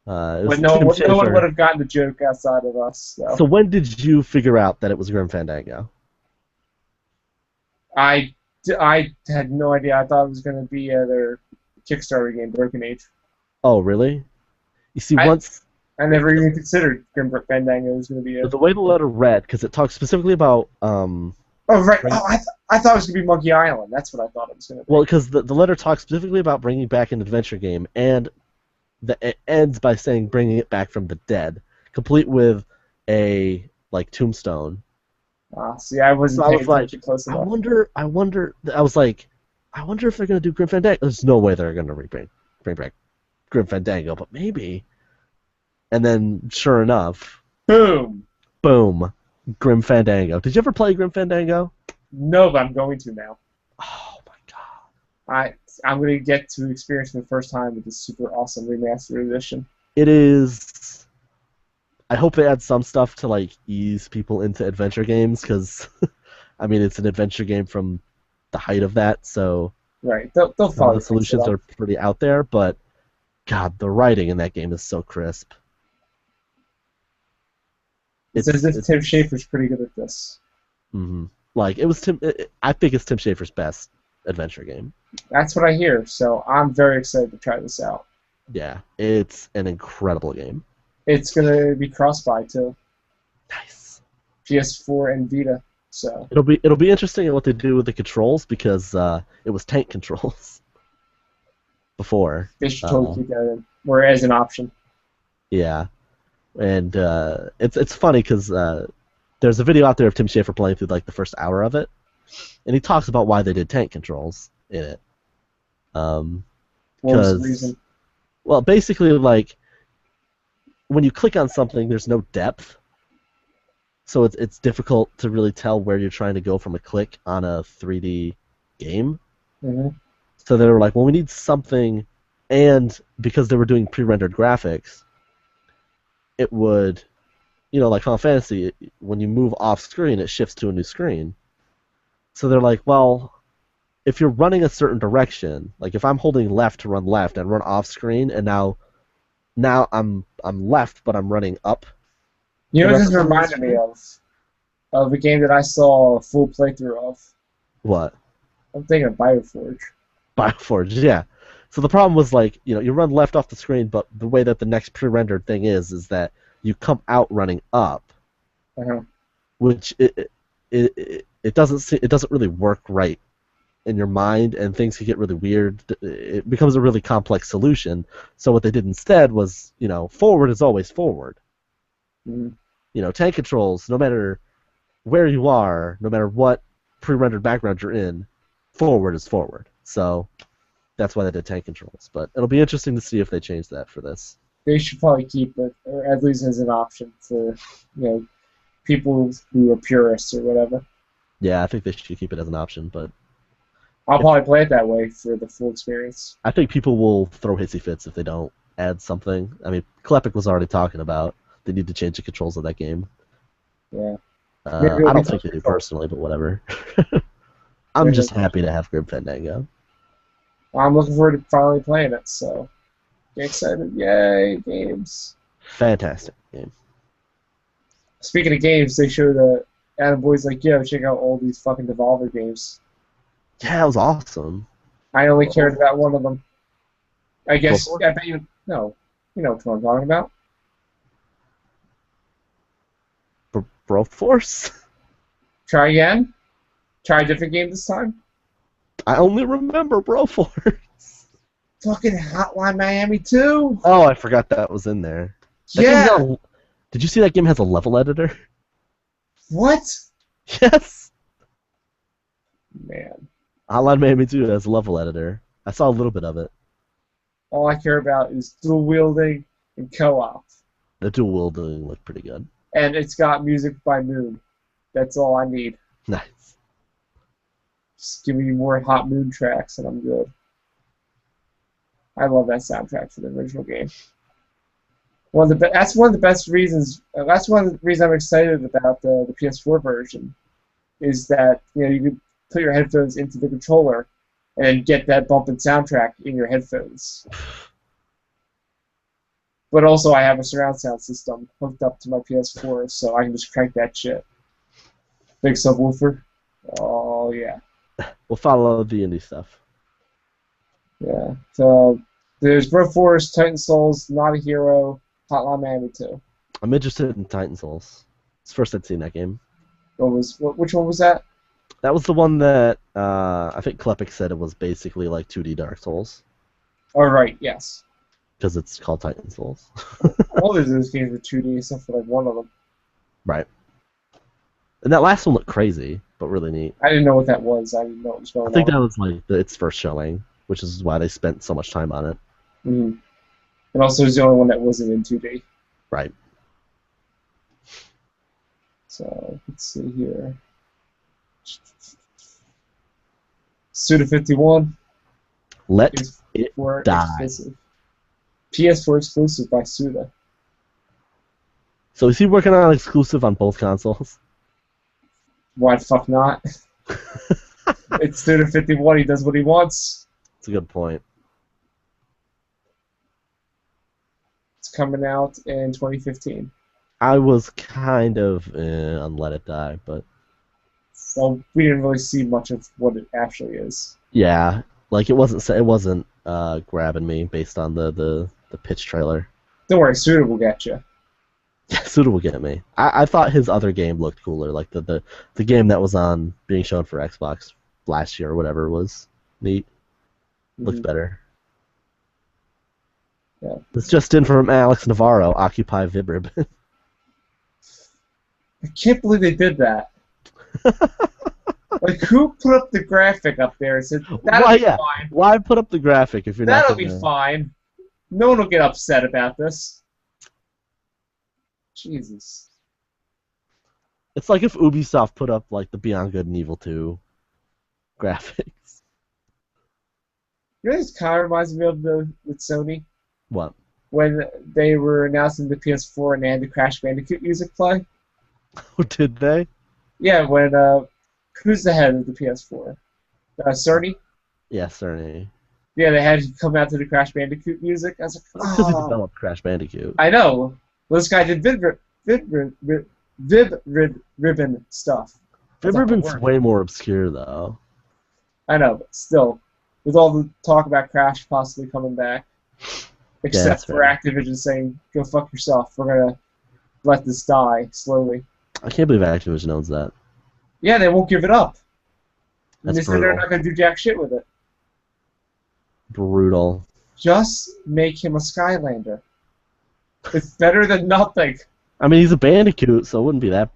But no one would have gotten the joke outside of us. So when did you figure out that it was Grim Fandango? I had no idea. I thought it was going to be their Kickstarter game, Broken Age. Oh, really? You see, I never even considered Grim Fandango was going to be a... The way the letter read, because it talks specifically about Oh, right. Oh, I thought it was going to be Monkey Island. That's what I thought it was going to be. well, because the letter talks specifically about bringing back an adventure game, and it ends by saying bringing it back from the dead, complete with a tombstone. See, I wasn't So I paying was like, attention close enough. I was like, I wonder if they're going to do Grim Fandango. There's no way they're going to bring back Grim Fandango, but maybe. And then, sure enough, Boom! boom, Grim Fandango. Did you ever play Grim Fandango? No, but I'm going to now. Oh my god. I'm going to get to experience for the first time with this super awesome remastered edition. It is. I hope they add some stuff to ease people into adventure games, because I mean it's an adventure game from the height of that, so right. They'll follow the solutions are pretty out there, but God, the writing in that game is so crisp. It's as if Tim Schafer's pretty good at this. Mm-hmm. I think it's Tim Schafer's best adventure game. That's what I hear, so I'm very excited to try this out. Yeah, it's an incredible game. It's gonna be cross-buy too. Nice. PS4 and Vita, so It'll be interesting at what they do with the controls, because it was tank controls before. they should totally keep that in, or as an option. Yeah, and it's funny because there's a video out there of Tim Schafer playing through the first hour of it, and he talks about why they did tank controls in it. What was the reason? Well, basically, when you click on something, there's no depth, so it's difficult to really tell where you're trying to go from a click on a 3D game. Mm-hmm. So they were like, well, we need something, and because they were doing pre-rendered graphics, it would, like Final Fantasy, when you move off screen, it shifts to a new screen. So they're like, well, if you're running a certain direction, if I'm holding left to run left and run off screen, and now I'm left, but I'm running up. You know what this reminded me of? Of a game that I saw a full playthrough of. What? I'm thinking of Bioforge. Bioforge, yeah. So the problem was you run left off the screen, but the way that the next pre-rendered thing is that you come out running up, which it doesn't really work right in your mind, and things can get really weird. It becomes a really complex solution. So what they did instead was, forward is always forward. Mm-hmm. Tank controls, no matter where you are, no matter what pre-rendered background you're in, forward is forward. So that's why they did tank controls. But it'll be interesting to see if they change that for this. They should probably keep it, or at least as an option for, people who are purists or whatever. Yeah, I think they should keep it as an option, but I'll probably play it that way for the full experience. I think people will throw hissy fits if they don't add something. I mean, Klepek was already talking about they need to change the controls of that game. Yeah. I don't think they do personally, but whatever. I'm just happy to have Grim Fandango. I'm looking forward to finally playing it, so get excited. Yay, games. Fantastic game. Speaking of games, they showed Adam Boy's like, yo, check out all these fucking Devolver games. Yeah, it was awesome. I only cared about one of them. I guess, I bet you know what I'm talking about. Broforce? Try again? Try a different game this time? I only remember Broforce. Fucking Hotline Miami 2? Oh, I forgot that was in there. Did you see that game has a level editor? What? Yes. Man. Hotline Miami 2 has a level editor. I saw a little bit of it. All I care about is dual wielding and co-op. The dual wielding looked pretty good. And it's got music by Moon. That's all I need. Nice. Just give me more Hot Moon tracks and I'm good. I love that soundtrack for the original game. That's one of the best reasons. That's one of the reasons I'm excited about the PS4 version. Is that you can put your headphones into the controller and get that bumping soundtrack in your headphones. But also, I have a surround sound system hooked up to my PS4, so I can just crank that shit. Big subwoofer. Oh yeah. We'll follow the indie stuff. Yeah. So there's Broforce, Titan Souls, Not a Hero, Hotline Miami 2. I'm interested in Titan Souls. It's the first I'd seen that game. Which one was that? That was the one that I think Klepek said it was basically like 2D Dark Souls. Oh, right, yes. Because it's called Titan Souls. All of those games were 2D except for like one of them. Right. And that last one looked crazy, but really neat. I didn't know what that was. I didn't know what was going on. I think that was like its first showing, which is why they spent so much time on it. Mm-hmm. And also, it was the only one that wasn't in 2D. Right. So, let's see here. Suda51. Let it PS4 die. exclusive. PS4 exclusive by Suda. So is he working on an exclusive on both consoles? Why the fuck not? It's Suda51. He does what he wants. That's a good point. It's coming out in 2015. I was kind of on Let It Die, but Well, we didn't really see much of what it actually is. yeah, like it wasn't grabbing me based on the pitch trailer. Don't worry, Suda will get you. Yeah, Suda will get me. I thought his other game looked cooler, like the game that was on being shown for Xbox last year or whatever was neat. Looked better. Yeah. It's just in from Alex Navarro, Occupy Vibrib. I can't believe they did that. Like, who put up the graphic up there and said, that'll be fine. Why put up the graphic if you're That'll not be fine. No one will get upset about this. Jesus. It's like if Ubisoft put up like the Beyond Good and Evil 2 graphics. You know, this kind of reminds me of with Sony. What? When they were announcing the PS4 and they had the Crash Bandicoot music play. Oh, did they? Yeah, when who's the head of the PS4? Sony? Yeah, Sony. Yeah, they had to come out to the Crash Bandicoot music. I was like, Because he developed Crash Bandicoot. I know. Well, this guy did Ribbon stuff. Vibrib's way more obscure, though. I know, but still, with all the talk about Crash possibly coming back, except for Activision saying, "Go fuck yourself. We're gonna let this die slowly." I can't believe Activision owns that. Yeah, they won't give it up. And That's they said they're not gonna do jack shit with it. Brutal. Just make him a Skylander. It's better than nothing. I mean, he's a Bandicoot, so it wouldn't be that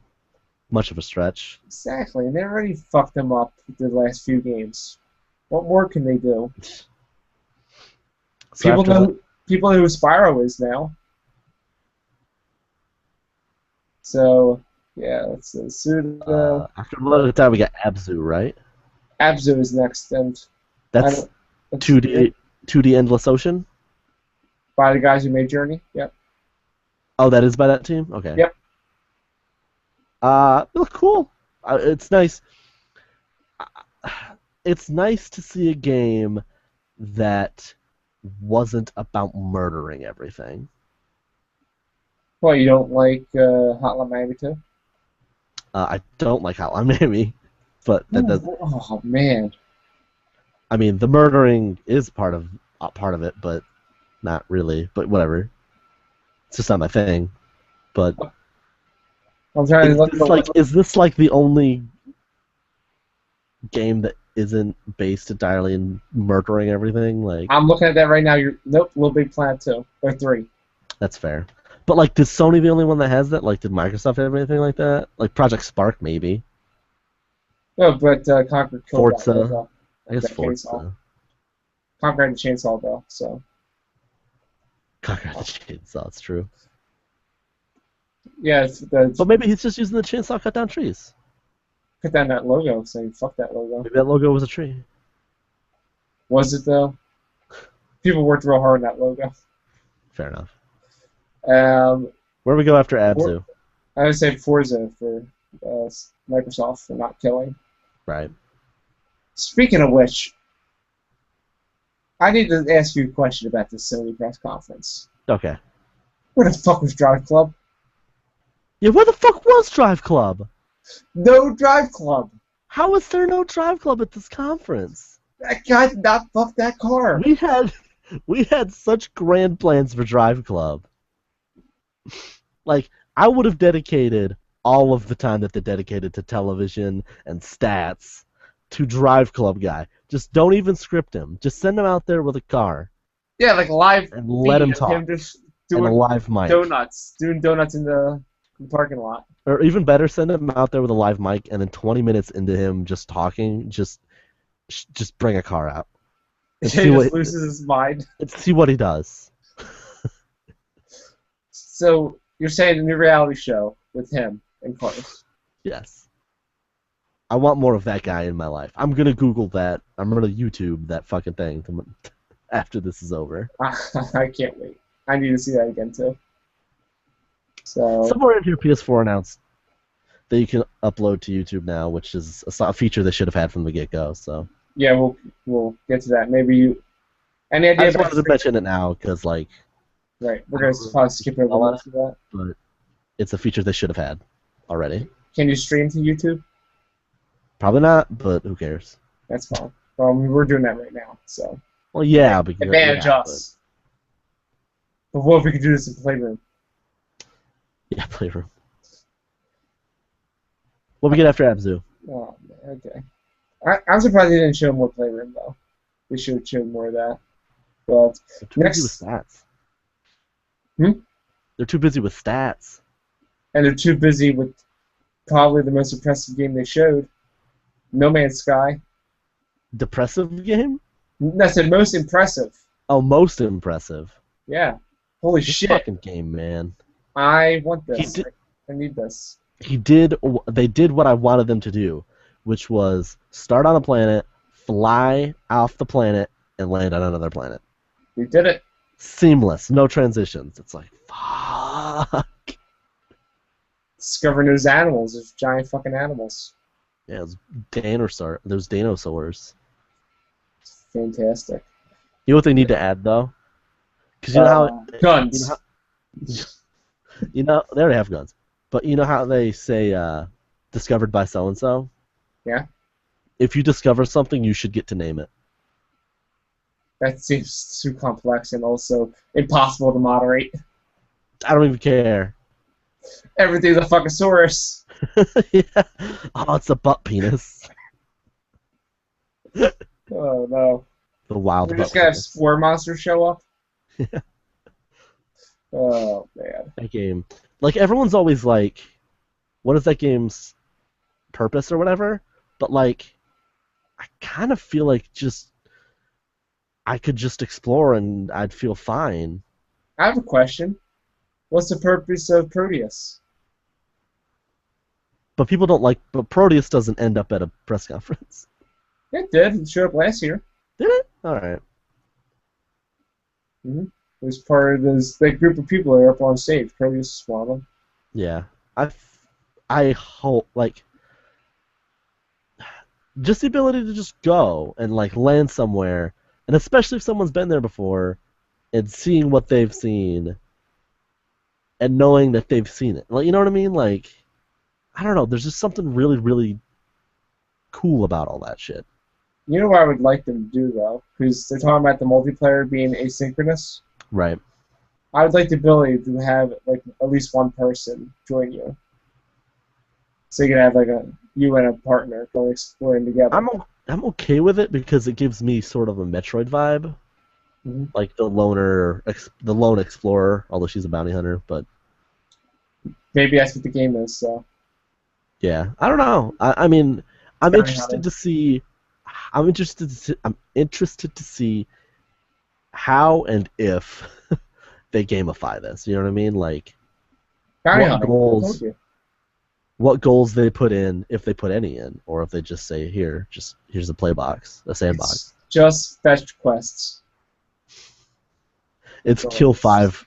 much of a stretch. Exactly, and they already fucked him up with the last few games. What more can they do? So people know who Spyro is now. So, yeah, let's see. After a lot of time, we got Abzu, right? Abzu is next, and that's 2D Endless Ocean? By the guys who made Journey, yep. Oh, that is by that team? Okay. Yep. It looked cool. It's nice. It's nice to see a game that wasn't about murdering everything. Well, you don't like Hotline Miami 2? I don't like Hotline Miami, but that does. Oh man. I mean, the murdering is part of it, but not really. But whatever. It's just not my thing. But I'm trying to look. Is this like the only game that isn't based entirely in murdering everything? Like I'm looking at that right now. Nope, Little Big Planet 2 or 3. That's fair. But like, is Sony the only one that has that? Like, did Microsoft have anything like that? Like Project Spark, maybe. No, but Conquer killed Forza. That, I guess that Forza. Chainsaw. Conquer had the chainsaw though, so. Conquer the chainsaw. It's true. Yeah, but maybe he's just using the chainsaw to cut down trees. Cut down that logo, saying fuck that logo. Maybe that logo was a tree. Was it though? People worked real hard on that logo. Fair enough. Where do we go after Abzu? I would say Forza for Microsoft for not killing. Right. Speaking of which, I need to ask you a question about this Sony press conference. Okay. Where the fuck was Drive Club? Yeah, where the fuck was Drive Club? No Drive Club. How is there no Drive Club at this conference? That guy did not fuck that car. We had such grand plans for Drive Club. Like, I would have dedicated all of the time that they dedicated to television and stats to Drive Club guy. Just don't even script him. Just send him out there with a car Yeah, like live and let feed him of talk. him just And a doing live mic. doing donuts in the parking lot. Or even better, send him out there with a live mic, and then 20 minutes into him just talking, just bring a car out. He And just loses his mind. see what he does. So you're saying a new reality show with him and cars? Yes. I want more of that guy in my life. I'm gonna Google that. I'm gonna YouTube that fucking thing after this is over. I can't wait. I need to see that again too. So Somewhere in here, PS4 announced that you can upload to YouTube now, which is a feature they should have had from the get-go. So yeah, we'll get to that. Maybe you. Any I idea just about wanted to mention it now because, like, right? We're gonna probably skip over most of that. but it's a feature they should have had already. Can you stream to YouTube? Probably not, but who cares? That's fine. Well, we're doing that right now, so. Well, yeah, because Advantage us. But what if we could do this in Playroom? Yeah, Playroom. What we get after Abzu? Oh, man, okay. I'm surprised they didn't show more Playroom, though. They should have shown more of that. But They're too busy with stats. They're too busy with stats. And they're too busy with probably the most impressive game they showed, No Man's Sky. Depressive game? That's the most impressive. Oh, most impressive. Yeah. Holy This shit. fucking game, man. I want this. I need this. They did what I wanted them to do, which was start on a planet, fly off the planet, and land on another planet. We did it. Seamless, no transitions. It's like, fuck. Discovering those animals, those giant fucking animals. Yeah, it was those dinosaurs. Fantastic. You know what they need to add, though? Because you know how... Guns. You know, they already have guns. But you know how they say, discovered by so-and-so? Yeah. If you discover something, you should get to name it. That seems too complex and also impossible to moderate. I don't even care. Everything's a fuckosaurus. Yeah. Oh, it's a butt penis. Oh, no. The wild We're butt just gonna have penis. spore monsters show up? Yeah. Oh, man. That game. Like, everyone's always like, what is that game's purpose or whatever? But, like, I kind of feel like I could just explore and I'd feel fine. I have a question. What's the purpose of Proteus? But people don't like, but Proteus doesn't end up at a press conference. It did. It showed up last year. Did it? Alright. Mm-hmm. It was part of that group of people that are up on stage. Proteus is one of them. Yeah. I hope, like, just the ability to just go and, like, land somewhere, and especially if someone's been there before, and seeing what they've seen, and knowing that they've seen it. Like, you know what I mean? Like, I don't know, there's just something really, really cool about all that shit. You know what I would like them to do, though? Because they're talking about the multiplayer being asynchronous. Right. I would like the ability to have, like, at least one person join you. So you can have, like, you and a partner going exploring together. I'm okay with it because it gives me sort of a Metroid vibe. Mm-hmm. Like the lone explorer, although she's a bounty hunter, but Maybe that's what the game is, so. yeah, I don't know. I mean, I'm Bounty interested hunter. to see. I'm interested to see how and if they gamify this. You know what I mean? Like Bounty what hunting, I goals? told you. What goals they put in, if they put any in, or if they just say here's a play box, a sandbox. It's just fetch quests. It's kill five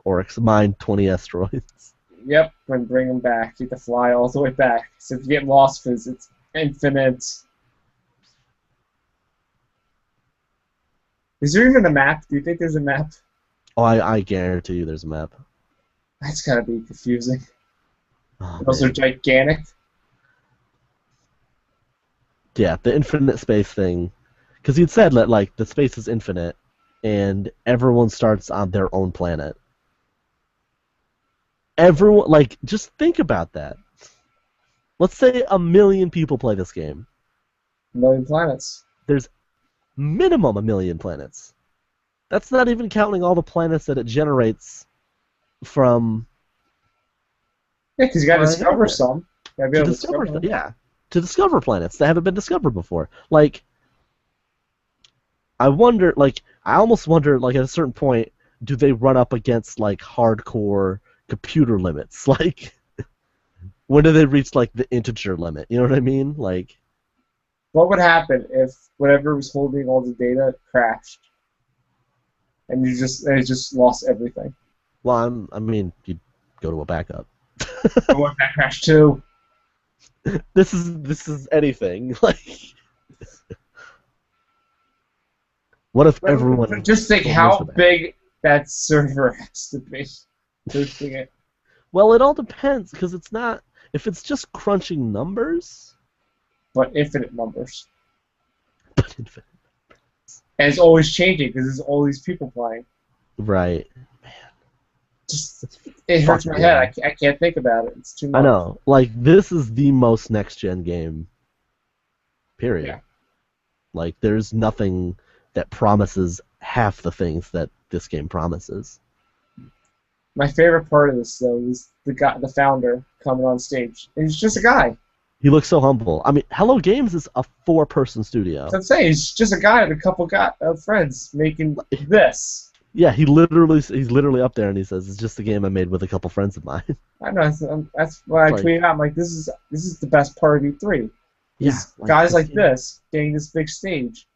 orcs, mine 20 asteroids. Yep, and bring them back. You have to fly all the way back. So if you get lost, because it's infinite. Is there even a map? Do you think there's a map? Oh, I guarantee you there's a map. That's gotta be confusing. Oh, Those are man. gigantic. Yeah, the infinite space thing. Because you'd said that, like, the space is infinite, and everyone starts on their own planet. everyone, like, just think about that. Let's say 1 million people play this game. 1 million planets. There's minimum 1 million planets. That's not even counting all the planets that it generates from. Yeah, because you got to Right. discover some. You gotta be To able discover, them. yeah, to discover planets that haven't been discovered before. Like, I wonder, like, I almost wonder, like, at a certain point, do they run up against like hardcore computer limits? Like, when do they reach like the integer limit? You know what I mean? Like, What would happen if whatever was holding all the data crashed, and it just lost everything? well, I mean, you go to a backup. But what if that crashed too? This is anything. Like, what if everyone? Just think goes how to that? big that server has to be. Hosting it. Well, it all depends because it's not. If it's just crunching numbers, But infinite numbers. but infinite. And it's always changing because there's all these people playing. Right. Just it hurts my head. I can't think about it. It's too much. I know. Like, this is the most next-gen game, period. Yeah. Like, there's nothing that promises half the things that this game promises. My favorite part of this though is the founder coming on stage. And he's just a guy. He looks so humble. I mean, Hello Games is a 4-person studio. That's what I'm saying. He's just a guy with a couple of friends making this. Yeah, he's literally up there and he says, "It's just a game I made with a couple friends of mine." I know. That's why I Like- tweeted out. I'm like, this is the best part of E3. Yeah, Guys like this getting this big stage,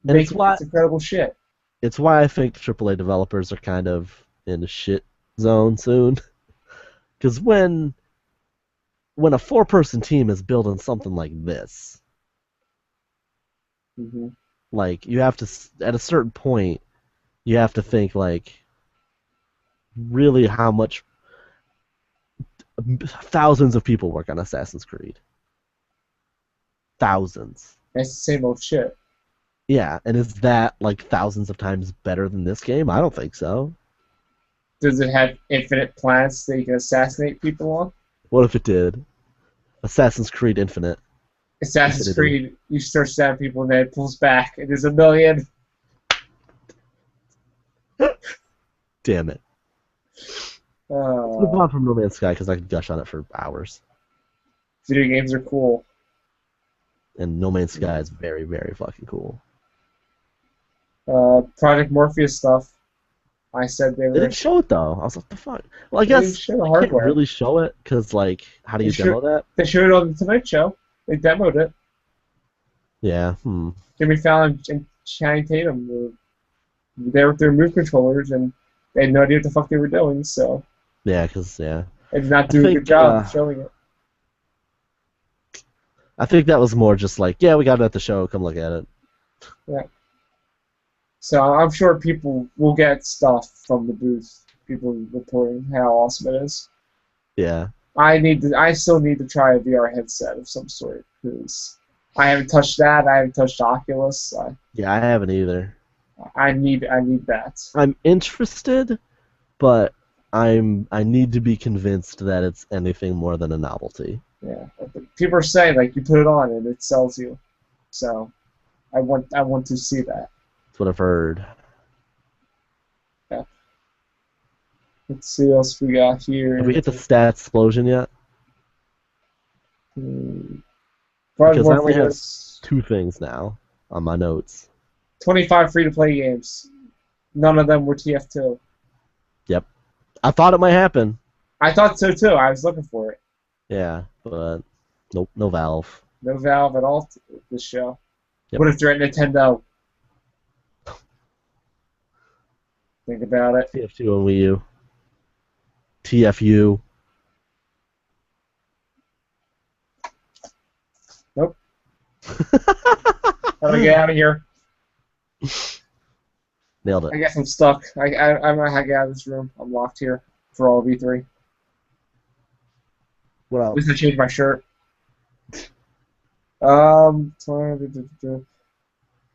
And it's making why- this incredible shit. It's why I think AAA developers are kind of in a shit zone soon. Because when a 4-person team is building something like this, Mm-hmm. like, you have to, at a certain point, you have to think, like, really how much thousands of people work on Assassin's Creed. Thousands. It's the same old shit. Yeah, and is that, like, thousands of times better than this game? I don't think so. Does it have infinite planets that you can assassinate people on? What if it did? Assassin's Creed Infinite. Assassin's Infinity. Creed, you start stabbing people and then it pulls back and there's 1 million. Damn it. Let's move on from No Man's Sky because I could gush on it for hours. Video games are cool. And No Man's Sky is very, very fucking cool. Project Morpheus stuff. I said they They were. didn't show it though. I was like, the fuck? Well, I They didn't guess show the I can't hardware. really show it because, like, how do you They demo that? They showed it on the Tonight Show. They demoed it. Yeah. Jimmy Fallon and Channing Tatum were there with their move controllers and they had no idea what the fuck they were doing, so Yeah, because, yeah. they did not do a think, good job of showing it. I think that was more just like, yeah, we got it at the show, come look at it. So I'm sure people will get stuff from the booth. People reporting how awesome it is. Yeah. I still need to try a VR headset of some sort because I haven't touched that. I haven't touched Oculus. Yeah, I haven't either. I need that. I'm interested, but I need to be convinced that it's anything more than a novelty. Yeah, people are saying like you put it on and it sells you. So I want to see that. That's what I've heard. Let's see what else we got here. Have we hit the stats explosion yet? Project Because I only have Morpheus, 2 things now on my notes. 25 free-to-play games. None of them were TF2. Yep. I thought it might happen. I thought so too. I was looking for it. Yeah, but nope, no Valve. No Valve at all this show. Yep. What if they're at Nintendo? Think about it. TF2 and Wii U. TFU. Nope. How do I get out of here? Nailed I it. guess I'm stuck. I'm gonna get out of this room. I'm locked here for all of E3. What At else? least I changed my shirt.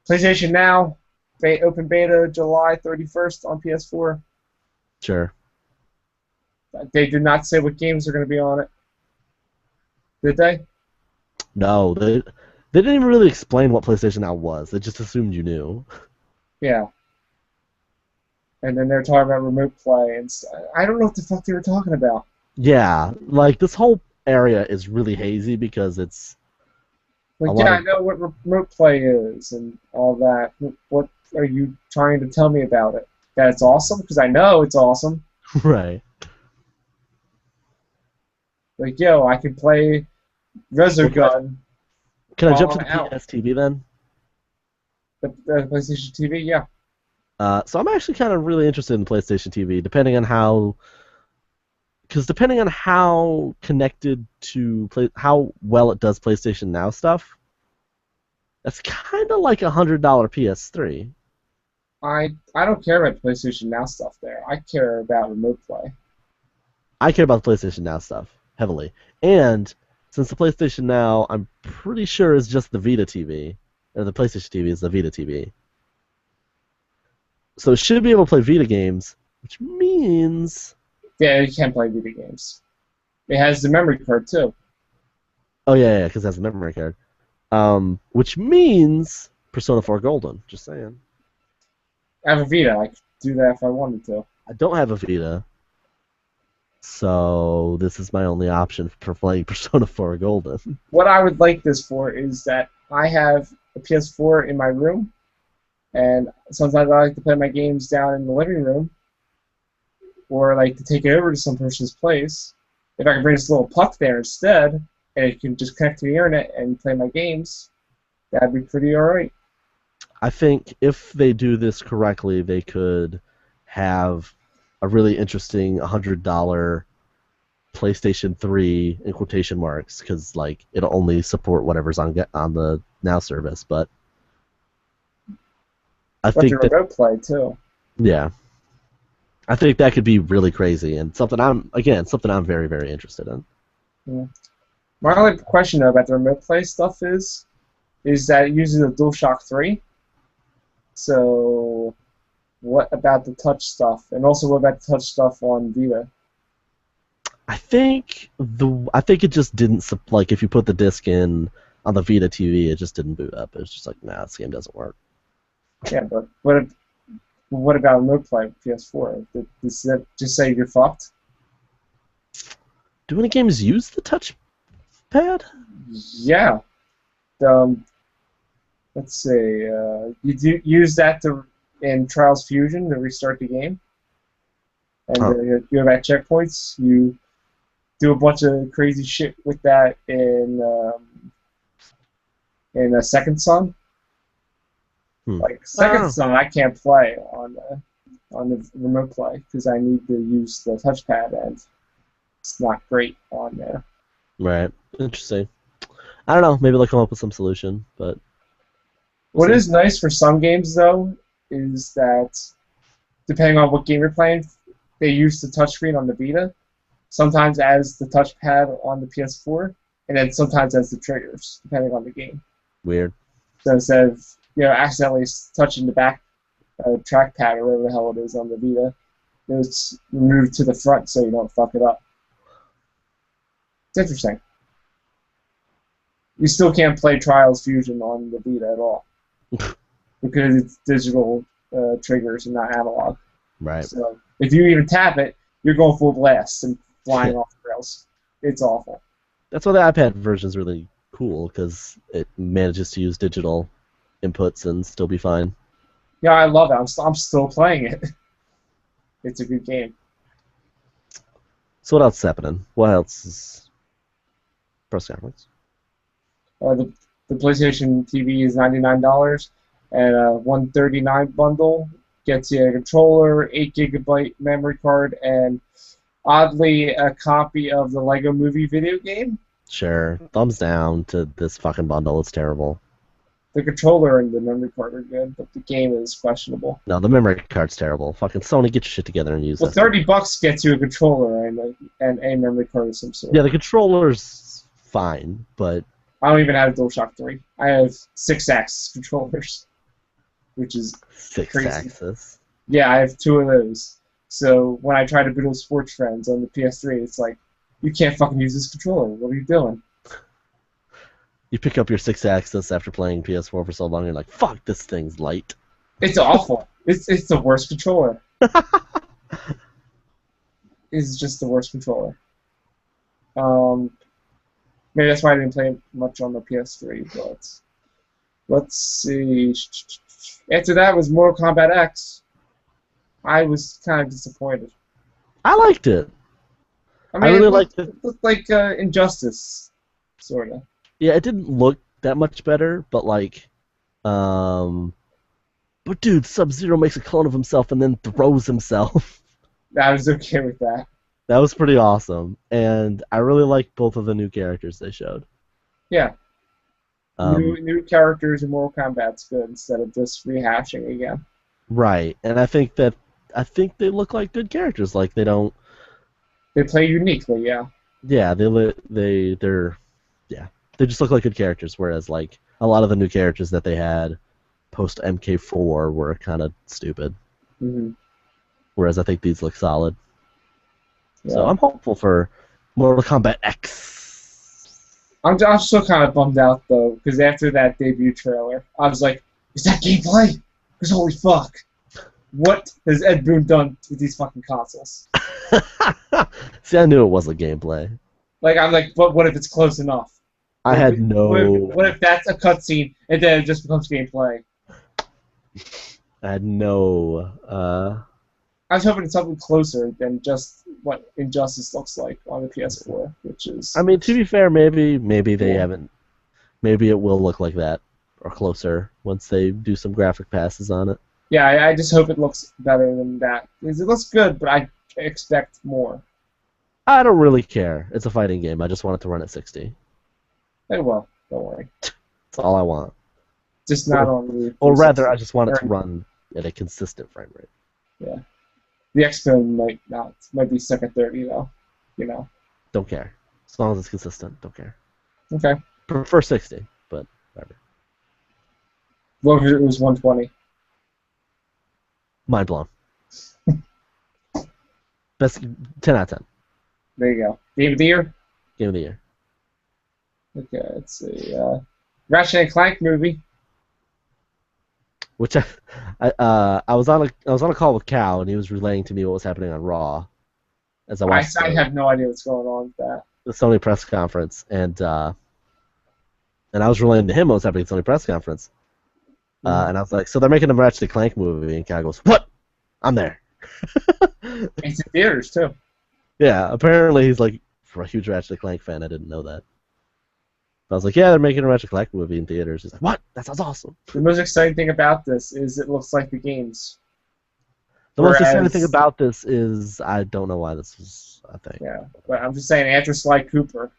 PlayStation Now, open beta July 31st on PS4. Sure. They did not say what games are going to be on it. Did they? No, they didn't even really explain what PlayStation Now was. They just assumed you knew. Yeah. And then they're talking about remote play, and I don't know what the fuck they were talking about. Yeah, like this whole area is really hazy because it's Like, yeah, I know what remote play is and all that. What are you trying to tell me about it? That it's awesome? Because I know it's awesome. right. Like, yo, I can play Resogun. Can I jump to the out. PS TV then? The PlayStation TV, yeah. So I'm actually kind of really interested in PlayStation TV, depending on how connected to how well it does PlayStation Now stuff. That's kind of like $100 PS3. I don't care about the PlayStation Now stuff there. I care about remote play. I care about the PlayStation Now stuff heavily, and since the PlayStation Now, I'm pretty sure is just the Vita TV, or the PlayStation TV is the Vita TV. So it should be able to play Vita games, which means... Yeah, you can't play video games. It has the memory card, too. Oh, yeah, because it has a memory card. Which means Persona 4 Golden, just saying. I have a Vita. I could do that if I wanted to. I don't have a Vita, so this is my only option for playing Persona 4 Golden. What I would like this for is that I have a PS4 in my room, and sometimes I like to play my games down in the living room, or like to take it over to some person's place. If I can bring this little puck there instead, and it can just connect to the internet and play my games, that'd be pretty alright. I think if they do this correctly, they could have a really interesting $100 PlayStation 3 in quotation marks, because like it'll only support whatever's on the Now service. But I think the remote play too. Yeah, I think that could be really crazy and something I'm very, very interested in. Yeah. My only question though about the remote play stuff is that it uses a DualShock 3. So, what about the touch stuff? And also, what about the touch stuff on Vita? I think it just didn't like if you put the disc in on the Vita TV, it just didn't boot up. It was just like, nah, this game doesn't work. Yeah, but what about remote play with PS4? Does that just say you're fucked? Do any games use the touchpad? Yeah. Let's see. You do use that in Trials Fusion to restart the game, and you have at checkpoints. You do a bunch of crazy shit with that in a Second Son. Like Second Son, I can't play on the remote play because I need to use the touchpad, and it's not great on there. Right. Interesting. I don't know. Maybe they'll come up with some solution, but. What is nice for some games, though, is that depending on what game you're playing, they use the touchscreen on the Vita, sometimes as the touchpad on the PS4, and then sometimes as the triggers, depending on the game. Weird. So instead of accidentally touching the back trackpad or whatever the hell it is on the Vita, it's moved to the front so you don't fuck it up. It's interesting. You still can't play Trials Fusion on the Vita at all. Because it's digital triggers and not analog. Right. So if you even tap it, you're going full blast and flying off the rails. It's awful. That's why the iPad version is really cool, because it manages to use digital inputs and still be fine. Yeah, I love it. I'm still playing it. It's a good game. So what else is happening? What else is press conference? The PlayStation TV is $99, and a $139 bundle gets you a controller, 8 GB memory card, and oddly a copy of the Lego Movie video game. Sure, thumbs down to this fucking bundle. It's terrible. The controller and the memory card are good, but the game is questionable. No, the memory card's terrible. Fucking Sony, get your shit together and use it. Well, $30 gets you a controller and a memory card of some sort. Yeah, the controller's fine, but I don't even have a DualShock 3. I have 6-axis controllers, which is 6 crazy. axis. Yeah, I have 2 of those. So when I try to boot up Sports Friends on the PS3, it's like, you can't fucking use this controller. What are you doing? You pick up your 6-axis after playing PS4 for so long, and you're like, fuck, this thing's light. It's awful. It's the worst controller. It's just the worst controller. Maybe that's why I didn't play much on the PS3, but let's see. After that was Mortal Kombat X. I was kind of disappointed. I liked it. I mean, I really liked it. It looked like Injustice, sort of. Yeah, it didn't look that much better, but like, but dude, Sub-Zero makes a clone of himself and then throws himself. I was okay with that. That was pretty awesome, and I really liked both of the new characters they showed. Yeah. New characters in Mortal Kombat's good instead of just rehashing again. Right, and I think they look like good characters. Like they play uniquely, yeah. Yeah, they just look like good characters. Whereas like a lot of the new characters that they had post MK4 were kind of stupid. Mm-hmm. Whereas I think these look solid. Yeah. So I'm hopeful for Mortal Kombat X. I'm still kind of bummed out though, because after that debut trailer, I was like, "Is that gameplay? Because holy fuck, what has Ed Boon done with these fucking consoles?" See, I knew it wasn't gameplay. Like I'm like, but what if it's close enough? I had no. What if that's a cutscene and then it just becomes gameplay? I had no. I was hoping it's something closer than just what Injustice looks like on the PS4, which is. I mean, to be fair, maybe they haven't. Maybe it will look like that or closer once they do some graphic passes on it. Yeah, I just hope it looks better than that. Because it looks good, but I expect more. I don't really care. It's a fighting game. I just want it to run at 60. Hey, well, don't worry. That's all I want. Just not on the. Or rather, I just want it to run at a consistent frame rate. Yeah. The X-Film might not. Might be stuck at 30, though. You know. Don't care. As long as it's consistent, don't care. Okay. Prefer 60, but whatever. What if it was 120? Mind blown. Best 10 out of 10. There you go. Game of the year? Game of the year. Okay, let's see. Ratchet and Clank movie. Which I was on a call with Cal and he was relaying to me what was happening on Raw. As I have no idea what's going on with that. The Sony press conference and I was relaying to him what was happening at the Sony press conference. And I was like, so they're making a Ratchet and Clank movie, and Cal goes, "What? I'm there." It's in theaters too. Yeah, apparently he's like a huge Ratchet and Clank fan. I didn't know that. I was like, yeah, they're making a Ratchet and Clank movie in theaters. He's like, what? That sounds awesome. The most exciting thing about this is it looks like the games. The most exciting thing about this is I don't know why this was a thing. Yeah, but I'm just saying after Sly Cooper.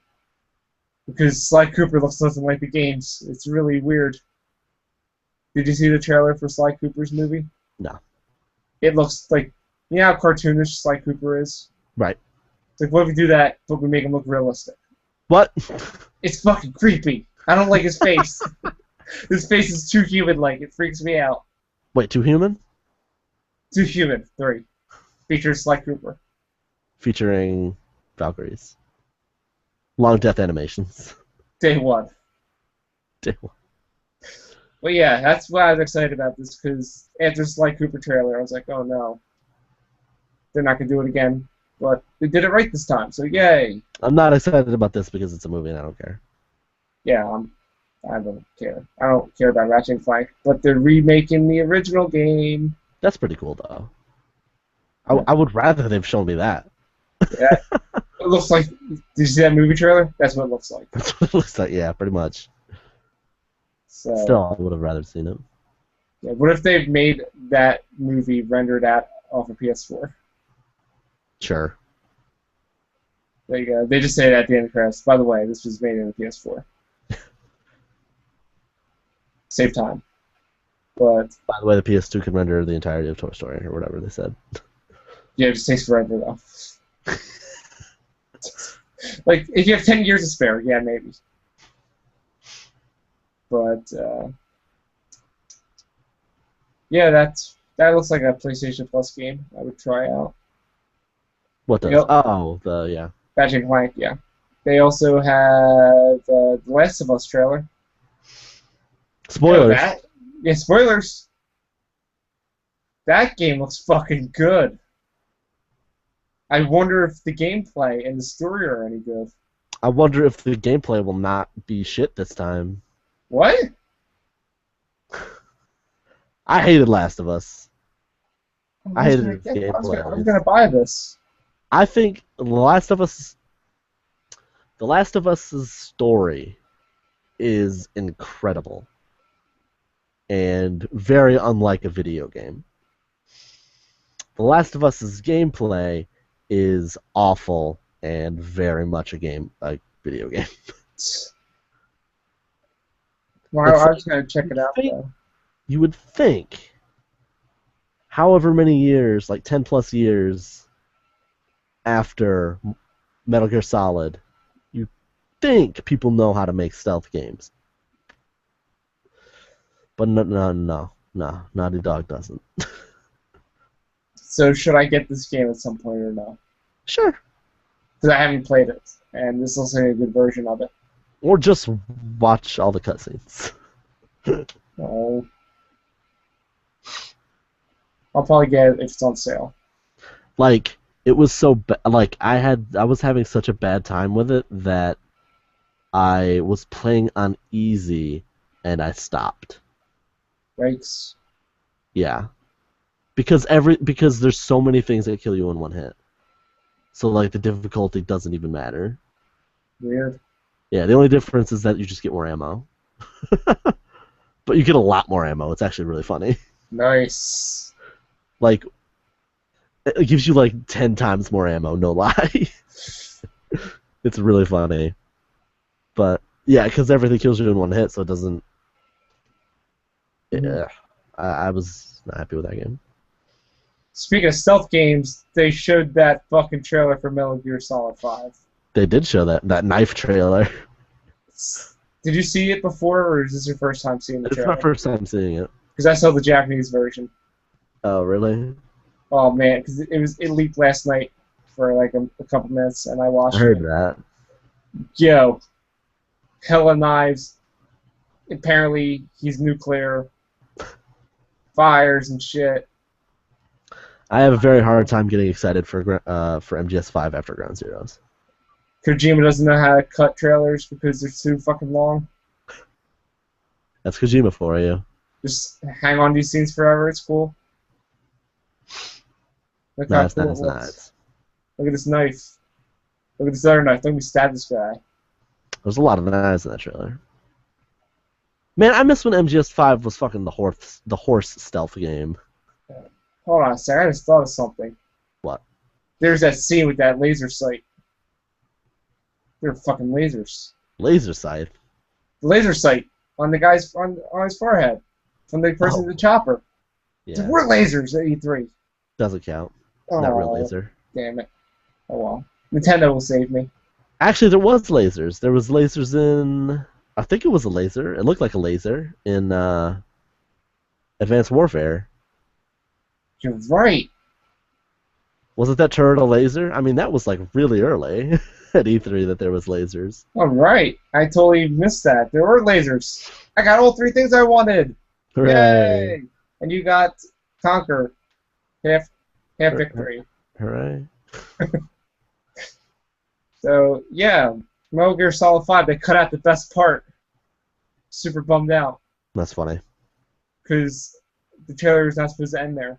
Because Sly Cooper looks nothing like the games. It's really weird. Did you see the trailer for Sly Cooper's movie? No. It looks like, you know how cartoonish Sly Cooper is? Right. It's like, what if we do that, but we make him look realistic? What? It's fucking creepy. I don't like his face. His face is too human-like. It freaks me out. Wait, too human? Too human. 3. Features Sly Cooper. Featuring Valkyries. Long death animations. Day 1. Day 1. Well, yeah, that's why I was excited about this, because after the Sly Cooper trailer, I was like, oh no. They're not going to do it again. But they did it right this time, so yay. I'm not excited about this because it's a movie and I don't care. Yeah, I don't care. I don't care about Ratchet and Clank, but they're remaking the original game. That's pretty cool, though. I would rather they've shown me that. Yeah. It looks like... Did you see that movie trailer? That's what it looks like. That's what it looks like, yeah, pretty much. So, still, I would have rather seen it. Yeah, what if they made that movie rendered out off of PS4? Sure. There you go. They just say that at the end of the credits. By the way, this was made in the PS4. Save time. But by the way, the PS2 can render the entirety of Toy Story or whatever they said. Yeah, it just takes forever though. Like if you have 10 years to spare, yeah, maybe. But yeah, that looks like a PlayStation Plus game I would try out. What does? Yep. Oh, yeah. Ratchet and Clank, yeah. They also have the Last of Us trailer. Spoilers. That? Yeah, spoilers. That game looks fucking good. I wonder if the gameplay and the story are any good. I wonder if the gameplay will not be shit this time. What? I hated Last of Us. I hated gonna its gameplay. I was gonna buy this. I think The Last of Us's story is incredible and very unlike a video game. The Last of Us's gameplay is awful and very much a video game. Well, I was gonna check it out though. You would think, however many years, like 10 plus years after Metal Gear Solid, you think people know how to make stealth games. But no, Naughty Dog doesn't. So should I get this game at some point or no? Sure. Because I haven't played it, and this looks like a good version of it. Or just watch all the cutscenes. Oh. I'll probably get it if it's on sale. Like, it was so like I was having such a bad time with it that I was playing on easy and I stopped. Yikes. Yeah. Because there's so many things that kill you in one hit. So like the difficulty doesn't even matter. Weird. Yeah, the only difference is that you just get more ammo. But you get a lot more ammo. It's actually really funny. Nice. Like, it gives you like 10 times more ammo, no lie. It's really funny. But, yeah, because everything kills you in one hit, so it doesn't... Yeah, I was not happy with that game. Speaking of stealth games, they showed that fucking trailer for Metal Gear Solid 5. They did show that knife trailer. Did you see it before, or is this your first time seeing the It's trailer? my first time seeing it. Because I saw the Japanese version. Oh, really? Oh man, because it leaked last night for like a couple minutes, and I watched I heard it. that. Yo, hella knives. Apparently, he's nuclear. Fires and shit. I have a very hard time getting excited for MGS5 after Ground Zeroes. Kojima doesn't know how to cut trailers because they're too fucking long. That's Kojima for you. Just hang on to these scenes forever. It's cool. Look how Nice, cool nice, it looks. nice. Look at this knife. Look at this other knife. Let me stab this guy. There's a lot of knives in that trailer. Man, I miss when MGS5 was fucking the horse stealth game. Hold on a second. I just thought of something. What? There's that scene with that laser sight. They're fucking lasers. Laser sight. The laser sight on the guy's on his forehead from the person in the chopper. Yeah. We're lasers at E3. Doesn't count. Oh, Not real laser. Damn it. Oh well. Nintendo will save me. Actually, there was lasers. There was lasers in... I think it was a laser. It looked like a laser in Advanced Warfare. You're right. Wasn't that turret a laser? I mean, that was like really early at E3 that there was lasers. All right. I totally missed that. There were lasers. I got all three things I wanted. Hooray! Yay! And you got Conquer. Half victory. Hooray. So, yeah. Metal Gear Solid 5, they cut out the best part. Super bummed out. That's funny. Because the trailer was not supposed to end there.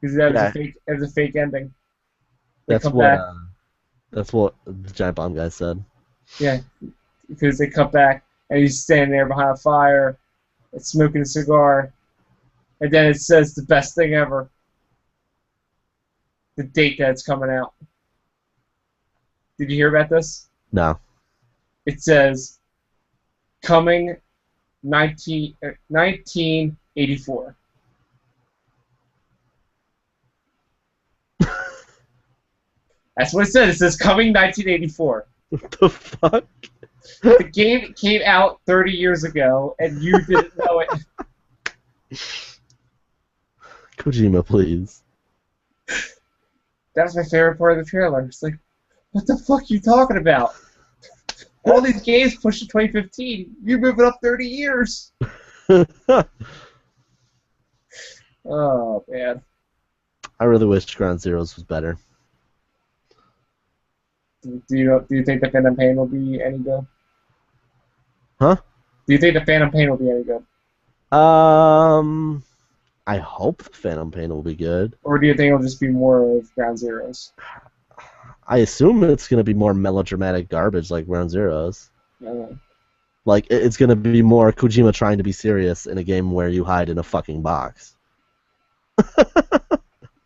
Because that was a fake ending. That's what the Giant Bomb guy said. Yeah, because they cut back, and he's standing there behind a fire, smoking a cigar, and then it says the best thing ever. The date that it's coming out. Did you hear about this? No. It says, coming 1984. That's what it says. It says coming 1984. What the fuck? The game came out 30 years ago, and you didn't know it. Kojima, please. That's my favorite part of the trailer. It's like, what the fuck are you talking about? All these games pushed to 2015. You're moving up 30 years. Oh, man. I really wish Ground Zeroes was better. Do you think the Phantom Pain will be any good? Huh? Do you think the Phantom Pain will be any good? I hope the Phantom Pain will be good. Or do you think it'll just be more of Ground Zeroes? I assume it's going to be more melodramatic garbage like Ground Zeroes. Like, it's going to be more Kojima trying to be serious in a game where you hide in a fucking box.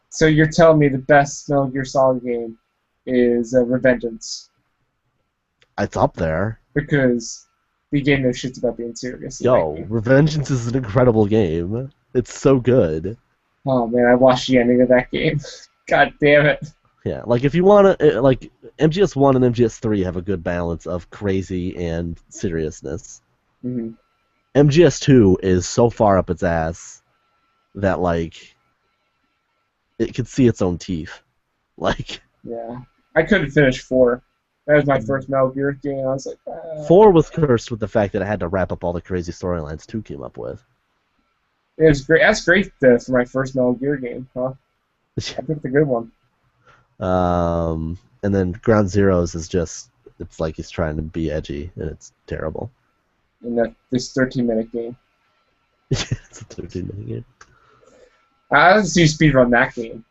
So you're telling me the best Metal Gear Solid game is Revengeance? It's up there. Because the game no shits about being serious. Yo, Revengeance is an incredible game. It's so good. Oh man, I watched the ending of that game. God damn it. Yeah, like if you want to, like MGS1 and MGS3 have a good balance of crazy and seriousness. Mm-hmm. MGS2 is so far up its ass that like it could see its own teeth. Like yeah, I couldn't finish 4. That was my first Metal Gear game. I was like, 4 was cursed with the fact that it had to wrap up all the crazy storylines 2 came up with. It was great. That's great for my first Metal Gear game, huh? I picked a good one. And then Ground Zeroes is just, it's like he's trying to be edgy, and it's terrible. In this 13-minute game. It's a 13-minute game. I didn't see you speedrun that game.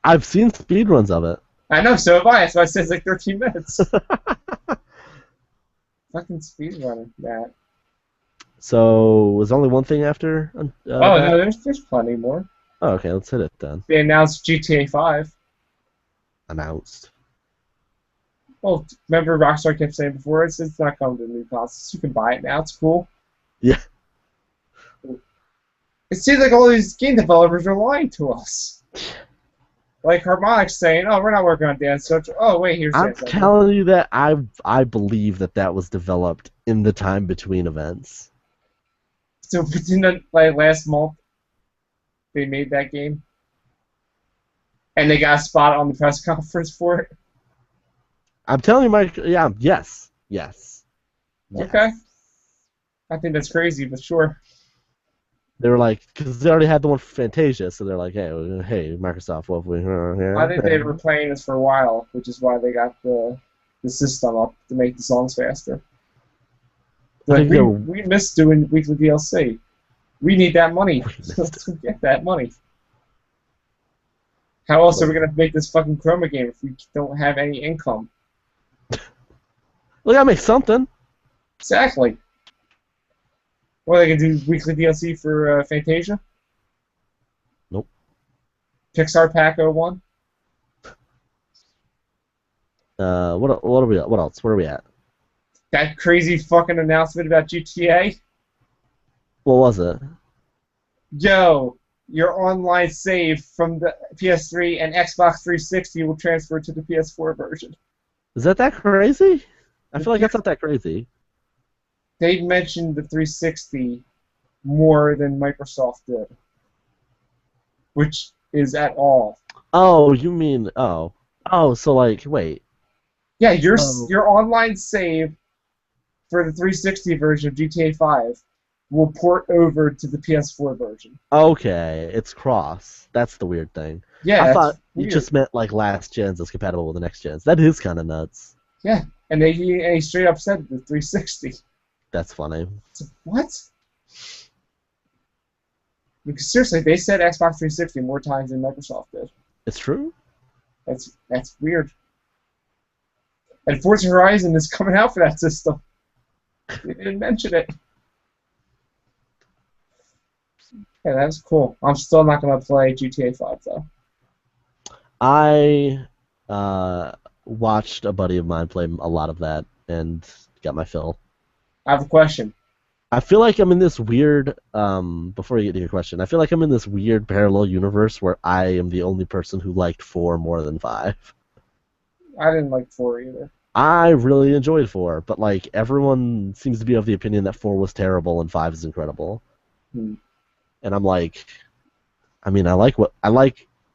I've seen speedruns of it. I know, so have I. That's why I said it's like 13 minutes. Fucking speedrunning that. So, was there only one thing after? No, there's plenty more. Oh, okay, let's hit it then. They announced GTA 5. Announced. Well, remember Rockstar kept saying before, it's not coming to new consoles. You can buy it now. It's cool. Yeah. It seems like all these game developers are lying to us. Like Harmonix saying, "Oh, we're not working on Dance Social." Oh, wait, here's. I'm telling you that I believe that was developed in the time between events. So within like last month, they made that game, and they got a spot on the press conference for it. I'm telling you, Mike. Yeah. Yes. Okay. I think that's crazy, but sure. They were like, because they already had the one for Fantasia, so they're like, hey, Microsoft, what if we? I think they were playing this for a while, which is why they got the system up to make the songs faster. Like, we missed doing weekly DLC. We need that money. Let's go get that money. How else are we gonna make this fucking Chroma game if we don't have any income? We gotta make something. Exactly. What, are they gonna do weekly DLC for Fantasia? Nope. Pixar Pack 01? What are we at? What else? Where are we at? That crazy fucking announcement about GTA? What was it? Yo, your online save from the PS3 and Xbox 360 will transfer to the PS4 version. Is that crazy? I feel like that's not that crazy. They mentioned the 360 more than Microsoft did, which is at all. Oh, you mean so like wait. Yeah, your online save for the 360 version of GTA 5 will port over to the PS4 version. Okay, it's cross. That's the weird thing. Yeah, I thought you just meant like last gens is compatible with the next gens. That is kind of nuts. Yeah, and he straight up said the 360. That's funny. So, what? Because seriously, they said Xbox 360 more times than Microsoft did. It's true? That's weird. And Forza Horizon is coming out for that system. They didn't mention it. Yeah, that's cool. I'm still not going to play GTA 5, though. I watched a buddy of mine play a lot of that and got my fill. I have a question. I feel like I'm in this weird, before you get to your question, I feel like I'm in this weird parallel universe where I am the only person who liked 4 more than 5. I didn't like 4 either. I really enjoyed 4, but like everyone seems to be of the opinion that 4 was terrible and 5 is incredible. And I'm like, I mean, I like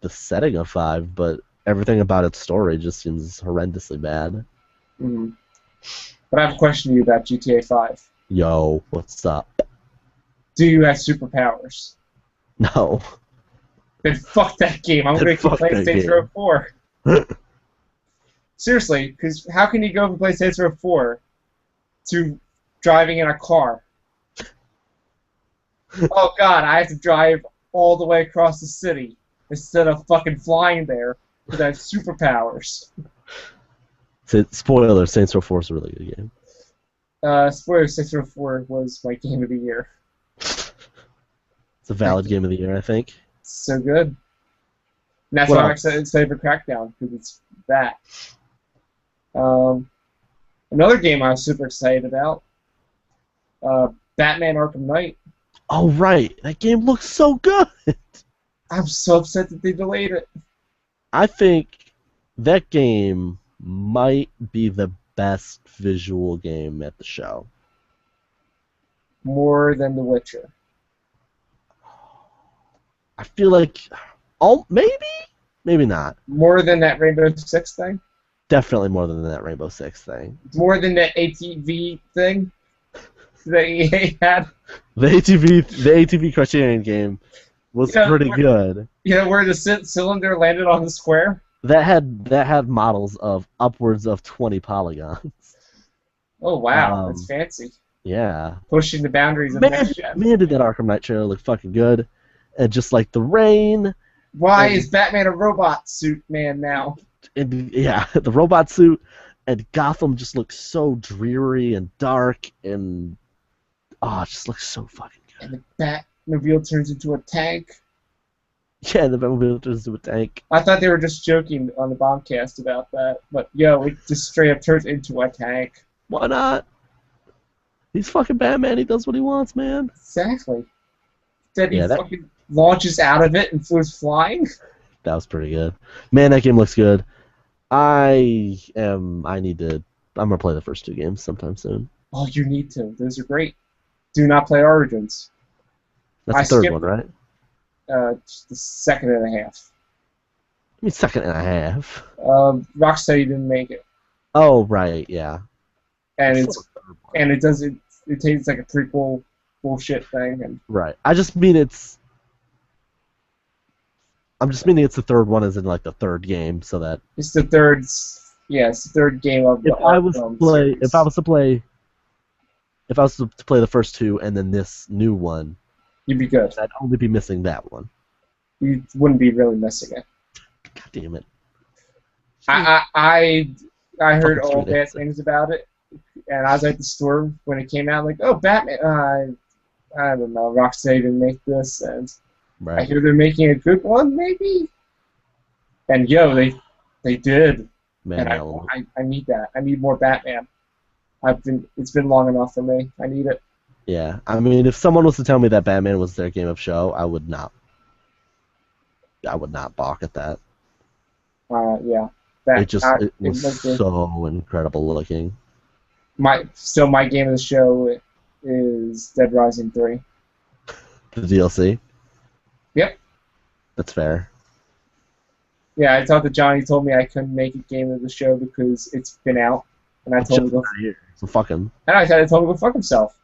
the the setting of 5, but everything about its story just seems horrendously bad. Mm-hmm. But I have a question to you about GTA 5. Yo, what's up? Do you have superpowers? No. Then fuck that game. I'm going to keep Fuck playing that Saints game. Row 4. Seriously, because how can you go from playing Saints Row 4 to driving in a car? Oh god, I have to drive all the way across the city instead of fucking flying there because I have superpowers. Spoiler, Saints Row 4 is a really good game. Spoiler, Saints Row 4 was my game of the year. It's a valid game of the year, I think. It's so good. And that's What why I'm else? excited for Crackdown, because it's that. Another game I was super excited about, Batman Arkham Knight. Oh, right. That game looks so good. I'm so upset that they delayed it. I think that game might be the best visual game at the show. More than The Witcher. I feel like, maybe not. More than that Rainbow Six thing. Definitely more than that Rainbow Six thing. More than that ATV thing that EA had. The ATV Criterion game was pretty good. You know where the cylinder landed on the square? That had models of upwards of 20 polygons. Oh wow, Um, that's fancy. Yeah. Pushing the boundaries of next gen. Man, did that Arkham Knight trailer look fucking good. And just like the rain. Why is Batman a robot suit man now? And yeah, the robot suit and Gotham just looks so dreary and dark and it just looks so fucking good. And the Batmobile turns into a tank. Yeah, the Batmobile turns into a tank. I thought they were just joking on the Bombcast about that, but yo, it just straight up turns into a tank. Why not? He's fucking Batman. He does what he wants, man. Exactly. Then he Yeah, that- fucking launches out of it and goes flying. That was pretty good. Man, that game looks good. I'm gonna play the first 2 games sometime soon. Oh, you need to. Those are great. Do not play Origins. That's I the third skipped- one, right? Just the second and a half. I mean, second and a half. Rocksteady didn't make it, Oh, right, yeah. and It's it's still the third one. and it does it. It takes like a prequel bullshit thing, and Right. I just mean I'm just meaning it's the third one, as in like the third game, so that it's the third. Yeah, it's the third game of the if I was Arkham to play, series. if I was to play the first 2 and then this new one, You'd be good. I'd only be missing that one. You wouldn't be really missing it. God damn it. I heard Fucking all sweet bad accent. things about it, and I was at the store when it came out, like, oh, Batman. I don't know. Rocksteady didn't make this, and I Right. hear they're making a good one, maybe. And yo, they did. Man, And I I need that. I need more Batman. It's been long enough for me. I need it. yeah. I mean, if someone was to tell me that Batman was their game of show, I would not balk at that. Yeah. It was looked good. so incredible looking. My game of the show is Dead Rising 3. The DLC. Yep. That's fair. Yeah, I thought that Johnny told me I couldn't make it game of the show because it's been out, and I told him to go. So fuck him. And I told him to go fuck himself.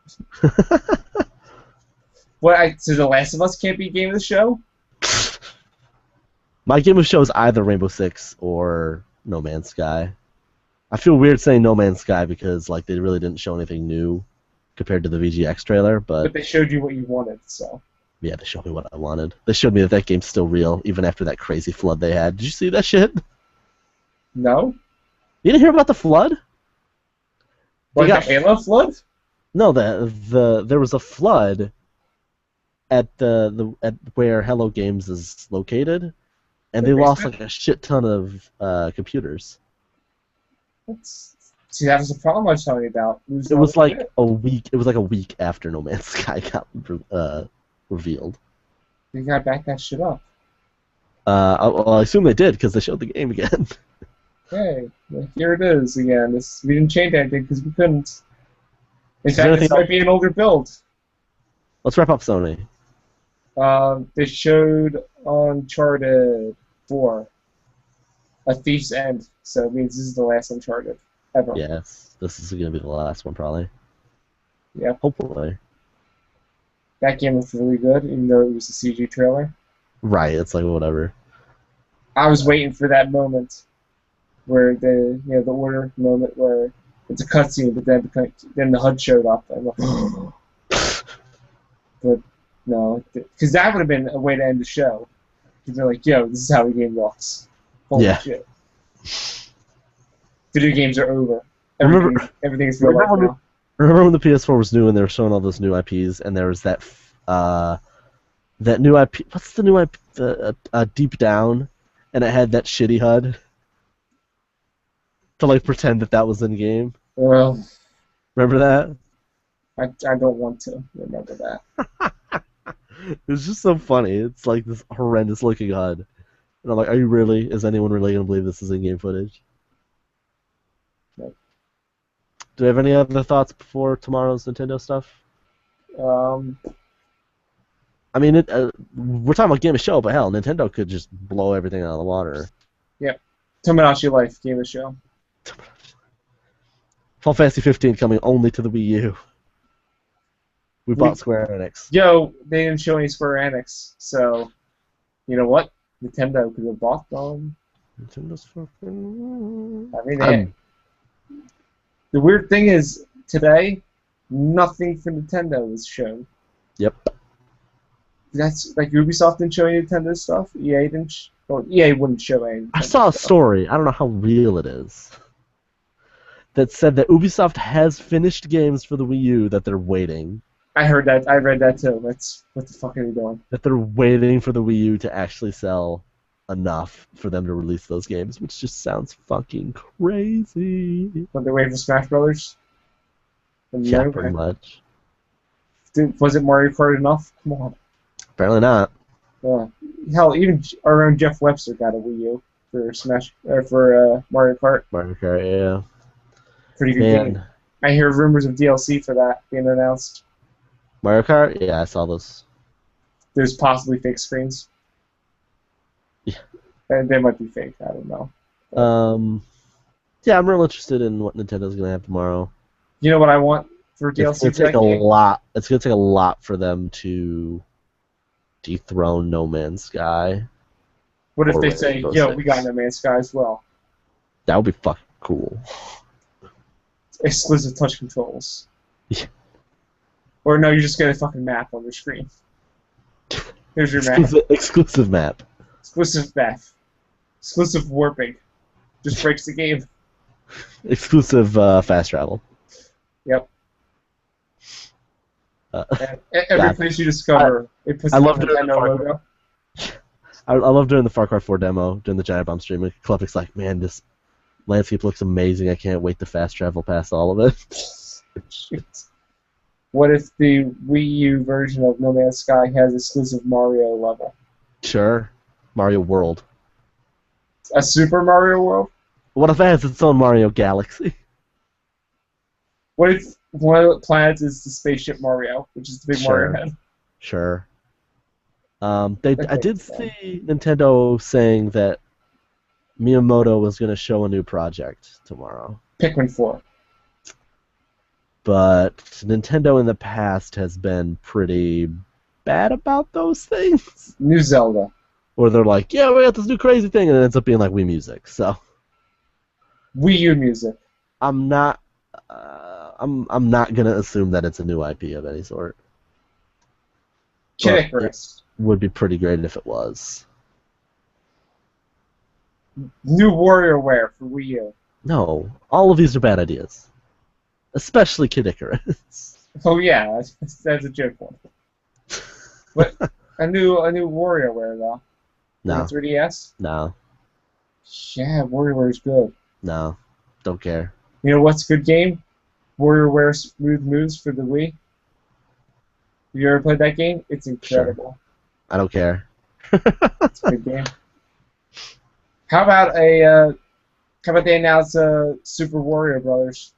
So The Last of Us can't be game of the show? My game of show is either Rainbow Six or No Man's Sky. I feel weird saying No Man's Sky because like they really didn't show anything new compared to the VGX trailer, But they showed you what you wanted, so. yeah, they showed me what I wanted. They showed me that game's still real, even after that crazy flood they had. Did you see that shit? No? You didn't hear about the flood? Like got- the Halo flood? No, there was a flood at at where Hello Games is located, and they lost like a shit ton of computers. See, that was the problem I was telling you about. It was like a week. It was like a week after No Man's Sky got revealed. You gotta back that shit up. I assume they did because they showed the game again. Hey, here it is again. We didn't change anything because we couldn't. In there fact, anything this might be an older build. Let's wrap up Sony. They showed Uncharted. 4, A Thief's End. So it means this is the last Uncharted ever. Yes, this is gonna be the last one probably. Yep. Hopefully. That game looks really good, even though it was a CG trailer. Right. It's like whatever. I was waiting for that moment where the order moment where it's a cutscene, but then the HUD showed up. I'm like, but no, because that would have been a way to end the show. Because they're like, yo, this is how the game looks. Holy shit. Video games are over. Everything's real life now. Remember when the PS4 was new and they were showing all those new IPs, and there was that new IP. What's the new IP? Deep Down, and it had that shitty HUD to like pretend that was in game. Remember that? I don't want to remember that. It's just so funny. It's like this horrendous looking HUD, and I'm like, are you really? Is anyone really gonna believe this is in-game footage? Nope. Do you have any other thoughts before tomorrow's Nintendo stuff? I mean, we're talking about Game of Show, but hell, Nintendo could just blow everything out of the water. Yep. Tomodachi Life Game of Show. Final Fantasy 15 coming only to the Wii U. We bought Square Enix. Yo, they didn't show any Square Enix, so you know what? Nintendo could have bought them. Nintendo's fucking. I mean, the weird thing is today, nothing for Nintendo was shown. Yep. That's like Ubisoft didn't show any Nintendo stuff. EA didn't. EA wouldn't show any. I saw a story. I don't know how real it is. That said that Ubisoft has finished games for the Wii U that they're waiting. I heard that. I read that too. That's what the fuck are they doing? That they're waiting for the Wii U to actually sell enough for them to release those games, which just sounds fucking crazy. But they're waiting for Smash Brothers. Yeah, pretty much. Was it Mario Kart enough? Come on. Apparently not. Hell, even our own Jeff Webster got a Wii U for Mario Kart. Mario Kart, yeah. Pretty good game. I hear rumors of DLC for that being announced. Mario Kart? Yeah, I saw those. There's possibly fake screens. Yeah. And they might be fake. I don't know. Yeah, I'm real interested in what Nintendo's gonna have tomorrow. You know what I want for DLC? It's gonna take a lot. It's gonna take a lot for them to dethrone No Man's Sky. What if they say, "Yo, we got No Man's Sky as well"? That would be fucking cool. Exclusive touch controls. Yeah. Or no, you just get a fucking map on your screen. Here's your map. Exclusive map. Exclusive map. Exclusive warping. Just breaks the game. Exclusive fast travel. Yep. Every place you discover, it puts the Nintendo logo. I love doing the Far Cry 4 demo, doing the Giant Bomb stream. And Klepic's like, man, this landscape looks amazing. I can't wait to fast travel past all of it. Shoot. What if the Wii U version of No Man's Sky has exclusive Mario level? Sure. Mario World. A Super Mario World? What if it has its own Mario Galaxy? What if one of the planets is the spaceship Mario, which is the big Mario head? Sure. I did see Nintendo saying that Miyamoto was going to show a new project tomorrow. Pikmin 4. But Nintendo in the past has been pretty bad about those things. New Zelda. Or they're like, yeah, we got this new crazy thing, and it ends up being like Wii Music. So Wii U music. I'm not gonna assume that it's a new IP of any sort. Kid Icarus. It would be pretty great if it was. New WarioWare for Wii U. No, all of these are bad ideas. Especially Kid Icarus. Oh yeah, that's a joke one. But a new WarioWare though. No. 3DS? No. Yeah, WarioWare's good. No, don't care. You know what's a good game? WarioWare Smooth Moves for the Wii. Have you ever played that game? It's incredible. Sure. I don't care. It's a good game. How about they announce Super Wario Brothers?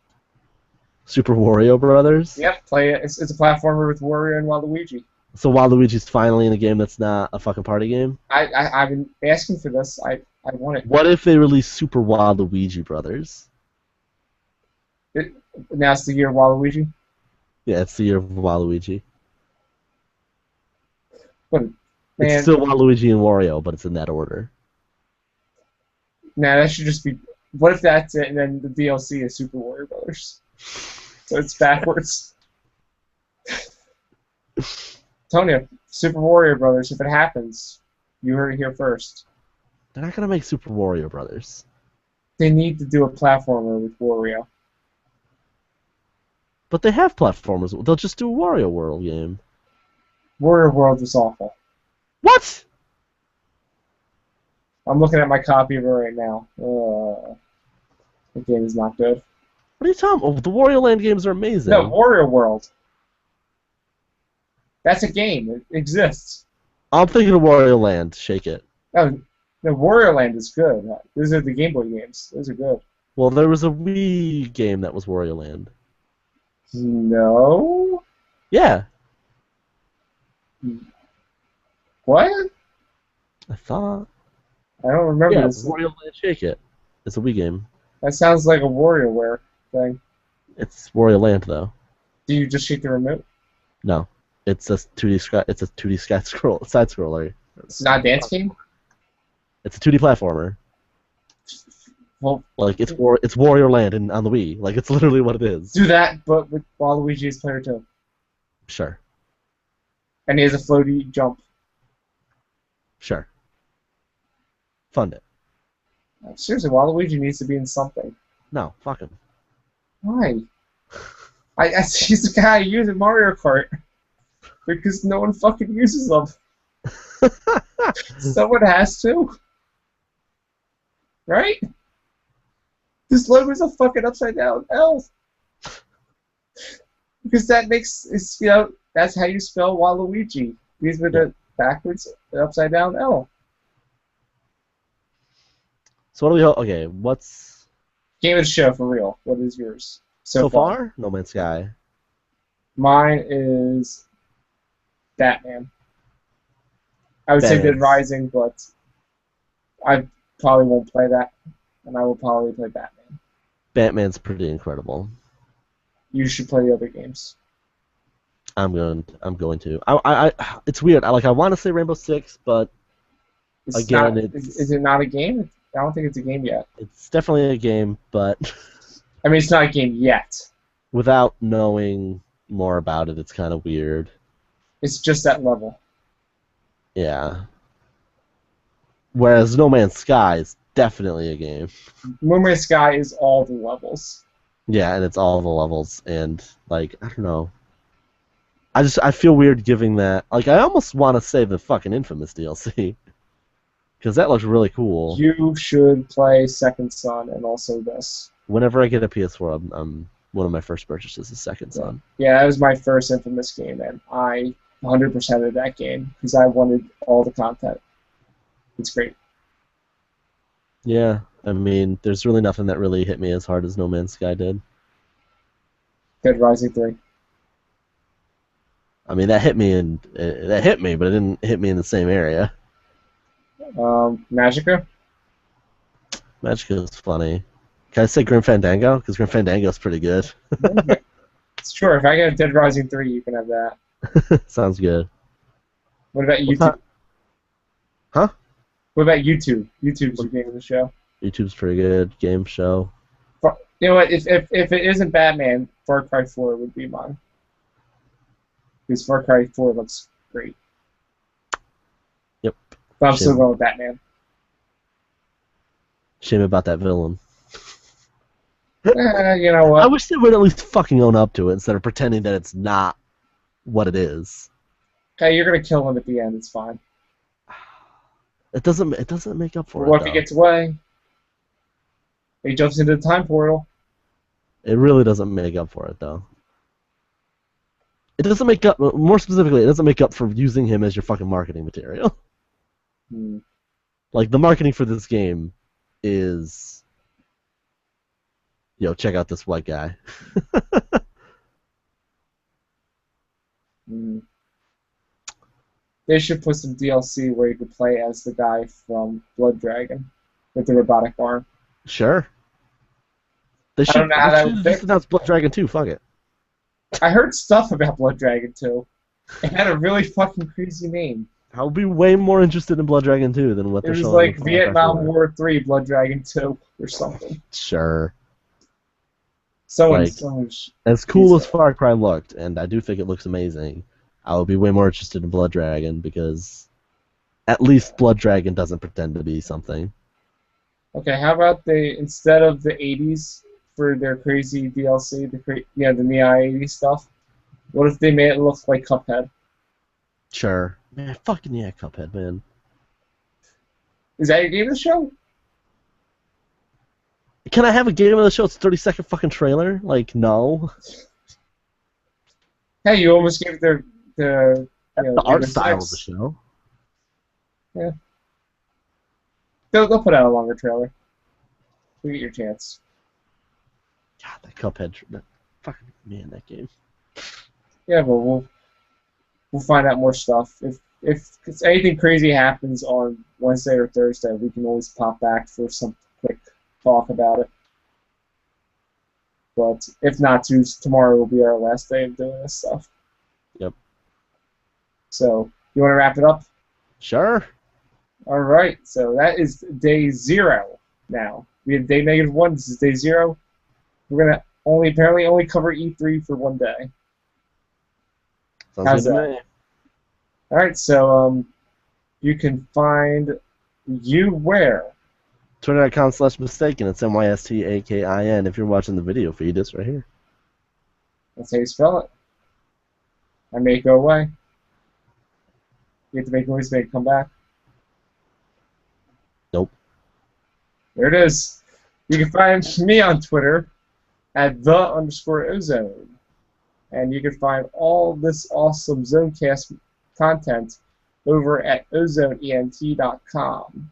Super Wario Brothers? Yep, play it. It's a platformer with Wario and Waluigi. So Waluigi's finally in a game that's not a fucking party game. I've been asking for this. I want it. What if they release Super Waluigi Brothers? Now it's the year of Waluigi. Yeah, it's the year of Waluigi. But It's man, still Waluigi and Wario, but it's in that order. nah, that should just be. What if that's it, and then the DLC is Super Warrior Brothers? So it's backwards. Tonya, Super Warrior Brothers. If it happens, you heard it here first. They're not gonna make Super Wario Brothers. They need to do a platformer with Wario. But they have platformers. They'll just do a Wario World game. Warrior World was awful. What? I'm looking at my copy of it right now. The game is not good. What are you talking about? The Wario Land games are amazing. No, Warrior World. That's a game. It exists. I'm thinking of Wario Land. Shake it. No, Warrior Land is good. Those are the Game Boy games. Those are good. Well, there was a Wii game that was Wario Land. No? Yeah. What? I thought. I don't remember Yeah, this. Wario Land Shake It. It's a Wii game. That sounds like a WarioWare thing. It's Wario Land though. Do you just shake the remote? No, it's a 2D. It's a 2D side scroller. It's not a dance game? It's a 2D platformer. Well, Like it's Wario Land on the Wii. Like it's literally what it is. do that, but with Waluigi as player 2. Sure. And he has a floaty jump. Sure. Fund it. Seriously, Waluigi needs to be in something. No, fuck him. Why? He's the guy using Mario Kart. Because no one fucking uses them. Someone has to. Right? This logo's a fucking upside down L. Because that makes that's how you spell Waluigi. These with the backwards, the upside down L. So what do we? Okay, what's Game of the show for real. What is yours so far? No Man's Sky. Mine is Batman. I would say Batman. Dead Rising, but I probably won't play that, and I will probably play Batman. Batman's pretty incredible. You should play the other games. I'm going to. It's weird. I want to say Rainbow Six, but It's again, not, is it not a game? I don't think it's a game yet. it's definitely a game. But I mean, it's not a game yet. without knowing more about it, it's kind of weird. It's just that level. Yeah. Whereas No Man's Sky is definitely a game. No Man's Sky is all the levels. Yeah, and it's all the levels, and like I don't know. I feel weird giving that. Like I almost want to say the fucking Infamous DLC because that looks really cool. You should play Second Son and also this. Whenever I get a PS4, I'm one of my first purchases is Second Son. Yeah, that was my first Infamous game, and I 100%ed that game because I wanted all the content. It's great. Yeah, I mean, there's really nothing that really hit me as hard as No Man's Sky did. Dead Rising 3. I mean, that hit me, but it didn't hit me in the same area. Magica? Magic is funny. Can I say Grim Fandango? Because Grim Fandango is pretty good. Sure, if I get a Dead Rising 3, you can have that. Sounds good. What about YouTube? Not... Huh? What about YouTube? YouTube's your game of the show. YouTube's pretty good. Game show. You know what? If it isn't Batman, Far Cry 4 would be mine. Because Far Cry 4 looks great. Yep. But I'm still going with Batman. Shame about that villain. You know what? I wish they would at least fucking own up to it instead of pretending that it's not what it is. Okay, you're gonna kill him at the end. It's fine. It doesn't make up for Or what it. if he gets away? He jumps into the time portal. It really doesn't make up for it though. It doesn't make up. More specifically, it doesn't make up for using him as your fucking marketing material. Hmm. Like the marketing for this game is, yo, check out this white guy. Hmm. They should put some DLC where you could play as the guy from Blood Dragon with the robotic arm. Sure. They I should. don't know how They that should would just fit. announce Blood Dragon 2. Fuck it. I heard stuff about Blood Dragon 2. It had a really fucking crazy name. I would be way more interested in Blood Dragon 2 than what It they're was showing. like with Vietnam Warcraft War 3 Blood Dragon 2 or something. Sure. Someone's As cool as Far Cry looked, and I do think it looks amazing, I would be way more interested in Blood Dragon because at least Blood Dragon doesn't pretend to be something. Okay, how about they, instead of the 80s for their crazy DLC, the Neo 80s stuff, what if they made it look like Cuphead? Sure. Man, fucking yeah, Cuphead, man. Is that your game of the show? Can I have a game of the show? It's a 30-second fucking trailer? Like, no. Hey, you almost gave the That's the art number style of 6. the show. Yeah. They'll put out a longer trailer. You get your chance. God, that Cuphead. Fucking man, that game. Yeah, but we'll find out more stuff. If anything crazy happens on Wednesday or Thursday, we can always pop back for some quick talk about it. But if not, tomorrow will be our last day of doing this stuff. Yep. So, you want to wrap it up? Sure. All right. So that is day 0 now. We had day -1. This is day 0. We're gonna apparently only cover E3 for one day. Sounds How's good to that? me. All right. So you can find you where? Twitter.com/mistaken. It's MYSTAKIN. If you're watching the video feed, it's right here. That's how you spell it. I may go away. You have to make noise, make it come back. Nope. There it is. You can find me on Twitter at @the_ozone. And you can find all this awesome Zonecast content over at ozoneent.com.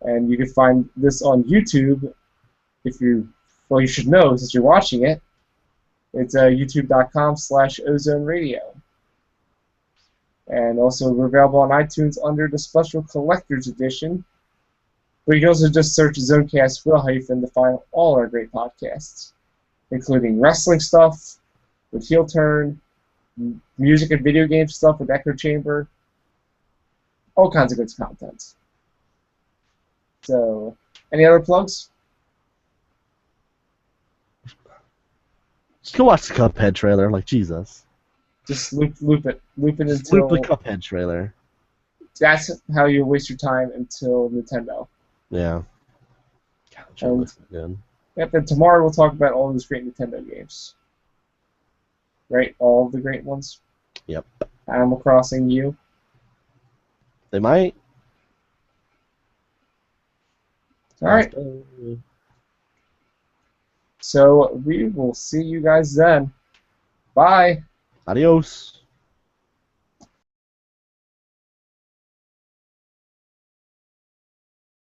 And you can find this on YouTube well, you should know since you're watching it. It's youtube.com/ozoneradio. And also, we're available on iTunes under the Special Collector's Edition. But you can also just search Zonecast with a hyphen to find all our great podcasts, including wrestling stuff with Heel Turn, music and video game stuff with Echo Chamber, all kinds of good content. So, any other plugs? Just go watch the Cuphead trailer, like Jesus. Just loop it until. Loop the Cuphead trailer. That's how you waste your time until Nintendo. Yeah. God, that trailer looks so good. Yep, and tomorrow we'll talk about all those great Nintendo games. Right? All of the great ones. Yep. Animal Crossing U. They might. Alright. So we will see you guys then. Bye. Adios.